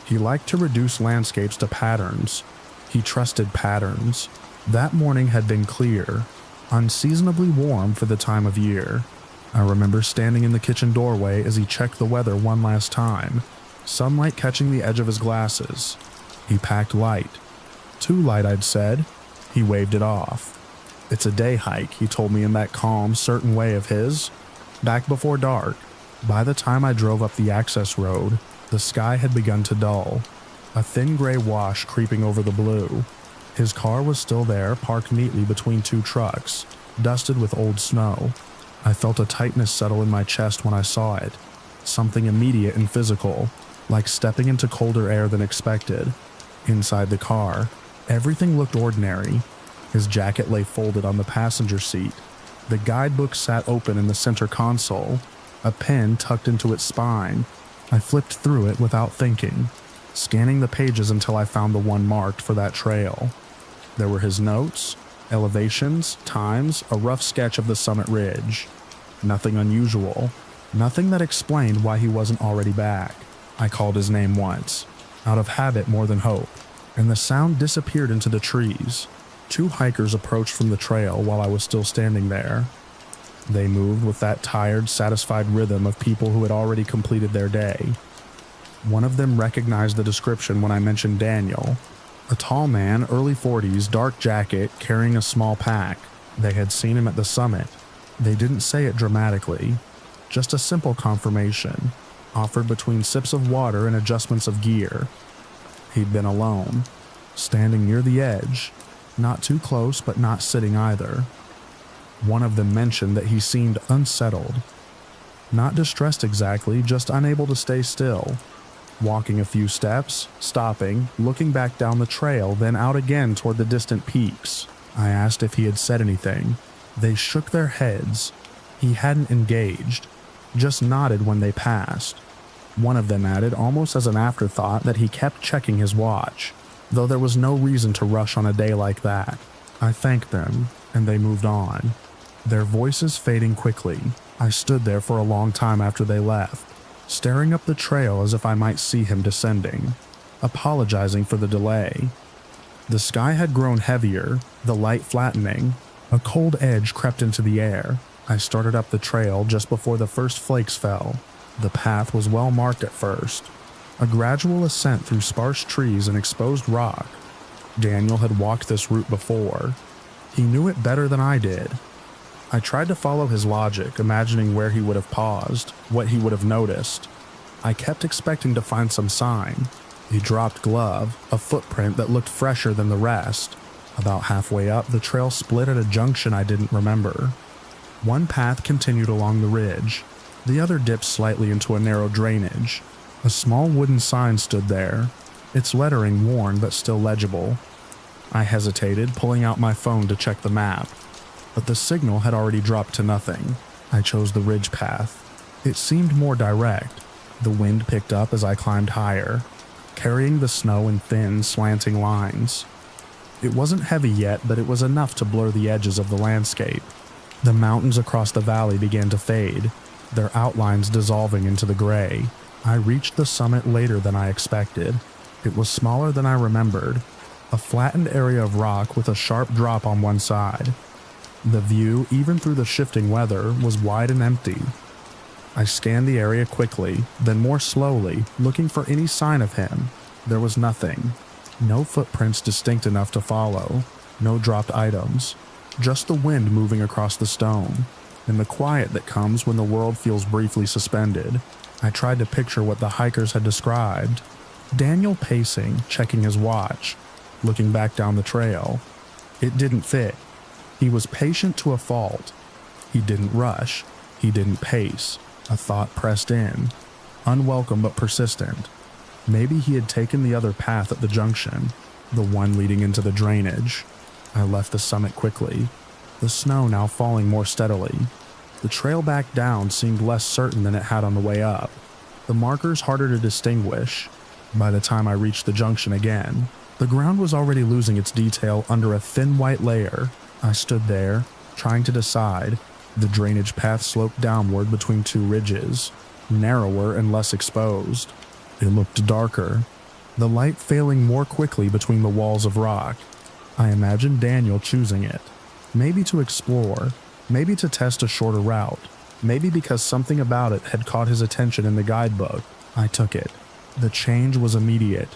S1: He liked to reduce landscapes to patterns. He trusted patterns. That morning had been clear, unseasonably warm for the time of year. I remember standing in the kitchen doorway as he checked the weather one last time, sunlight catching the edge of his glasses. He packed light. Too light, I'd said. He waved it off. It's a day hike, he told me in that calm, certain way of his. Back before dark. By the time I drove up the access road, the sky had begun to dull, a thin gray wash creeping over the blue. His car was still there, parked neatly between two trucks, dusted with old snow. I felt a tightness settle in my chest when I saw it, something immediate and physical, like stepping into colder air than expected. Inside the car, everything looked ordinary. His jacket lay folded on the passenger seat. The guidebook sat open in the center console, a pen tucked into its spine. I flipped through it without thinking, scanning the pages until I found the one marked for that trail. There were his notes, elevations, times, a rough sketch of the summit ridge. Nothing unusual, nothing that explained why he wasn't already back. I called his name once, out of habit more than hope, and the sound disappeared into the trees. Two hikers approached from the trail while I was still standing there. They moved with that tired, satisfied rhythm of people who had already completed their day. One of them recognized the description when I mentioned Daniel. A tall man, early 40s, dark jacket, carrying a small pack. They had seen him at the summit. They didn't say it dramatically, just a simple confirmation, offered between sips of water and adjustments of gear. He'd been alone, standing near the edge, not too close but not sitting either. One of them mentioned that he seemed unsettled. Not distressed exactly, just unable to stay still. Walking a few steps, stopping, looking back down the trail, then out again toward the distant peaks. I asked if he had said anything. They shook their heads. He hadn't engaged, just nodded when they passed. One of them added, almost as an afterthought, that he kept checking his watch, though there was no reason to rush on a day like that. I thanked them, and they moved on, their voices fading quickly. I stood there for a long time after they left, staring up the trail as if I might see him descending, apologizing for the delay. The sky had grown heavier, the light flattening. A cold edge crept into the air. I started up the trail just before the first flakes fell. The path was well marked at first, a gradual ascent through sparse trees and exposed rock. Daniel had walked this route before. He knew it better than I did. I tried to follow his logic, imagining where he would have paused, what he would have noticed. I kept expecting to find some sign. A dropped glove, a footprint that looked fresher than the rest. About halfway up, the trail split at a junction I didn't remember. One path continued along the ridge. The other dipped slightly into a narrow drainage. A small wooden sign stood there, its lettering worn but still legible. I hesitated, pulling out my phone to check the map. But the signal had already dropped to nothing. I chose the ridge path. It seemed more direct. The wind picked up as I climbed higher, carrying the snow in thin, slanting lines. It wasn't heavy yet, but it was enough to blur the edges of the landscape. The mountains across the valley began to fade, their outlines dissolving into the gray. I reached the summit later than I expected. It was smaller than I remembered, a flattened area of rock with a sharp drop on one side. The view, even through the shifting weather, was wide and empty. I scanned the area quickly, then more slowly, looking for any sign of him. There was nothing. No footprints distinct enough to follow, no dropped items, just the wind moving across the stone, and the quiet that comes when the world feels briefly suspended. I tried to picture what the hikers had described. Daniel pacing, checking his watch, looking back down the trail. It didn't fit. He was patient to a fault. He didn't rush. He didn't pace. A thought pressed in, unwelcome but persistent. Maybe he had taken the other path at the junction, the one leading into the drainage. I left the summit quickly, the snow now falling more steadily. The trail back down seemed less certain than it had on the way up, the markers harder to distinguish. By the time I reached the junction again, the ground was already losing its detail under a thin white layer. I stood there, trying to decide. The drainage path sloped downward between two ridges, narrower and less exposed. It looked darker, the light failing more quickly between the walls of rock. I imagined Daniel choosing it, maybe to explore, maybe to test a shorter route, maybe because something about it had caught his attention in the guidebook. I took it. The change was immediate.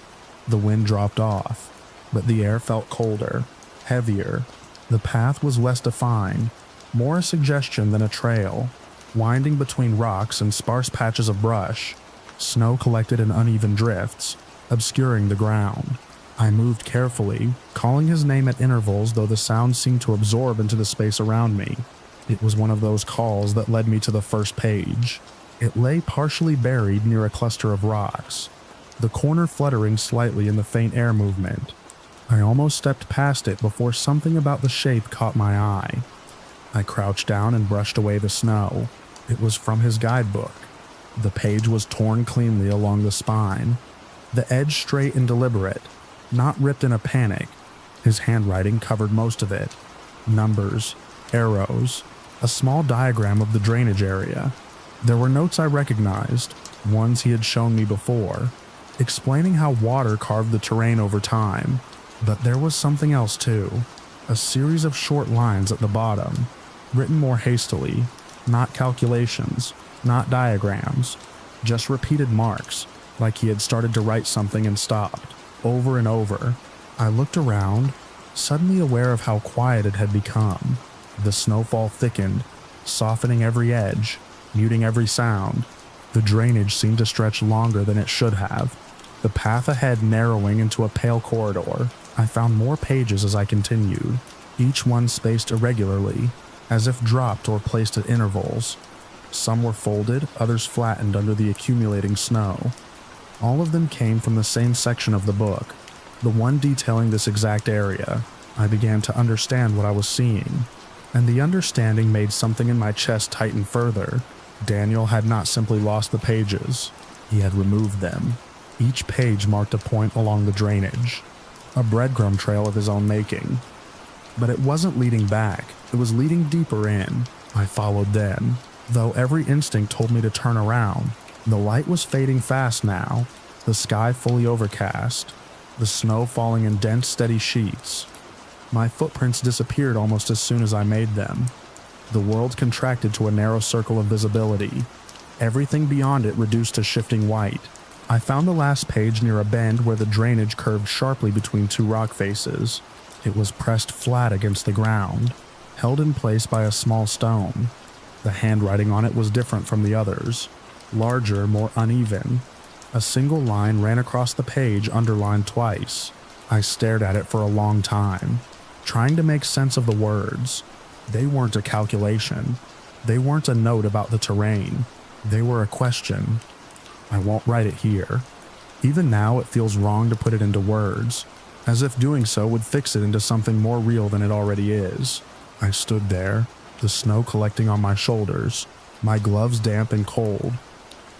S1: The wind dropped off, but the air felt colder, heavier. The path was less defined, more a suggestion than a trail, winding between rocks and sparse patches of brush. Snow collected in uneven drifts, obscuring the ground. I moved carefully, calling his name at intervals, though the sound seemed to absorb into the space around me. It was one of those calls that led me to the first page. It lay partially buried near a cluster of rocks, the corner fluttering slightly in the faint air movement. I almost stepped past it before something about the shape caught my eye. I crouched down and brushed away the snow. It was from his guidebook. The page was torn cleanly along the spine, the edge straight and deliberate, not ripped in a panic. His handwriting covered most of it. Numbers, arrows, a small diagram of the drainage area. There were notes I recognized, ones he had shown me before, explaining how water carved the terrain over time. But there was something else too, a series of short lines at the bottom, written more hastily, not calculations, not diagrams, just repeated marks, like he had started to write something and stopped, over and over. I looked around, suddenly aware of how quiet it had become. The snowfall thickened, softening every edge, muting every sound. The drainage seemed to stretch longer than it should have, the path ahead narrowing into a pale corridor. I found more pages as I continued, each one spaced irregularly, as if dropped or placed at intervals. Some were folded, others flattened under the accumulating snow. All of them came from the same section of the book, the one detailing this exact area. I began to understand what I was seeing, and the understanding made something in my chest tighten further. Daniel had not simply lost the pages, he had removed them. Each page marked a point along the drainage, a breadcrumb trail of his own making. But it wasn't leading back, it was leading deeper in. I followed them, though every instinct told me to turn around. The light was fading fast now, the sky fully overcast, the snow falling in dense, steady sheets. My footprints disappeared almost as soon as I made them. The world contracted to a narrow circle of visibility, everything beyond it reduced to shifting white. I found the last page near a bend where the drainage curved sharply between two rock faces. It was pressed flat against the ground, held in place by a small stone. The handwriting on it was different from the others, larger, more uneven. A single line ran across the page, underlined twice. I stared at it for a long time, trying to make sense of the words. They weren't a calculation. They weren't a note about the terrain. They were a question. I won't write it here. Even now, it feels wrong to put it into words, as if doing so would fix it into something more real than it already is. I stood there, the snow collecting on my shoulders, my gloves damp and cold.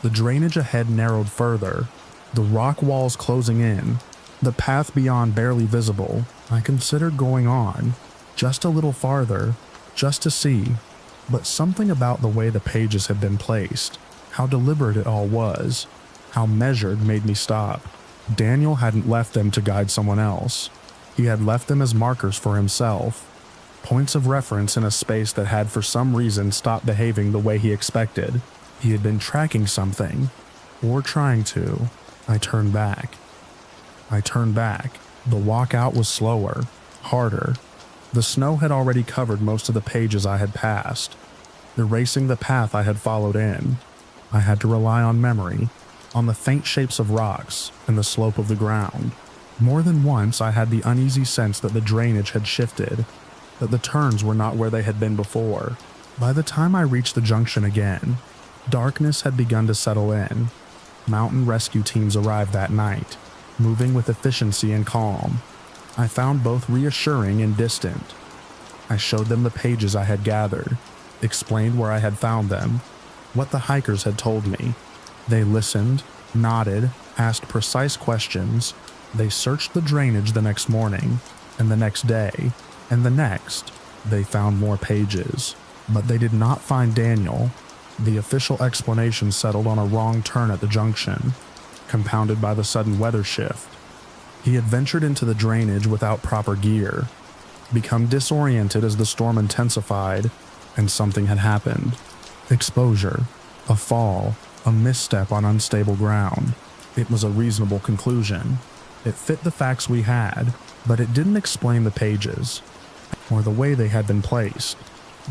S1: The drainage ahead narrowed further, the rock walls closing in, the path beyond barely visible. I considered going on, just a little farther, just to see, but something about the way the pages had been placed, how deliberate it all was, how measured, made me stop. Daniel hadn't left them to guide someone else. He had left them as markers for himself, points of reference in a space that had for some reason stopped behaving the way he expected. He had been tracking something, or trying to. I turned back. The walk out was slower, harder. The snow had already covered most of the pages I had passed, erasing the path I had followed in. I had to rely on memory, on the faint shapes of rocks and the slope of the ground. More than once I had the uneasy sense that the drainage had shifted, that the turns were not where they had been before. By the time I reached the junction again, darkness had begun to settle in. Mountain rescue teams arrived that night, moving with efficiency and calm. I found both reassuring and distant. I showed them the pages I had gathered, explained where I had found them, what the hikers had told me. They listened, nodded, asked precise questions. They searched the drainage the next morning, and the next day, and the next. They found more pages, but they did not find Daniel. The official explanation settled on a wrong turn at the junction, compounded by the sudden weather shift. He had ventured into the drainage without proper gear, become disoriented as the storm intensified, and something had happened. Exposure, a fall, a misstep on unstable ground. It was a reasonable conclusion. It fit the facts we had, but it didn't explain the pages, or the way they had been placed,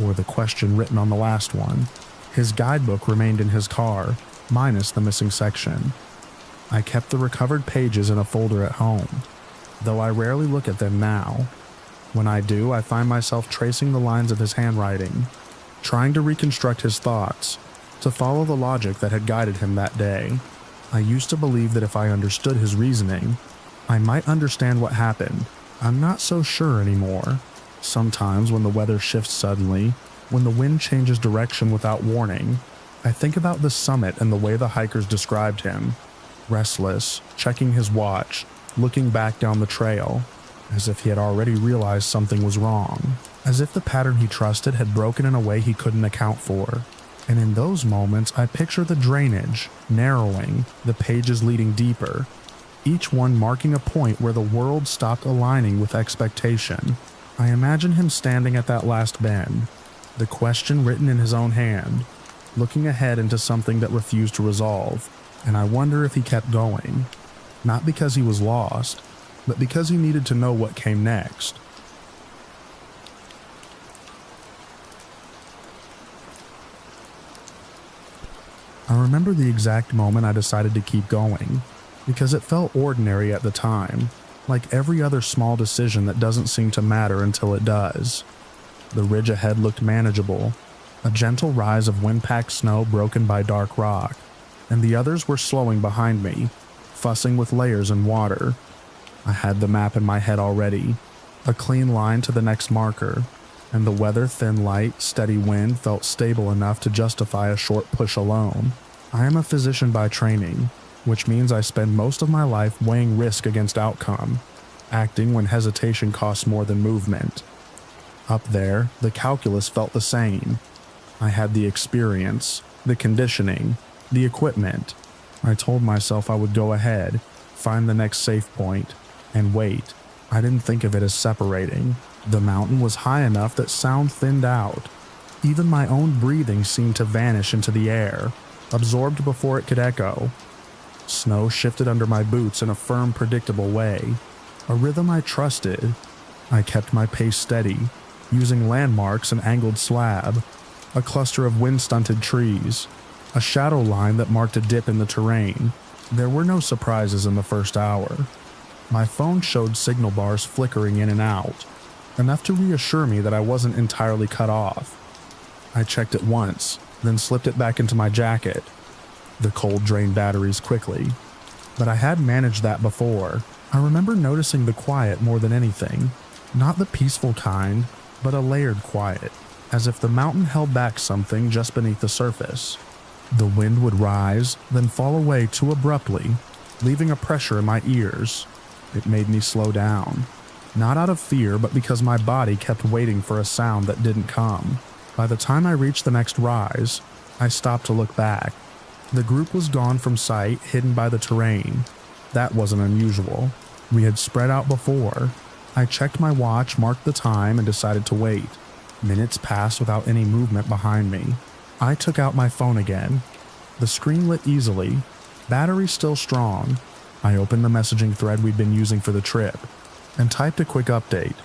S1: or the question written on the last one. His guidebook remained in his car, minus the missing section. I kept the recovered pages in a folder at home, though I rarely look at them now. When I do, I find myself tracing the lines of his handwriting, trying to reconstruct his thoughts, to follow the logic that had guided him that day. I used to believe that if I understood his reasoning, I might understand what happened. I'm not so sure anymore. Sometimes when the weather shifts suddenly, when the wind changes direction without warning, I think about the summit and the way the hikers described him. Restless, checking his watch, looking back down the trail, as if he had already realized something was wrong, as if the pattern he trusted had broken in a way he couldn't account for. And in those moments, I picture the drainage narrowing, the pages leading deeper, each one marking a point where the world stopped aligning with expectation. I imagine him standing at that last bend, the question written in his own hand, looking ahead into something that refused to resolve. And I wonder if he kept going, not because he was lost, but because he needed to know what came next. I remember the exact moment I decided to keep going, because it felt ordinary at the time, like every other small decision that doesn't seem to matter until it does. The ridge ahead looked manageable, a gentle rise of wind-packed snow broken by dark rock, and the others were slowing behind me, fussing with layers and water. I had the map in my head already, a clean line to the next marker, and the weather, thin light, steady wind felt stable enough to justify a short push alone. I am a physician by training, which means I spend most of my life weighing risk against outcome, acting when hesitation costs more than movement. Up there, the calculus felt the same. I had the experience, the conditioning, the equipment. I told myself I would go ahead, find the next safe point, and wait. I didn't think of it as separating. The mountain was high enough that sound thinned out. Even my own breathing seemed to vanish into the air, absorbed before it could echo. Snow shifted under my boots in a firm, predictable way, a rhythm I trusted. I kept my pace steady, using landmarks and angled slab, a cluster of wind-stunted trees, a shadow line that marked a dip in the terrain. There were no surprises in the first hour. My phone showed signal bars flickering in and out, enough to reassure me that I wasn't entirely cut off. I checked it once, then slipped it back into my jacket. The cold drained batteries quickly, but I had managed that before. I remember noticing the quiet more than anything, not the peaceful kind, but a layered quiet, as if the mountain held back something just beneath the surface. The wind would rise, then fall away too abruptly, leaving a pressure in my ears. It made me slow down, not out of fear, but because my body kept waiting for a sound that didn't come. By the time I reached the next rise, I stopped to look back. The group was gone from sight, hidden by the terrain. That wasn't unusual. We had spread out before. I checked my watch, marked the time, and decided to wait. Minutes passed without any movement behind me. I took out my phone again. The screen lit easily, battery still strong. I opened the messaging thread we'd been using for the trip and typed a quick update.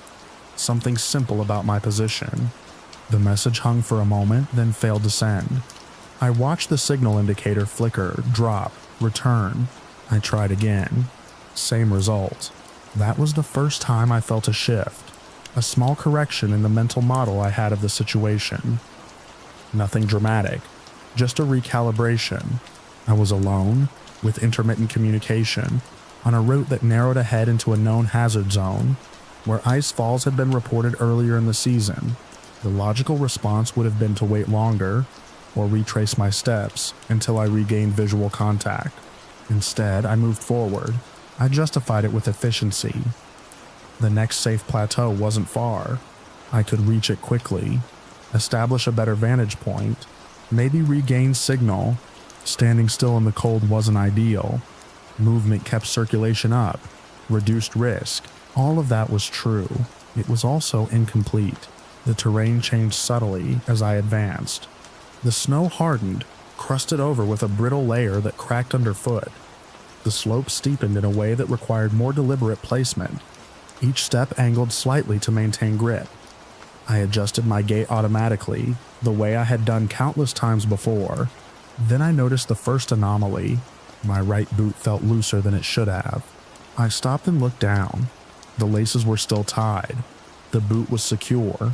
S1: Something simple about my position. The message hung for a moment, then failed to send. I watched the signal indicator flicker, drop, return. I tried again. Same result. That was the first time I felt a shift, a small correction in the mental model I had of the situation. Nothing dramatic, just a recalibration. I was alone, with intermittent communication, on a route that narrowed ahead into a known hazard zone, where ice falls had been reported earlier in the season. The logical response would have been to wait longer, or retrace my steps until I regained visual contact. Instead, I moved forward. I justified it with efficiency. The next safe plateau wasn't far. I could reach it quickly, establish a better vantage point, maybe regain signal. Standing still in the cold wasn't ideal. Movement kept circulation up, reduced risk. All of that was true. It was also incomplete. The terrain changed subtly as I advanced. The snow hardened, crusted over with a brittle layer that cracked underfoot. The slope steepened in a way that required more deliberate placement. Each step angled slightly to maintain grip. I adjusted my gait automatically, the way I had done countless times before. Then I noticed the first anomaly. My right boot felt looser than it should have. I stopped and looked down. The laces were still tied. The boot was secure.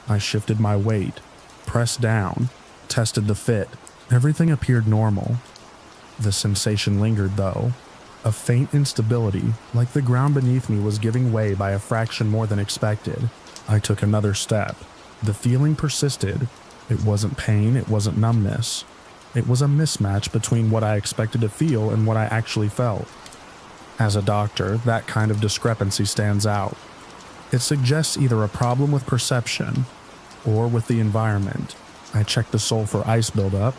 S1: I shifted my weight, pressed down, tested the fit. Everything appeared normal. The sensation lingered though, a faint instability, like the ground beneath me was giving way by a fraction more than expected. I took another step. The feeling persisted. It wasn't pain, it wasn't numbness. It was a mismatch between what I expected to feel and what I actually felt. As a doctor, that kind of discrepancy stands out. It suggests either a problem with perception or with the environment. I checked the sole for ice buildup,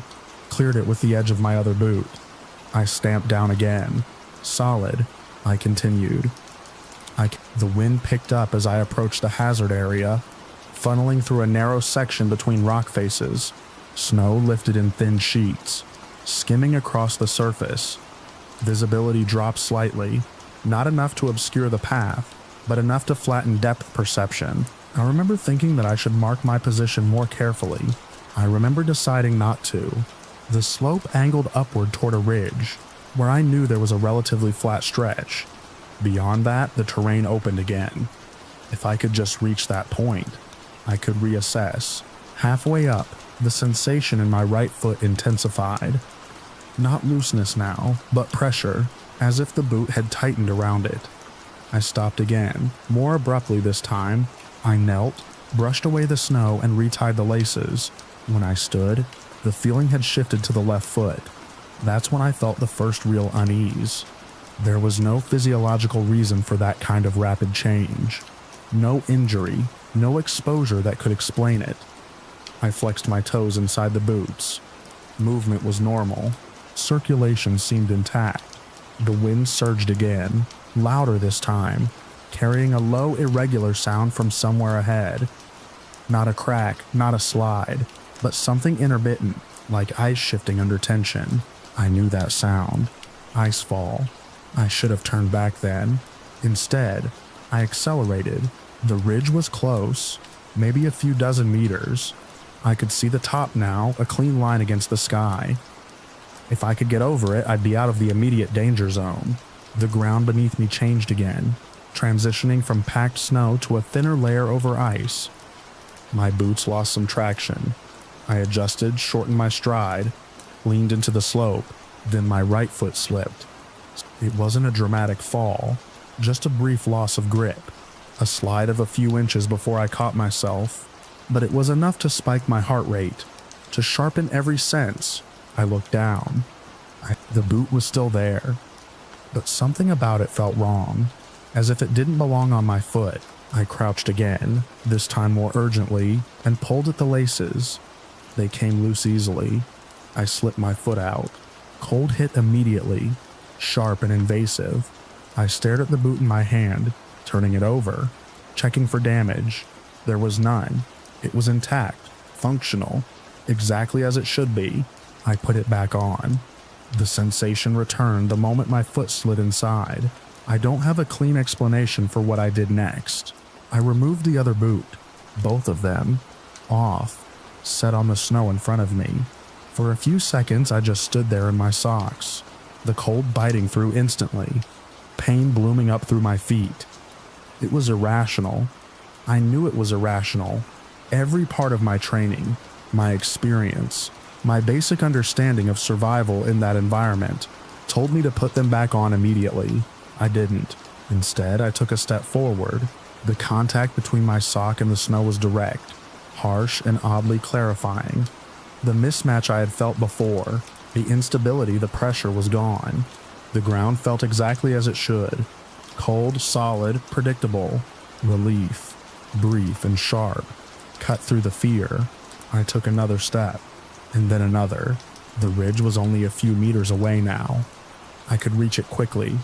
S1: cleared it with the edge of my other boot. I stamped down again. Solid. I continued. The wind picked up as I approached the hazard area, funneling through a narrow section between rock faces. Snow lifted in thin sheets, skimming across the surface. Visibility dropped slightly, not enough to obscure the path, but enough to flatten depth perception. I remember thinking that I should mark my position more carefully. I remember deciding not to. The slope angled upward toward a ridge, where I knew there was a relatively flat stretch. Beyond that, the terrain opened again. If I could just reach that point, I could reassess. Halfway up, the sensation in my right foot intensified. Not looseness now, but pressure, as if the boot had tightened around it. I stopped again, more abruptly this time. I knelt, brushed away the snow, and retied the laces. When I stood, the feeling had shifted to the left foot. That's when I felt the first real unease. There was no physiological reason for that kind of rapid change. No injury, no exposure that could explain it. I flexed my toes inside the boots. Movement was normal. Circulation seemed intact. The wind surged again, louder this time, carrying a low, irregular sound from somewhere ahead. Not a crack, not a slide, but something intermittent, like ice shifting under tension. I knew that sound. Icefall. I should have turned back then. Instead, I accelerated. The ridge was close. maybe a few dozen meters. I could see the top now, a clean line against the sky. If I could get over it, I'd be out of the immediate danger zone. The ground beneath me changed again, transitioning from packed snow to a thinner layer over ice. My boots lost some traction. I adjusted, shortened my stride, leaned into the slope, then my right foot slipped. It wasn't a dramatic fall, just a brief loss of grip, a slide of a few inches before I caught myself, but it was enough to spike my heart rate, to sharpen every sense. I looked down. The boot was still there, but something about it felt wrong, as if it didn't belong on my foot. I crouched again, this time more urgently, and pulled at the laces. They came loose easily. I slipped my foot out. Cold hit immediately, sharp and invasive. I stared at the boot in my hand, turning it over, checking for damage. There was none. It was intact, functional, exactly as it should be. I put it back on. The sensation returned the moment my foot slid inside. I don't have a clean explanation for what I did next. I removed the other boot, both of them, off, set on the snow in front of me. For a few seconds, I just stood there in my socks, the cold biting through instantly, pain blooming up through my feet. It was irrational. I knew it was irrational. Every part of my training, my experience, my basic understanding of survival in that environment told me to put them back on immediately. I didn't. Instead, I took a step forward. The contact between my sock and the snow was direct, harsh and oddly clarifying. The mismatch I had felt before, the instability, the pressure was gone. The ground felt exactly as it should. Cold, solid, predictable. Relief, brief and sharp, cut through the fear. I took another step, and then another. The ridge was only a few meters away now. I could reach it quickly,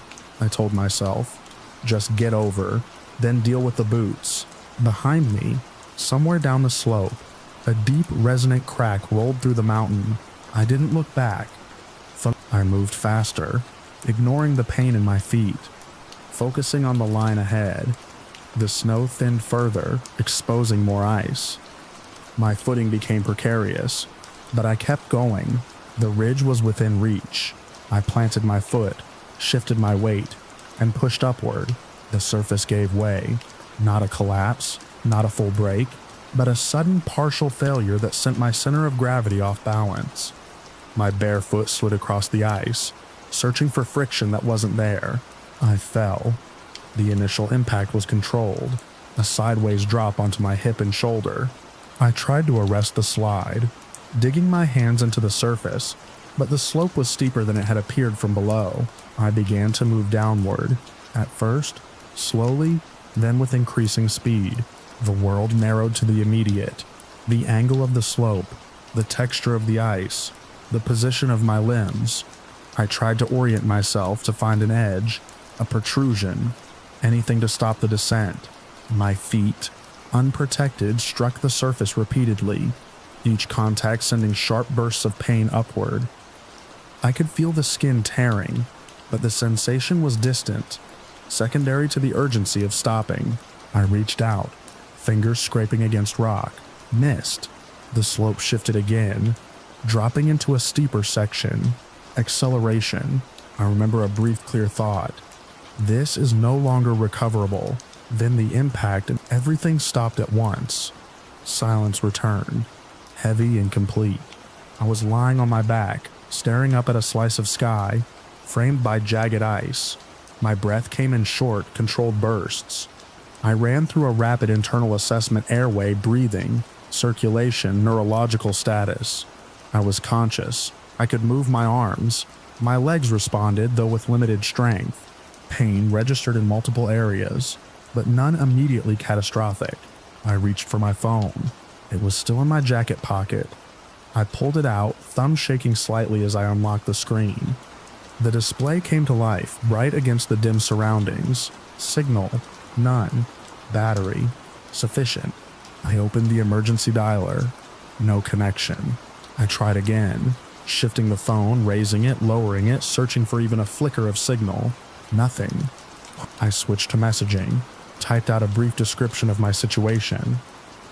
S1: I told myself. Just get over, then deal with the boots. Behind me, somewhere down the slope, a deep, resonant crack rolled through the mountain. I didn't look back. I moved faster, ignoring the pain in my feet, focusing on the line ahead. The snow thinned further, exposing more ice. My footing became precarious, but I kept going. The ridge was within reach. I planted my foot, shifted my weight, and pushed upward. The surface gave way. Not a collapse, not a full break, but a sudden partial failure that sent my center of gravity off balance. My bare foot slid across the ice, searching for friction that wasn't there. I fell. The initial impact was controlled, a sideways drop onto my hip and shoulder. I tried to arrest the slide, digging my hands into the surface, but the slope was steeper than it had appeared from below. I began to move downward, at first, slowly, then with increasing speed. The world narrowed to the immediate. The angle of the slope, the texture of the ice, the position of my limbs. I tried to orient myself to find an edge, a protrusion, anything to stop the descent. My feet, unprotected, struck the surface repeatedly, each contact sending sharp bursts of pain upward. I could feel the skin tearing, but the sensation was distant, secondary to the urgency of stopping. I reached out, fingers scraping against rock, missed. The slope shifted again, dropping into a steeper section. Acceleration. I remember a brief clear thought. This is no longer recoverable. Then the impact and everything stopped at once. Silence returned, heavy and complete. I was lying on my back, staring up at a slice of sky, framed by jagged ice. My breath came in short, controlled bursts. I ran through a rapid internal assessment: airway, breathing, circulation, neurological status. I was conscious. I could move my arms. My legs responded, though with limited strength. Pain registered in multiple areas, but none immediately catastrophic. I reached for my phone. It was still in my jacket pocket. I pulled it out, thumb shaking slightly as I unlocked the screen. The display came to life, bright against the dim surroundings. Signal, none. Battery, sufficient. I opened the emergency dialer. No connection. I tried again, shifting the phone, raising it, lowering it, searching for even a flicker of signal. Nothing. I switched to messaging, typed out a brief description of my situation.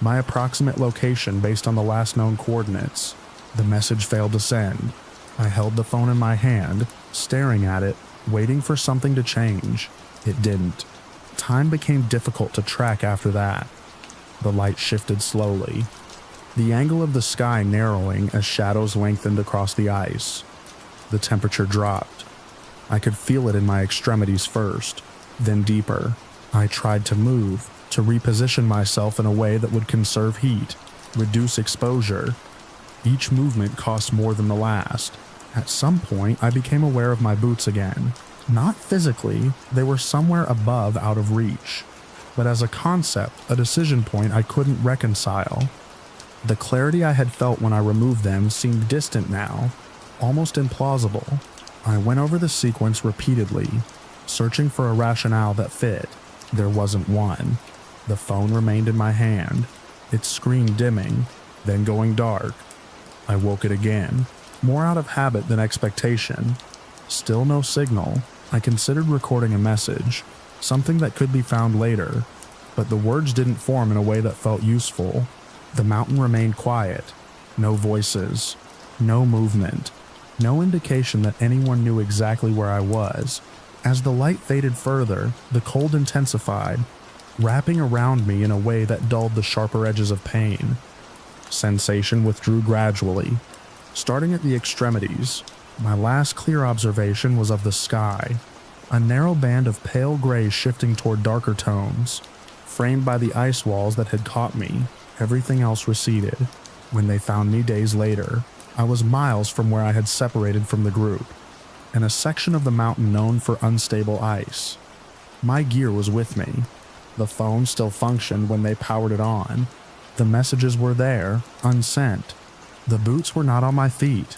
S1: my approximate location based on the last known coordinates. The message failed to send. I held the phone in my hand, staring at it, waiting for something to change. It didn't. Time became difficult to track after that. The light shifted slowly, the angle of the sky narrowing as shadows lengthened across the ice. The temperature dropped. I could feel it in my extremities first, then deeper. I tried to move, to reposition myself in a way that would conserve heat, reduce exposure. Each movement cost more than the last. At some point, I became aware of my boots again. Not physically, they were somewhere above out of reach, but as a concept, a decision point I couldn't reconcile. The clarity I had felt when I removed them seemed distant now, almost implausible. I went over the sequence repeatedly, searching for a rationale that fit. There wasn't one. The phone remained in my hand, its screen dimming, then going dark. I woke it again, more out of habit than expectation. Still no signal. I considered recording a message, something that could be found later, but the words didn't form in a way that felt useful. The mountain remained quiet. No voices, no movement, no indication that anyone knew exactly where I was. As the light faded further, the cold intensified, wrapping around me in a way that dulled the sharper edges of pain. Sensation withdrew gradually, starting at the extremities. My last clear observation was of the sky, a narrow band of pale gray shifting toward darker tones, framed by the ice walls that had caught me. Everything else receded. When they found me days later, I was miles from where I had separated from the group, in a section of the mountain known for unstable ice. My gear was with me. The phone still functioned when they powered it on. The messages were there, unsent. The boots were not on my feet.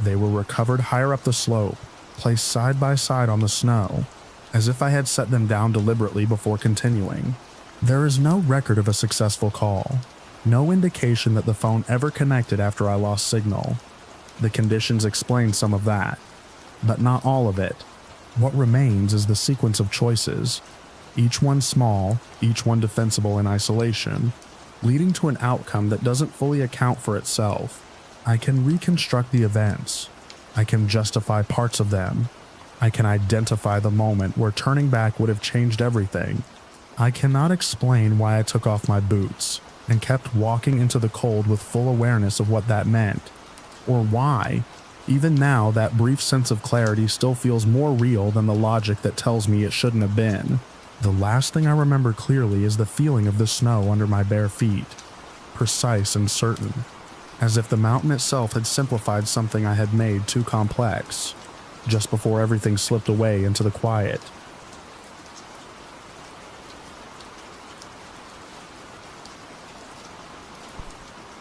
S1: They were recovered higher up the slope, placed side by side on the snow, as if I had set them down deliberately before continuing. There is no record of a successful call, no indication that the phone ever connected after I lost signal. The conditions explain some of that, but not all of it. What remains is the sequence of choices, each one small, each one defensible in isolation, leading to an outcome that doesn't fully account for itself. I can reconstruct the events. I can justify parts of them. I can identify the moment where turning back would have changed everything. I cannot explain why I took off my boots and kept walking into the cold with full awareness of what that meant, or why, even now, that brief sense of clarity still feels more real than the logic that tells me it shouldn't have been. The last thing I remember clearly is the feeling of the snow under my bare feet, precise and certain, as if the mountain itself had simplified something I had made too complex, just before everything slipped away into the quiet.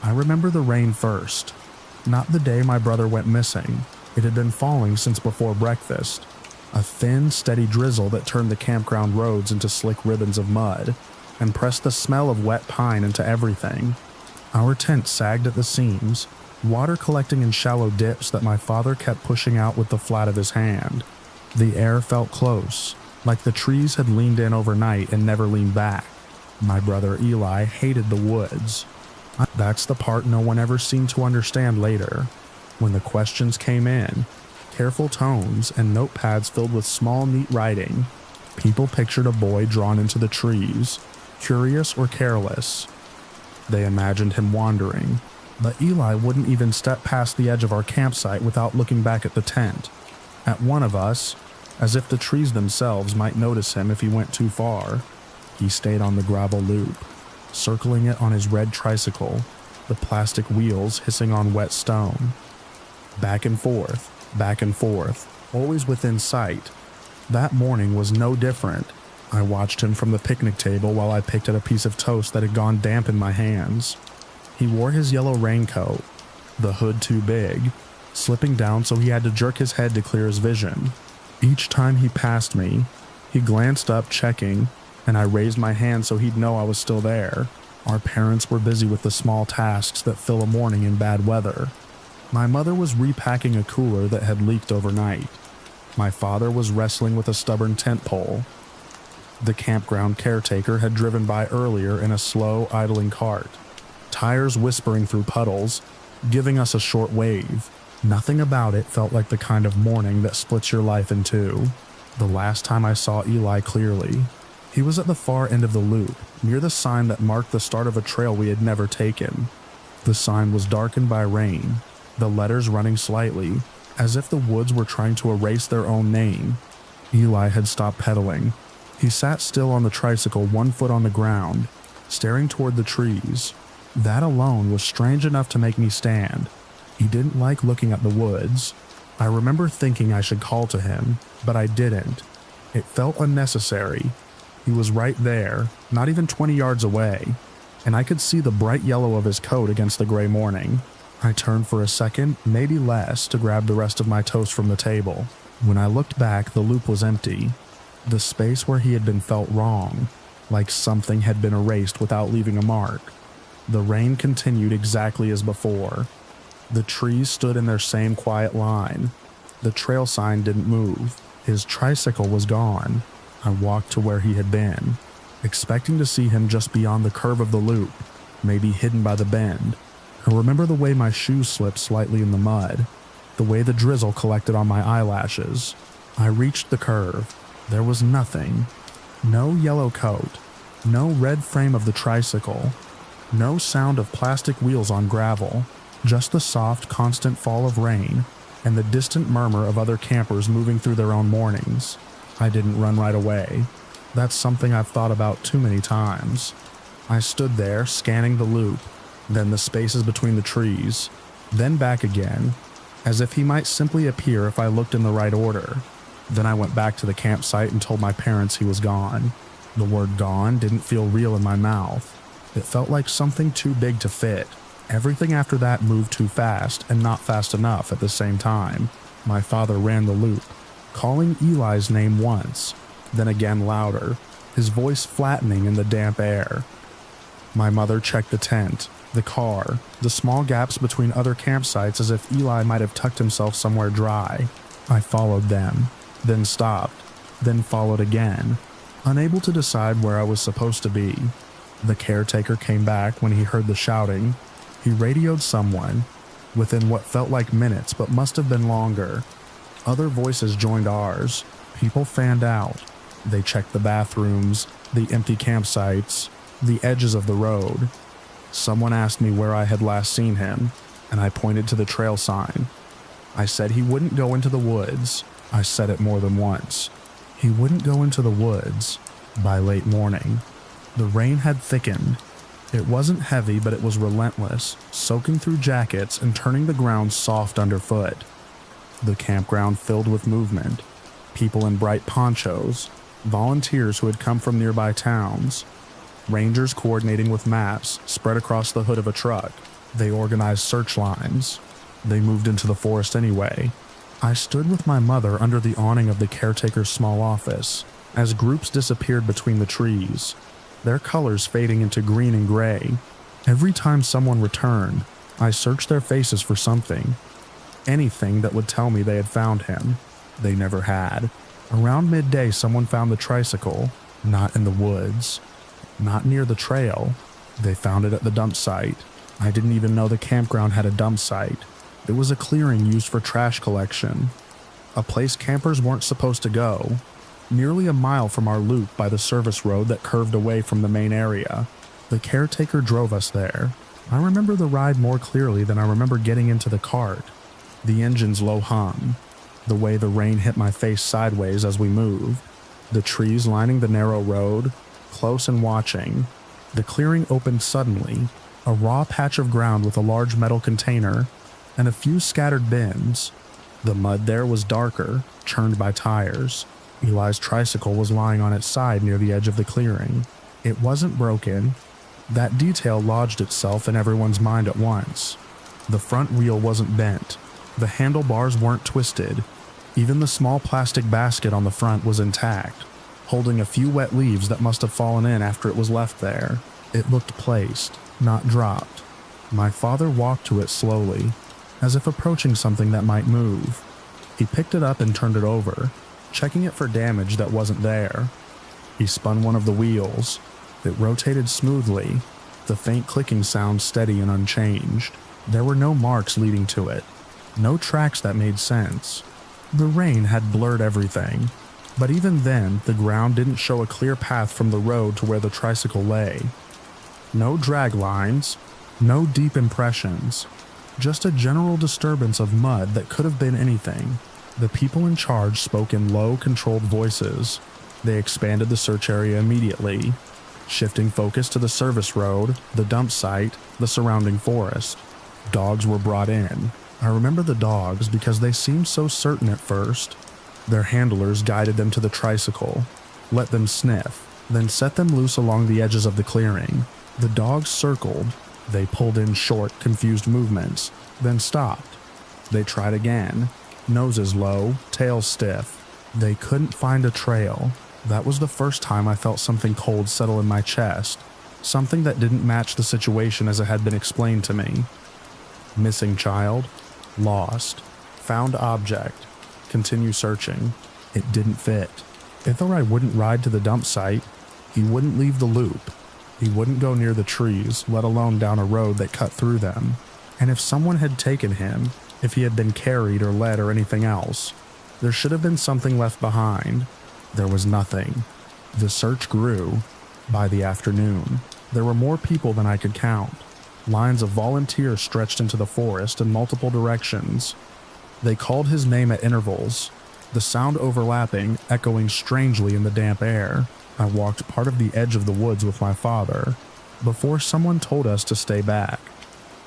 S1: I remember the rain first, not the day my brother went missing. It had been falling since before breakfast, a thin, steady drizzle that turned the campground roads into slick ribbons of mud and pressed the smell of wet pine into everything. Our tent sagged at the seams, water collecting in shallow dips that my father kept pushing out with the flat of his hand. The air felt close, like the trees had leaned in overnight and never leaned back. My brother Eli hated the woods. That's the part no one ever seemed to understand later. When the questions came in, careful tones and notepads filled with small, neat writing, people pictured a boy drawn into the trees, curious or careless. They imagined him wandering, but Eli wouldn't even step past the edge of our campsite without looking back at the tent, at one of us, as if the trees themselves might notice him if he went too far. He stayed on the gravel loop, circling it on his red tricycle, the plastic wheels hissing on wet stone. Back and forth, always within sight. That morning was no different. I watched him from the picnic table while I picked at a piece of toast that had gone damp in my hands. He wore his yellow raincoat, the hood too big, slipping down so he had to jerk his head to clear his vision. Each time he passed me, he glanced up checking, and I raised my hand so he'd know I was still there. Our parents were busy with the small tasks that fill a morning in bad weather. My mother was repacking a cooler that had leaked overnight. My father was wrestling with a stubborn tent pole. The campground caretaker had driven by earlier in a slow, idling cart. tires whispering through puddles, giving us a short wave. Nothing about it felt like the kind of morning that splits your life in two. The last time I saw Eli clearly, he was at the far end of the loop, near the sign that marked the start of a trail we had never taken. The sign was darkened by rain, the letters running slightly, as if the woods were trying to erase their own name. Eli had stopped pedaling. He sat still on the tricycle, 1 foot on the ground, staring toward the trees. That alone was strange enough to make me stand. He didn't like looking at the woods. I remember thinking I should call to him, but I didn't. It felt unnecessary. He was right there, not even 20 yards away, and I could see the bright yellow of his coat against the gray morning. I turned for a second, maybe less, to grab the rest of my toast from the table. When I looked back, the loop was empty. The space where he had been felt wrong, like something had been erased without leaving a mark. The rain continued exactly as before. The trees stood in their same quiet line. The trail sign didn't move. His tricycle was gone. I walked to where he had been, expecting to see him just beyond the curve of the loop, maybe hidden by the bend. I remember the way my shoes slipped slightly in the mud, the way the drizzle collected on my eyelashes. I reached the curve. There was nothing. No yellow coat, no red frame of the tricycle, no sound of plastic wheels on gravel, just the soft, constant fall of rain and the distant murmur of other campers moving through their own mornings. I didn't run right away. That's something I've thought about too many times. I stood there, scanning the loop, then the spaces between the trees, then back again, as if he might simply appear if I looked in the right order. Then I went back to the campsite and told my parents he was gone. The word gone didn't feel real in my mouth. It felt like something too big to fit. Everything after that moved too fast and not fast enough at the same time. My father ran the loop, calling Eli's name once, then again louder, his voice flattening in the damp air. My mother checked the tent, the car, the small gaps between other campsites as if Eli might have tucked himself somewhere dry. I followed them, then stopped, then followed again, unable to decide where I was supposed to be. The caretaker came back when he heard the shouting. He radioed someone, within what felt like minutes but must have been longer. Other voices joined ours. People fanned out. They checked the bathrooms, the empty campsites, the edges of the road. Someone asked me where I had last seen him, and I pointed to the trail sign. I said he wouldn't go into the woods. I said it more than once. He wouldn't go into the woods by late morning. The rain had thickened. It wasn't heavy, but it was relentless, soaking through jackets and turning the ground soft underfoot. The campground filled with movement, people in bright ponchos, volunteers who had come from nearby towns, rangers coordinating with maps spread across the hood of a truck. They organized search lines. They moved into the forest anyway. I stood with my mother under the awning of the caretaker's small office as groups disappeared between the trees, their colors fading into green and gray. Every time someone returned, I searched their faces for something. Anything that would tell me they had found him. They never had. Around midday, someone found the tricycle, not in the woods, not near the trail. They found it at the dump site. I didn't even know the campground had a dump site. It was a clearing used for trash collection, a place campers weren't supposed to go, nearly a mile from our loop by the service road that curved away from the main area. The caretaker drove us there. I remember the ride more clearly than I remember getting into the cart. The engine's low hum, the way the rain hit my face sideways as we moved, the trees lining the narrow road, close and watching. The clearing opened suddenly, a raw patch of ground with a large metal container and a few scattered bins. The mud there was darker, churned by tires. Eli's tricycle was lying on its side near the edge of the clearing. It wasn't broken. That detail lodged itself in everyone's mind at once. The front wheel wasn't bent. The handlebars weren't twisted. Even the small plastic basket on the front was intact, holding a few wet leaves that must have fallen in after it was left there. It looked placed, not dropped. My father walked to it slowly, as if approaching something that might move. He picked it up and turned it over, checking it for damage that wasn't there. He spun one of the wheels. It rotated smoothly, the faint clicking sound steady and unchanged. There were no marks leading to it, no tracks that made sense. The rain had blurred everything, but even then, the ground didn't show a clear path from the road to where the tricycle lay. No drag lines, no deep impressions, just a general disturbance of mud that could have been anything. The people in charge spoke in low, controlled voices. They expanded the search area immediately, shifting focus to the service road, the dump site, the surrounding forest. Dogs were brought in. I remember the dogs because they seemed so certain at first. Their handlers guided them to the tricycle, let them sniff, then set them loose along the edges of the clearing. The dogs circled. They pulled in short, confused movements, then stopped. They tried again, noses low, tails stiff. They couldn't find a trail. That was the first time I felt something cold settle in my chest, something that didn't match the situation as it had been explained to me. Missing child, lost, found object, continue searching. It didn't fit. If I wouldn't ride to the dump site, he wouldn't leave the loop. He wouldn't go near the trees, let alone down a road that cut through them. And if someone had taken him, if he had been carried or led or anything else, there should have been something left behind. There was nothing. The search grew. By the afternoon, there were more people than I could count. Lines of volunteers stretched into the forest in multiple directions. They called his name at intervals, the sound overlapping, echoing strangely in the damp air. I walked part of the edge of the woods with my father, before someone told us to stay back.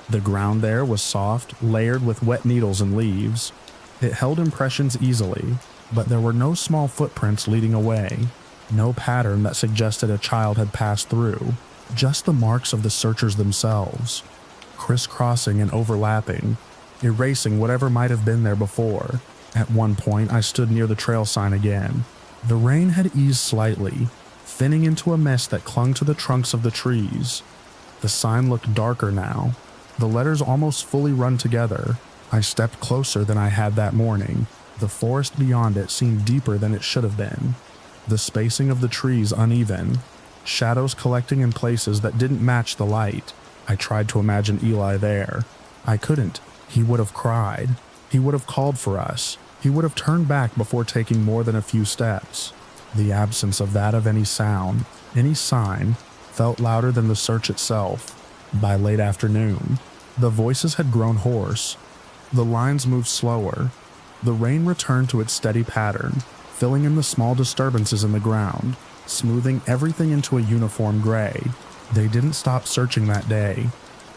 S1: The ground there was soft, layered with wet needles and leaves. It held impressions easily, but there were no small footprints leading away, no pattern that suggested a child had passed through, just the marks of the searchers themselves, crisscrossing and overlapping, erasing whatever might have been there before. At one point, I stood near the trail sign again. The rain had eased slightly, thinning into a mist that clung to the trunks of the trees. The sign looked darker now, the letters almost fully run together. I stepped closer than I had that morning. The forest beyond it seemed deeper than it should have been. The spacing of the trees uneven, shadows collecting in places that didn't match the light. I tried to imagine Eli there. I couldn't. He would have cried. He would have called for us. He would have turned back before taking more than a few steps. The absence of any sound, any sign, felt louder than the search itself. By late afternoon, the voices had grown hoarse. The lines moved slower. The rain returned to its steady pattern, filling in the small disturbances in the ground, smoothing everything into a uniform gray. They didn't stop searching that day.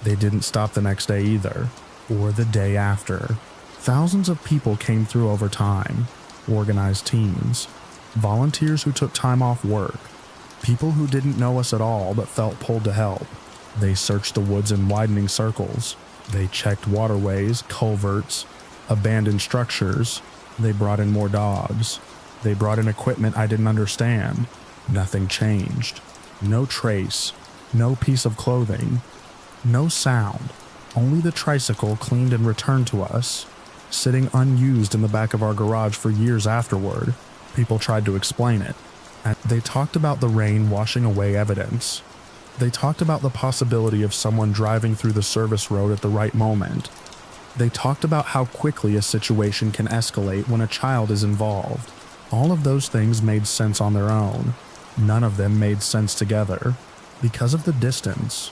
S1: They didn't stop the next day either, or the day after. Thousands of people came through over time, organized teams, volunteers who took time off work, people who didn't know us at all but felt pulled to help. They searched the woods in widening circles. They checked waterways, culverts, abandoned structures. They brought in more dogs. They brought in equipment I didn't understand. Nothing changed. No trace. No piece of clothing. No sound. Only the tricycle cleaned and returned to us, sitting unused in the back of our garage for years afterward. People tried to explain it. They talked about the rain washing away evidence. They talked about the possibility of someone driving through the service road at the right moment. They talked about how quickly a situation can escalate when a child is involved. All of those things made sense on their own. None of them made sense together. Because of the distance,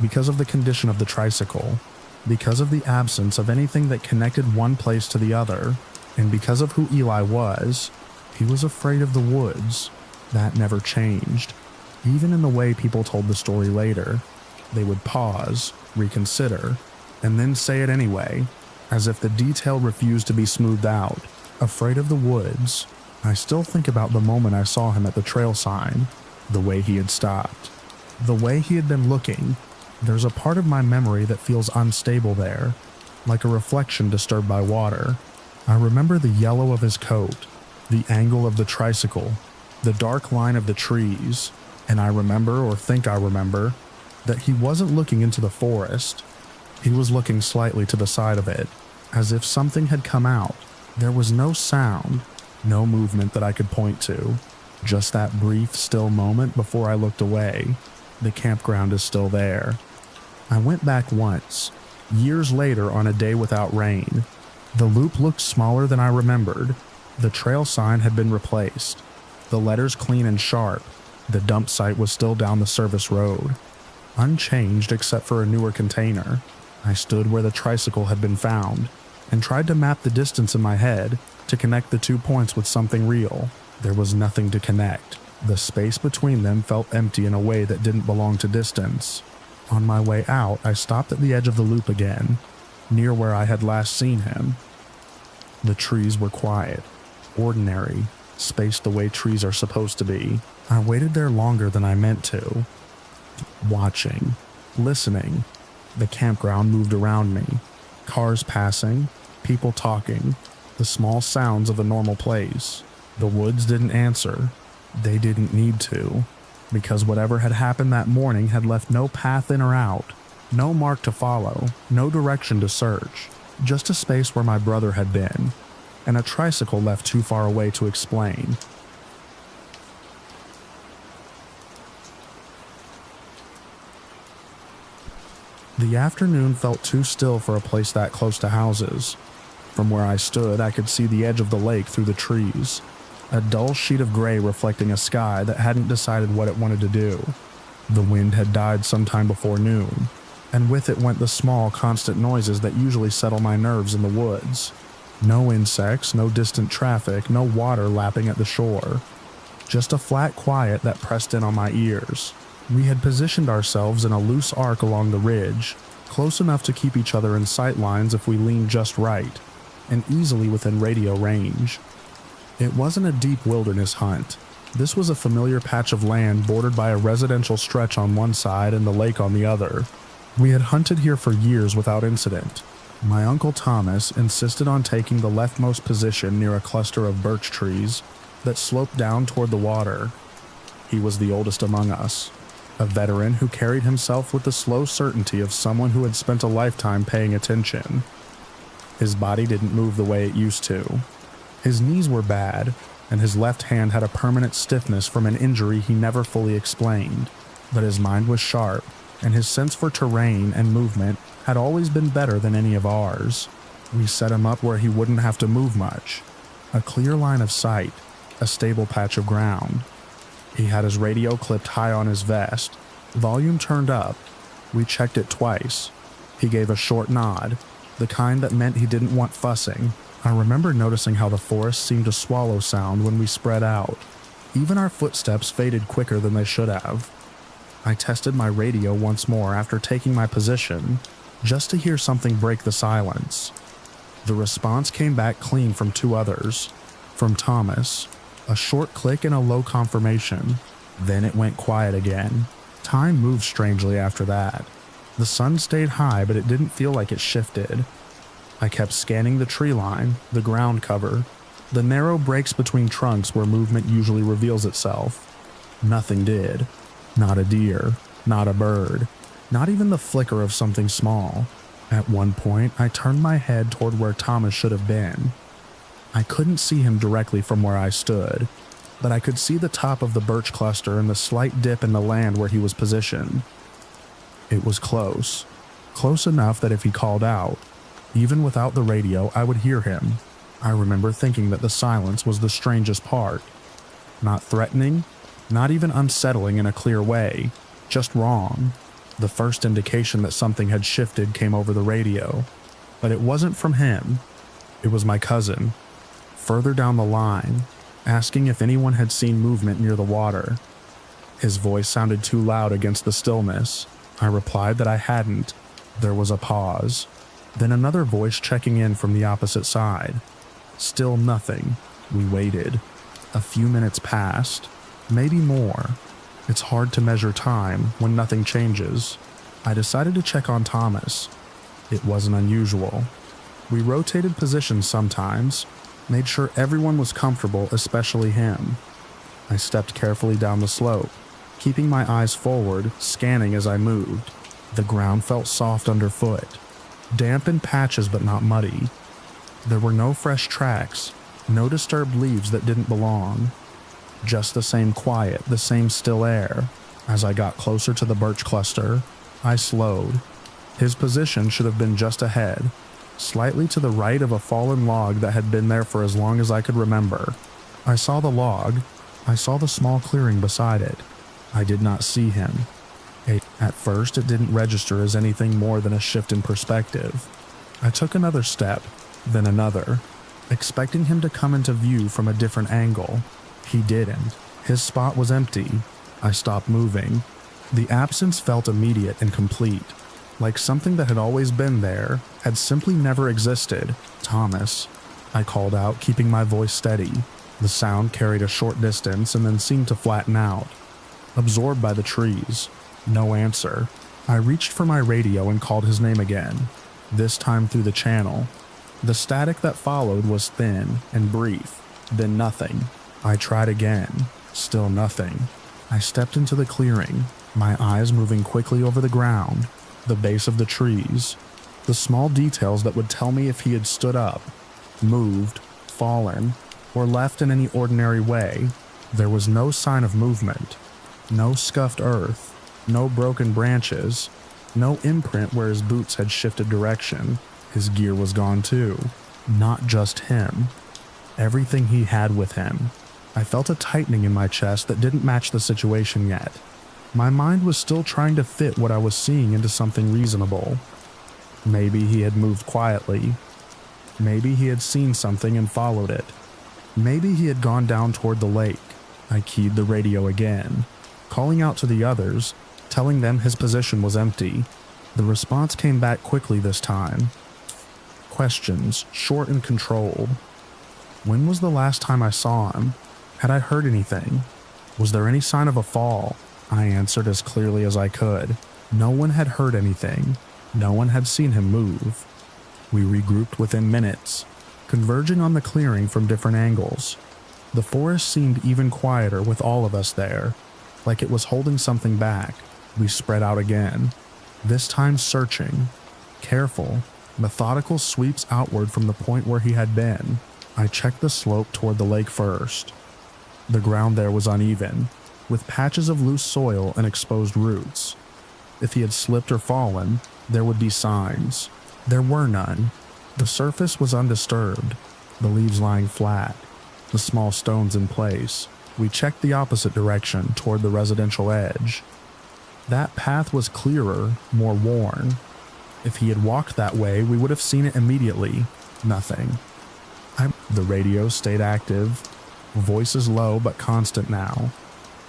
S1: because of the condition of the tricycle, because of the absence of anything that connected one place to the other, and because of who Eli was, he was afraid of the woods. That never changed. Even in the way people told the story later, they would pause, reconsider, and then say it anyway, as if the detail refused to be smoothed out. Afraid of the woods. I still think about the moment I saw him at the trail sign, the way he had stopped, the way he had been looking. There's a part of my memory that feels unstable there, like a reflection disturbed by water. I remember the yellow of his coat, the angle of the tricycle, the dark line of the trees, and I remember, or think I remember, that he wasn't looking into the forest. He was looking slightly to the side of it, as if something had come out. There was no sound, no movement that I could point to, just that brief, still moment before I looked away. The campground is still there. I went back once, years later on a day without rain. The loop looked smaller than I remembered. The trail sign had been replaced. The letters clean and sharp. The dump site was still down the service road. Unchanged except for a newer container. I stood where the tricycle had been found and tried to map the distance in my head to connect the 2 points with something real. There was nothing to connect. The space between them felt empty in a way that didn't belong to distance. On my way out, I stopped at the edge of the loop again, near where I had last seen him. The trees were quiet, ordinary, spaced the way trees are supposed to be. I waited there longer than I meant to. Watching, listening. The campground moved around me. Cars passing, people talking, the small sounds of a normal place. The woods didn't answer. They didn't need to, because whatever had happened that morning had left no path in or out, no mark to follow, no direction to search, just a space where my brother had been, and a tricycle left too far away to explain. The afternoon felt too still for a place that close to houses. From where I stood, I could see the edge of the lake through the trees, a dull sheet of gray reflecting a sky that hadn't decided what it wanted to do. The wind had died sometime before noon, and with it went the small, constant noises that usually settle my nerves in the woods. No insects, no distant traffic, no water lapping at the shore. Just a flat quiet that pressed in on my ears. We had positioned ourselves in a loose arc along the ridge, close enough to keep each other in sight lines if we leaned just right, and easily within radio range. It wasn't a deep wilderness hunt. This was a familiar patch of land bordered by a residential stretch on one side and the lake on the other. We had hunted here for years without incident. My Uncle Thomas insisted on taking the leftmost position near a cluster of birch trees that sloped down toward the water. He was the oldest among us, a veteran who carried himself with the slow certainty of someone who had spent a lifetime paying attention. His body didn't move the way it used to. His knees were bad, and his left hand had a permanent stiffness from an injury he never fully explained. But his mind was sharp, and his sense for terrain and movement had always been better than any of ours. We set him up where he wouldn't have to move much. A clear line of sight, a stable patch of ground. He had his radio clipped high on his vest, volume turned up. We checked it twice. He gave a short nod, the kind that meant he didn't want fussing. I remember noticing how the forest seemed to swallow sound when we spread out. Even our footsteps faded quicker than they should have. I tested my radio once more after taking my position, just to hear something break the silence. The response came back clean from two others. From Thomas, a short click and a low confirmation. Then it went quiet again. Time moved strangely after that. The sun stayed high, but it didn't feel like it shifted. I kept scanning the tree line, the ground cover, the narrow breaks between trunks where movement usually reveals itself. Nothing did. Not a deer, not a bird, not even the flicker of something small. At one point, I turned my head toward where Thomas should have been. I couldn't see him directly from where I stood, but I could see the top of the birch cluster and the slight dip in the land where he was positioned. It was close. Close enough that if he called out, even without the radio, I would hear him. I remember thinking that the silence was the strangest part. Not threatening, not even unsettling in a clear way, just wrong. The first indication that something had shifted came over the radio, but it wasn't from him. It was my cousin, further down the line, asking if anyone had seen movement near the water. His voice sounded too loud against the stillness. I replied that I hadn't. There was a pause. Then another voice checking in from the opposite side. Still nothing. We waited. A few minutes passed. Maybe more. It's hard to measure time when nothing changes. I decided to check on Thomas. It wasn't unusual. We rotated positions sometimes, made sure everyone was comfortable, especially him. I stepped carefully down the slope, keeping my eyes forward, scanning as I moved. The ground felt soft underfoot, damp in patches but not muddy. There were no fresh tracks, no disturbed leaves that didn't belong. Just the same quiet, the same still air. As I got closer to the birch cluster, I slowed. His position should have been just ahead, slightly to the right of a fallen log that had been there for as long as I could remember. I saw the log. I saw the small clearing beside it. I did not see him. At first, it didn't register as anything more than a shift in perspective. I took another step, then another, expecting him to come into view from a different angle. He didn't. His spot was empty. I stopped moving. The absence felt immediate and complete, like something that had always been there had simply never existed. "Thomas," I called out, keeping my voice steady. The sound carried a short distance and then seemed to flatten out, absorbed by the trees. No answer. I reached for my radio and called his name again, this time through the channel. The static that followed was thin and brief, then nothing. I tried again. Still nothing. I stepped into the clearing, my eyes moving quickly over the ground, the base of the trees, the small details that would tell me if he had stood up, moved, fallen, or left in any ordinary way. There was no sign of movement, no scuffed earth, no broken branches, no imprint where his boots had shifted direction. His gear was gone too. Not just him. Everything he had with him. I felt a tightening in my chest that didn't match the situation yet. My mind was still trying to fit what I was seeing into something reasonable. Maybe he had moved quietly. Maybe he had seen something and followed it. Maybe he had gone down toward the lake. I keyed the radio again, calling out to the others, telling them his position was empty. The response came back quickly this time. Questions, short and controlled. When was the last time I saw him? Had I heard anything? Was there any sign of a fall? I answered as clearly as I could. No one had heard anything. No one had seen him move. We regrouped within minutes, converging on the clearing from different angles. The forest seemed even quieter with all of us there, like it was holding something back. We spread out again, this time searching. Careful, methodical sweeps outward from the point where he had been. I checked the slope toward the lake first. The ground there was uneven, with patches of loose soil and exposed roots. If he had slipped or fallen, there would be signs. There were none. The surface was undisturbed, the leaves lying flat, the small stones in place. We checked the opposite direction toward the residential edge. That path was clearer, more worn. If he had walked that way, we would have seen it immediately. Nothing. The radio stayed active, voices low but constant now.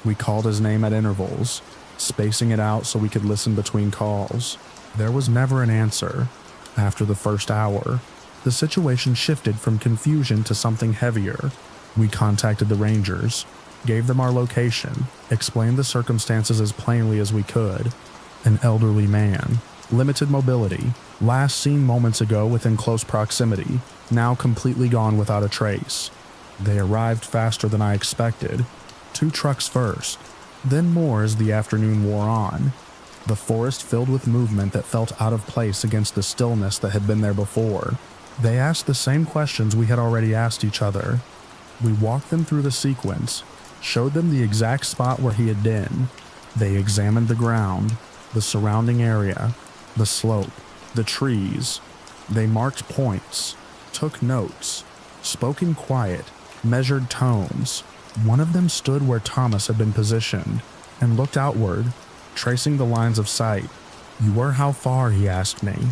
S1: We called his name at intervals, spacing it out so we could listen between calls. There was never an answer. After the first hour, the situation shifted from confusion to something heavier. We contacted the rangers, gave them our location, explained the circumstances as plainly as we could. An elderly man, limited mobility, last seen moments ago within close proximity, now completely gone without a trace. They arrived faster than I expected. 2 trucks first, then more as the afternoon wore on. The forest filled with movement that felt out of place against the stillness that had been there before. They asked the same questions we had already asked each other. We walked them through the sequence, showed them the exact spot where he had been. They examined the ground, the surrounding area, the slope, the trees. They marked points, took notes, spoke in quiet, measured tones. One of them stood where Thomas had been positioned and looked outward, tracing the lines of sight. "You were how far?" he asked me.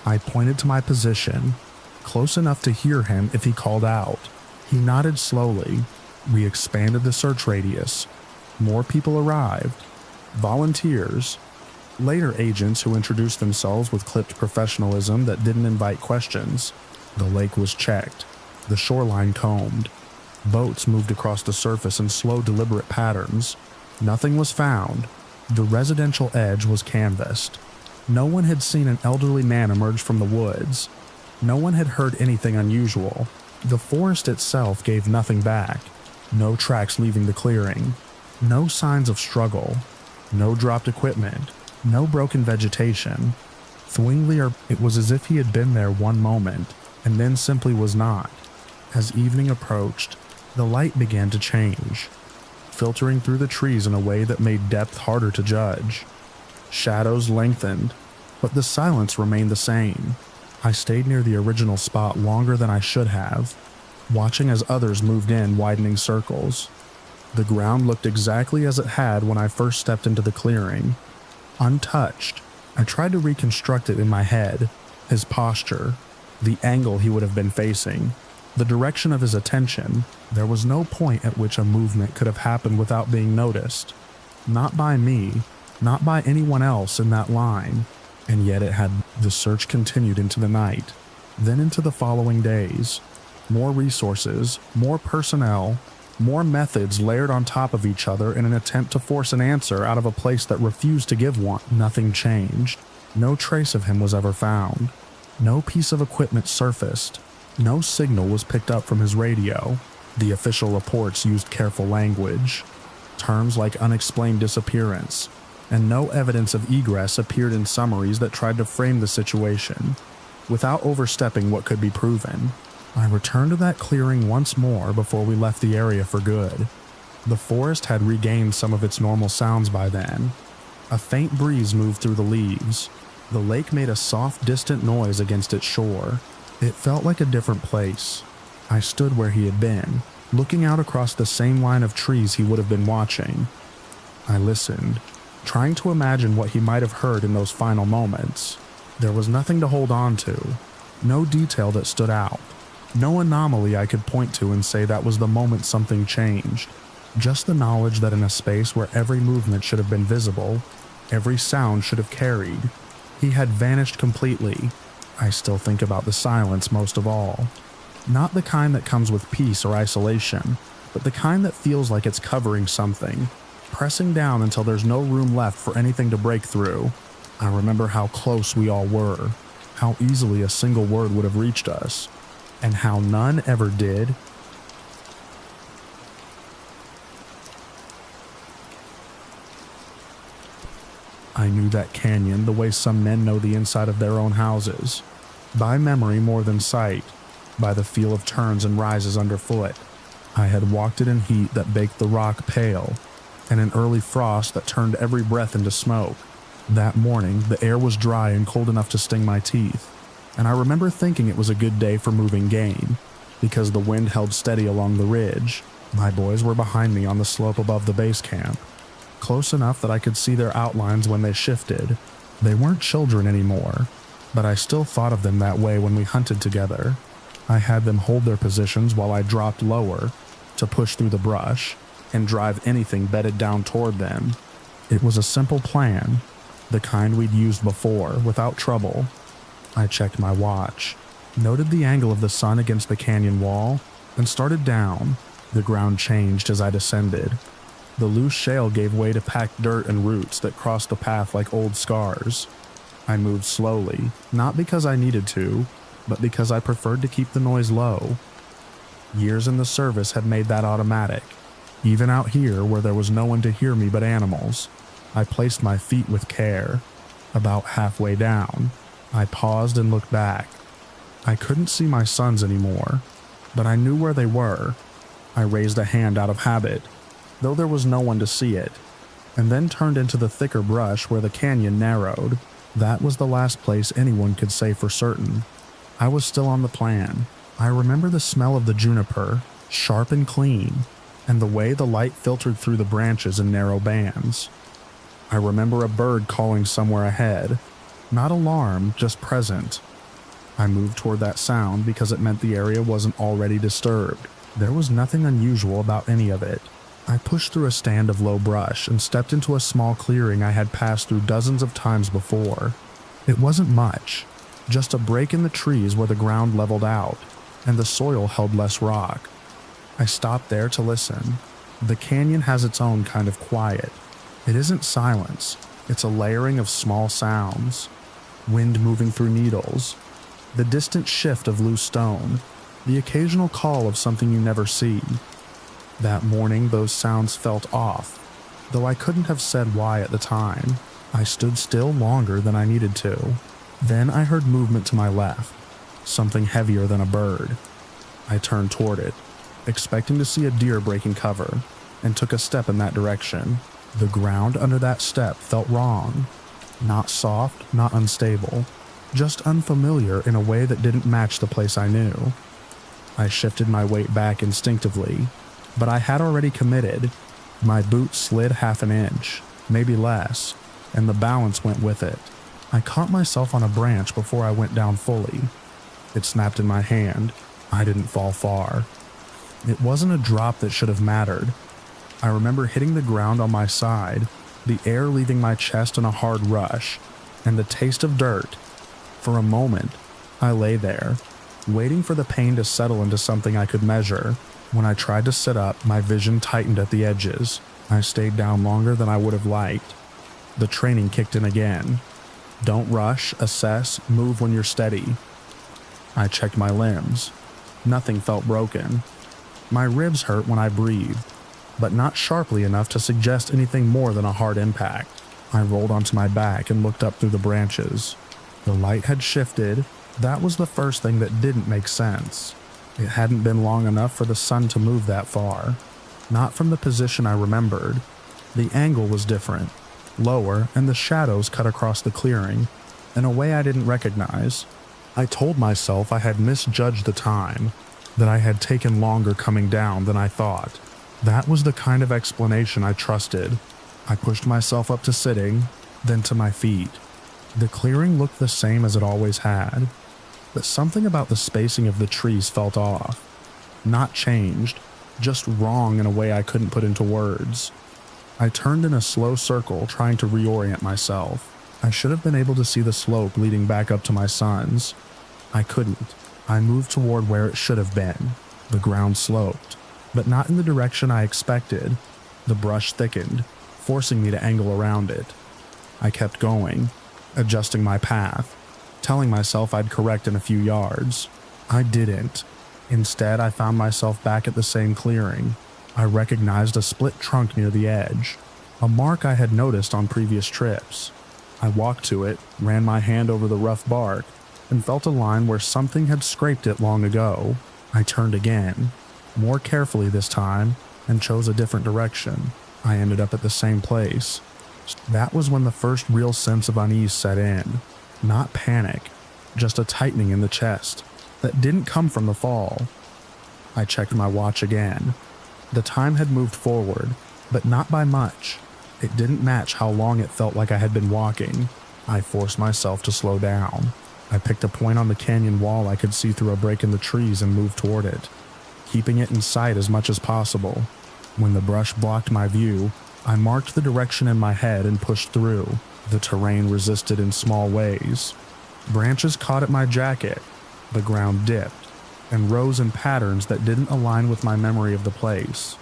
S1: I pointed to my position, close enough to hear him if he called out. He nodded slowly. We expanded the search radius. More people arrived. Volunteers. Later agents who introduced themselves with clipped professionalism that didn't invite questions. The lake was checked. The shoreline combed. Boats moved across the surface in slow, deliberate patterns. Nothing was found. The residential edge was canvassed. No one had seen an elderly man emerge from the woods. No one had heard anything unusual. The forest itself gave nothing back. No tracks leaving the clearing. No signs of struggle. No dropped equipment. No broken vegetation. Zwingli, it was as if he had been there one moment, and then simply was not. As evening approached, the light began to change. filtering through the trees in a way that made depth harder to judge. Shadows lengthened, but the silence remained the same. I stayed near the original spot longer than I should have, watching as others moved in, widening circles. The ground looked exactly as it had when I first stepped into the clearing, untouched. I tried to reconstruct it in my head, his posture, the angle he would have been facing, the direction of his attention. There was no point at which a movement could have happened without being noticed. Not by me, not by anyone else in that line. And yet it had. The search continued into the night, then into the following days. More resources, more personnel, more methods layered on top of each other in an attempt to force an answer out of a place that refused to give one. Nothing changed. No trace of him was ever found. No piece of equipment surfaced. No signal was picked up from his radio. The official reports used careful language. Terms like unexplained disappearance, and no evidence of egress appeared in summaries that tried to frame the situation, without overstepping what could be proven. I returned to that clearing once more before we left the area for good. The forest had regained some of its normal sounds by then. A faint breeze moved through the leaves. The lake made a soft, distant noise against its shore. It felt like a different place. I stood where he had been, looking out across the same line of trees he would have been watching. I listened, trying to imagine what he might have heard in those final moments. There was nothing to hold on to, no detail that stood out, no anomaly I could point to and say that was the moment something changed. Just the knowledge that in a space where every movement should have been visible, every sound should have carried, he had vanished completely. I still think about the silence most of all. Not the kind that comes with peace or isolation, but the kind that feels like it's covering something, pressing down until there's no room left for anything to break through. I remember how close we all were, how easily a single word would have reached us, and how none ever did. I knew that canyon the way some men know the inside of their own houses, by memory more than sight, by the feel of turns and rises underfoot. I had walked it in heat that baked the rock pale, and an early frost that turned every breath into smoke. That morning, the air was dry and cold enough to sting my teeth, and I remember thinking it was a good day for moving game, because the wind held steady along the ridge. My boys were behind me on the slope above the base camp, close enough that I could see their outlines when they shifted. They weren't children anymore, but I still thought of them that way when we hunted together. I had them hold their positions while I dropped lower to push through the brush and drive anything bedded down toward them. It was a simple plan, the kind we'd used before, without trouble. I checked my watch, noted the angle of the sun against the canyon wall, and started down. The ground changed as I descended. The loose shale gave way to packed dirt and roots that crossed the path like old scars. I moved slowly, not because I needed to, but because I preferred to keep the noise low. Years in the service had made that automatic. Even out here, where there was no one to hear me but animals, I placed my feet with care. About halfway down, I paused and looked back. I couldn't see my sons anymore, but I knew where they were. I raised a hand out of habit, though there was no one to see it, and then turned into the thicker brush where the canyon narrowed. That was the last place anyone could say for certain. I was still on the plan. I remember the smell of the juniper, sharp and clean, and the way the light filtered through the branches in narrow bands. I remember a bird calling somewhere ahead, not alarm, just present. I moved toward that sound because it meant the area wasn't already disturbed. There was nothing unusual about any of it. I pushed through a stand of low brush and stepped into a small clearing I had passed through dozens of times before. It wasn't much, just a break in the trees where the ground leveled out, and the soil held less rock. I stopped there to listen. The canyon has its own kind of quiet. It isn't silence, it's a layering of small sounds. Wind moving through needles, the distant shift of loose stone, the occasional call of something you never see. That morning, those sounds felt off, though I couldn't have said why at the time. I stood still longer than I needed to. Then I heard movement to my left, something heavier than a bird. I turned toward it, expecting to see a deer breaking cover. and took a step in that direction. The ground under that step felt wrong. Not soft, not unstable, just unfamiliar in a way that didn't match the place I knew. I shifted my weight back instinctively, but I had already committed. My boot slid half an inch, maybe less, and the balance went with it. I caught myself on a branch before I went down fully. It snapped in my hand. I didn't fall far. It wasn't a drop that should have mattered. I remember hitting the ground on my side, the air leaving my chest in a hard rush, and the taste of dirt. For a moment, I lay there, waiting for the pain to settle into something I could measure. When I tried to sit up, my vision tightened at the edges. I stayed down longer than I would have liked. The training kicked in again. Don't rush, assess, move when you're steady. I checked my limbs. Nothing felt broken. My ribs hurt when I breathed, but not sharply enough to suggest anything more than a hard impact. I rolled onto my back and looked up through the branches. The light had shifted. That was the first thing that didn't make sense. It hadn't been long enough for the sun to move that far. Not from the position I remembered. The angle was different, lower, and the shadows cut across the clearing in a way I didn't recognize. I told myself I had misjudged the time, that I had taken longer coming down than I thought. That was the kind of explanation I trusted. I pushed myself up to sitting, then to my feet. The clearing looked the same as it always had, but something about the spacing of the trees felt off. Not changed, just wrong in a way I couldn't put into words. I turned in a slow circle, trying to reorient myself. I should have been able to see the slope leading back up to my son's. I couldn't. I moved toward where it should have been. The ground sloped, but not in the direction I expected. The brush thickened, forcing me to angle around it. I kept going, adjusting my path, telling myself I'd correct in a few yards. I didn't. Instead, I found myself back at the same clearing. I recognized a split trunk near the edge, a mark I had noticed on previous trips. I walked to it, ran my hand over the rough bark, and felt a line where something had scraped it long ago. I turned again, more carefully this time, and chose a different direction. I ended up at the same place. That was when the first real sense of unease set in. Not panic, just a tightening in the chest that didn't come from the fall. I checked my watch again. The time had moved forward, but not by much. It didn't match how long it felt like I had been walking. I forced myself to slow down. I picked a point on the canyon wall I could see through a break in the trees and moved toward it, keeping it in sight as much as possible. When the brush blocked my view, I marked the direction in my head and pushed through. The terrain resisted in small ways. Branches caught at my jacket. The ground dipped and rose in patterns that didn't align with my memory of the place.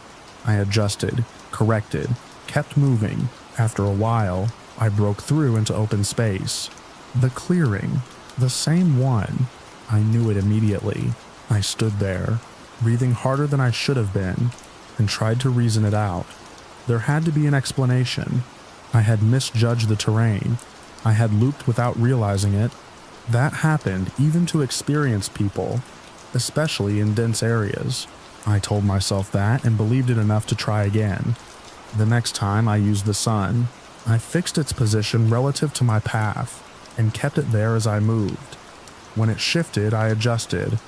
S1: I adjusted, corrected, kept moving. After a while, I broke through into open space. The clearing, the same one. I knew it immediately. I stood there, breathing harder than I should have been, and tried to reason it out. There had to be an explanation. I had misjudged the terrain. I had looped without realizing it. That happened even to experienced people, especially in dense areas. I told myself that and believed it enough to try again. The next time I used the sun, I fixed its position relative to my path and kept it there as I moved. When it shifted, I adjusted.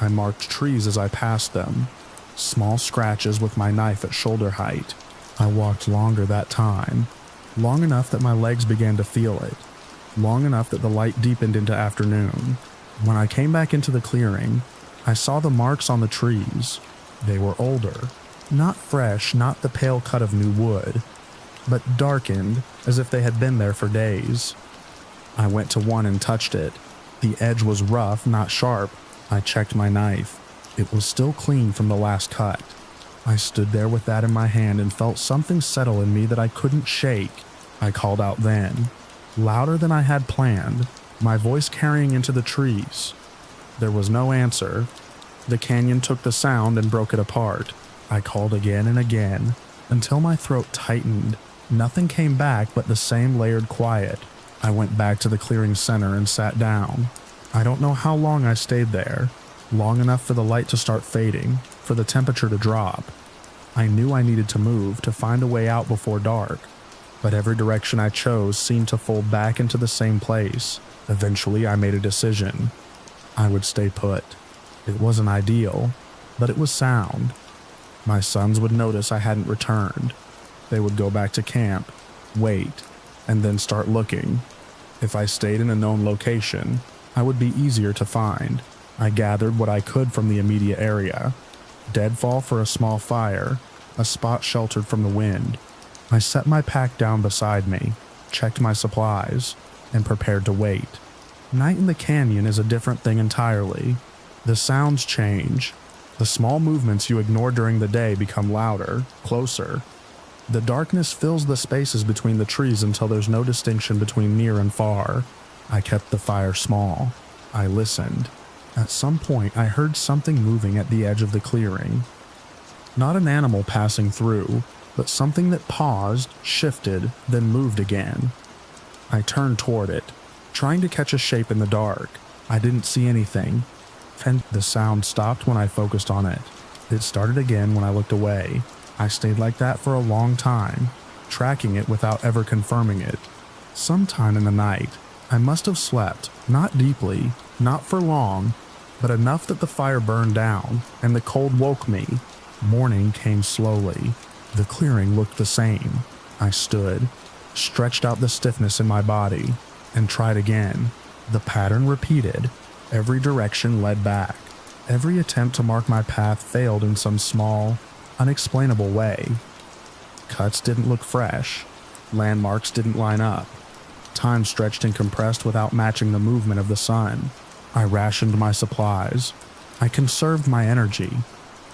S1: I marked trees as I passed them, small scratches with my knife at shoulder height. I walked longer that time, long enough that my legs began to feel it, long enough that the light deepened into afternoon. When I came back into the clearing, I saw the marks on the trees. They were older, not fresh, not the pale cut of new wood, but darkened as if they had been there for days. I went to one and touched it. The edge was rough, not sharp. I checked my knife. It was still clean from the last cut. I stood there with that in my hand and felt something settle in me that I couldn't shake. I called out then, louder than I had planned, my voice carrying into the trees. There was no answer. The canyon took the sound and broke it apart. I called again and again, until my throat tightened. Nothing came back but the same layered quiet. I went back to the clearing center and sat down. I don't know how long I stayed there. Long enough for the light to start fading, for the temperature to drop. I knew I needed to move to find a way out before dark, but every direction I chose seemed to fold back into the same place. Eventually, I made a decision. I would stay put. It wasn't ideal, but it was sound. My sons would notice I hadn't returned. They would go back to camp, wait, and then start looking. If I stayed in a known location, I would be easier to find. I gathered what I could from the immediate area. Deadfall for a small fire, a spot sheltered from the wind. I set my pack down beside me, checked my supplies, and prepared to wait. Night in the canyon is a different thing entirely. The sounds change. The small movements you ignore during the day become louder, closer. The darkness fills the spaces between the trees until there's no distinction between near and far. I kept the fire small. I listened. At some point, I heard something moving at the edge of the clearing. Not an animal passing through, but something that paused, shifted, then moved again. I turned toward it, trying to catch a shape in the dark. I didn't see anything, and the sound stopped when I focused on it. It started again when I looked away. I stayed like that for a long time, tracking it without ever confirming it. Sometime in the night, I must have slept, not deeply, not for long, but enough that the fire burned down, and the cold woke me. Morning came slowly. The clearing looked the same. I stood, stretched out the stiffness in my body, and tried again. The pattern repeated. Every direction led back. Every attempt to mark my path failed in some small, unexplainable way. Cuts didn't look fresh. Landmarks didn't line up. Time stretched and compressed without matching the movement of the sun. I rationed my supplies. I conserved my energy.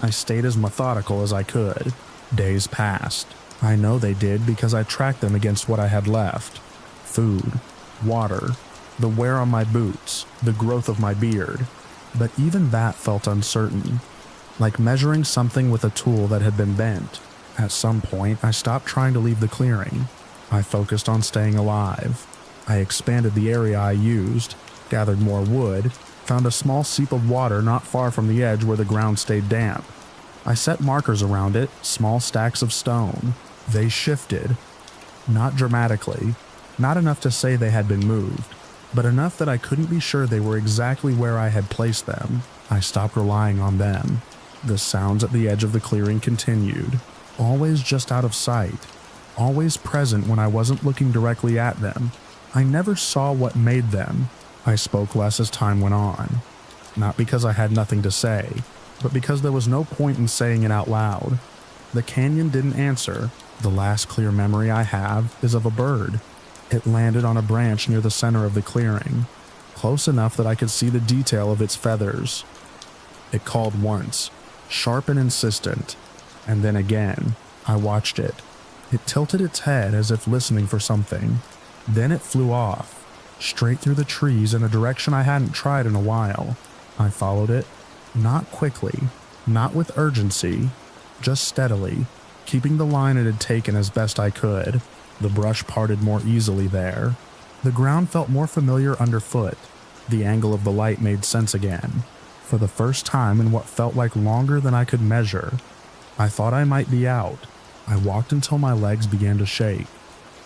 S1: I stayed as methodical as I could. Days passed. I know they did because I tracked them against what I had left. Food, water, the wear on my boots, the growth of my beard. But even that felt uncertain, like measuring something with a tool that had been bent. At some point, I stopped trying to leave the clearing. I focused on staying alive. I expanded the area I used, gathered more wood, found a small seep of water not far from the edge where the ground stayed damp. I set markers around it, small stacks of stone. They shifted. Not dramatically, not enough to say they had been moved, but enough that I couldn't be sure they were exactly where I had placed them. I stopped relying on them. The sounds at the edge of the clearing continued, always just out of sight, always present when I wasn't looking directly at them. I never saw what made them. I spoke less as time went on, not because I had nothing to say, but because there was no point in saying it out loud. The canyon didn't answer. The last clear memory I have is of a bird. It landed on a branch near the center of the clearing, close enough that I could see the detail of its feathers. It called once, sharp and insistent, and then again. I watched it. It tilted its head as if listening for something. Then it flew off, straight through the trees in a direction I hadn't tried in a while. I followed it, not quickly, not with urgency, just steadily, keeping the line it had taken as best I could. The brush parted more easily there. The ground felt more familiar underfoot. The angle of the light made sense again. For the first time in what felt like longer than I could measure, I thought I might be out. I walked until my legs began to shake.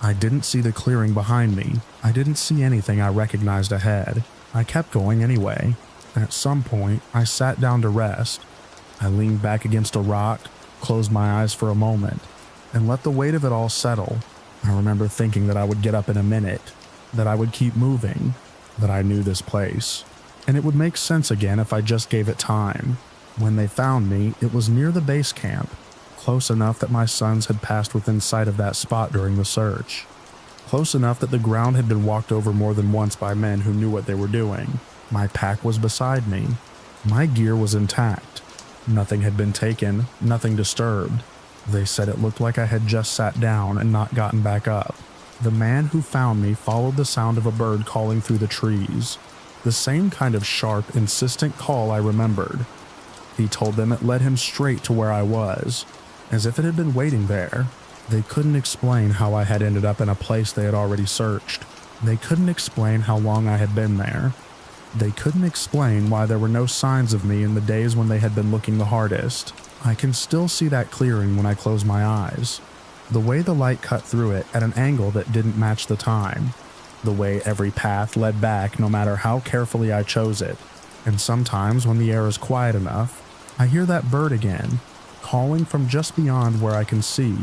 S1: I didn't see the clearing behind me. I didn't see anything I recognized ahead. I kept going anyway. At some point, I sat down to rest. I leaned back against a rock, closed my eyes for a moment, and let the weight of it all settle. I remember thinking that I would get up in a minute, that I would keep moving, that I knew this place, and it would make sense again if I just gave it time. When they found me, it was near the base camp, close enough that my sons had passed within sight of that spot during the search. Close enough that the ground had been walked over more than once by men who knew what they were doing. My pack was beside me. My gear was intact. Nothing had been taken, nothing disturbed. They said it looked like I had just sat down and not gotten back up. The man who found me followed the sound of a bird calling through the trees. The same kind of sharp, insistent call I remembered. He told them it led him straight to where I was, as if it had been waiting there. They couldn't explain how I had ended up in a place they had already searched. They couldn't explain how long I had been there. They couldn't explain why there were no signs of me in the days when they had been looking the hardest. I can still see that clearing when I close my eyes. The way the light cut through it at an angle that didn't match the time. The way every path led back no matter how carefully I chose it. And sometimes when the air is quiet enough, I hear that bird again, calling from just beyond where I can see,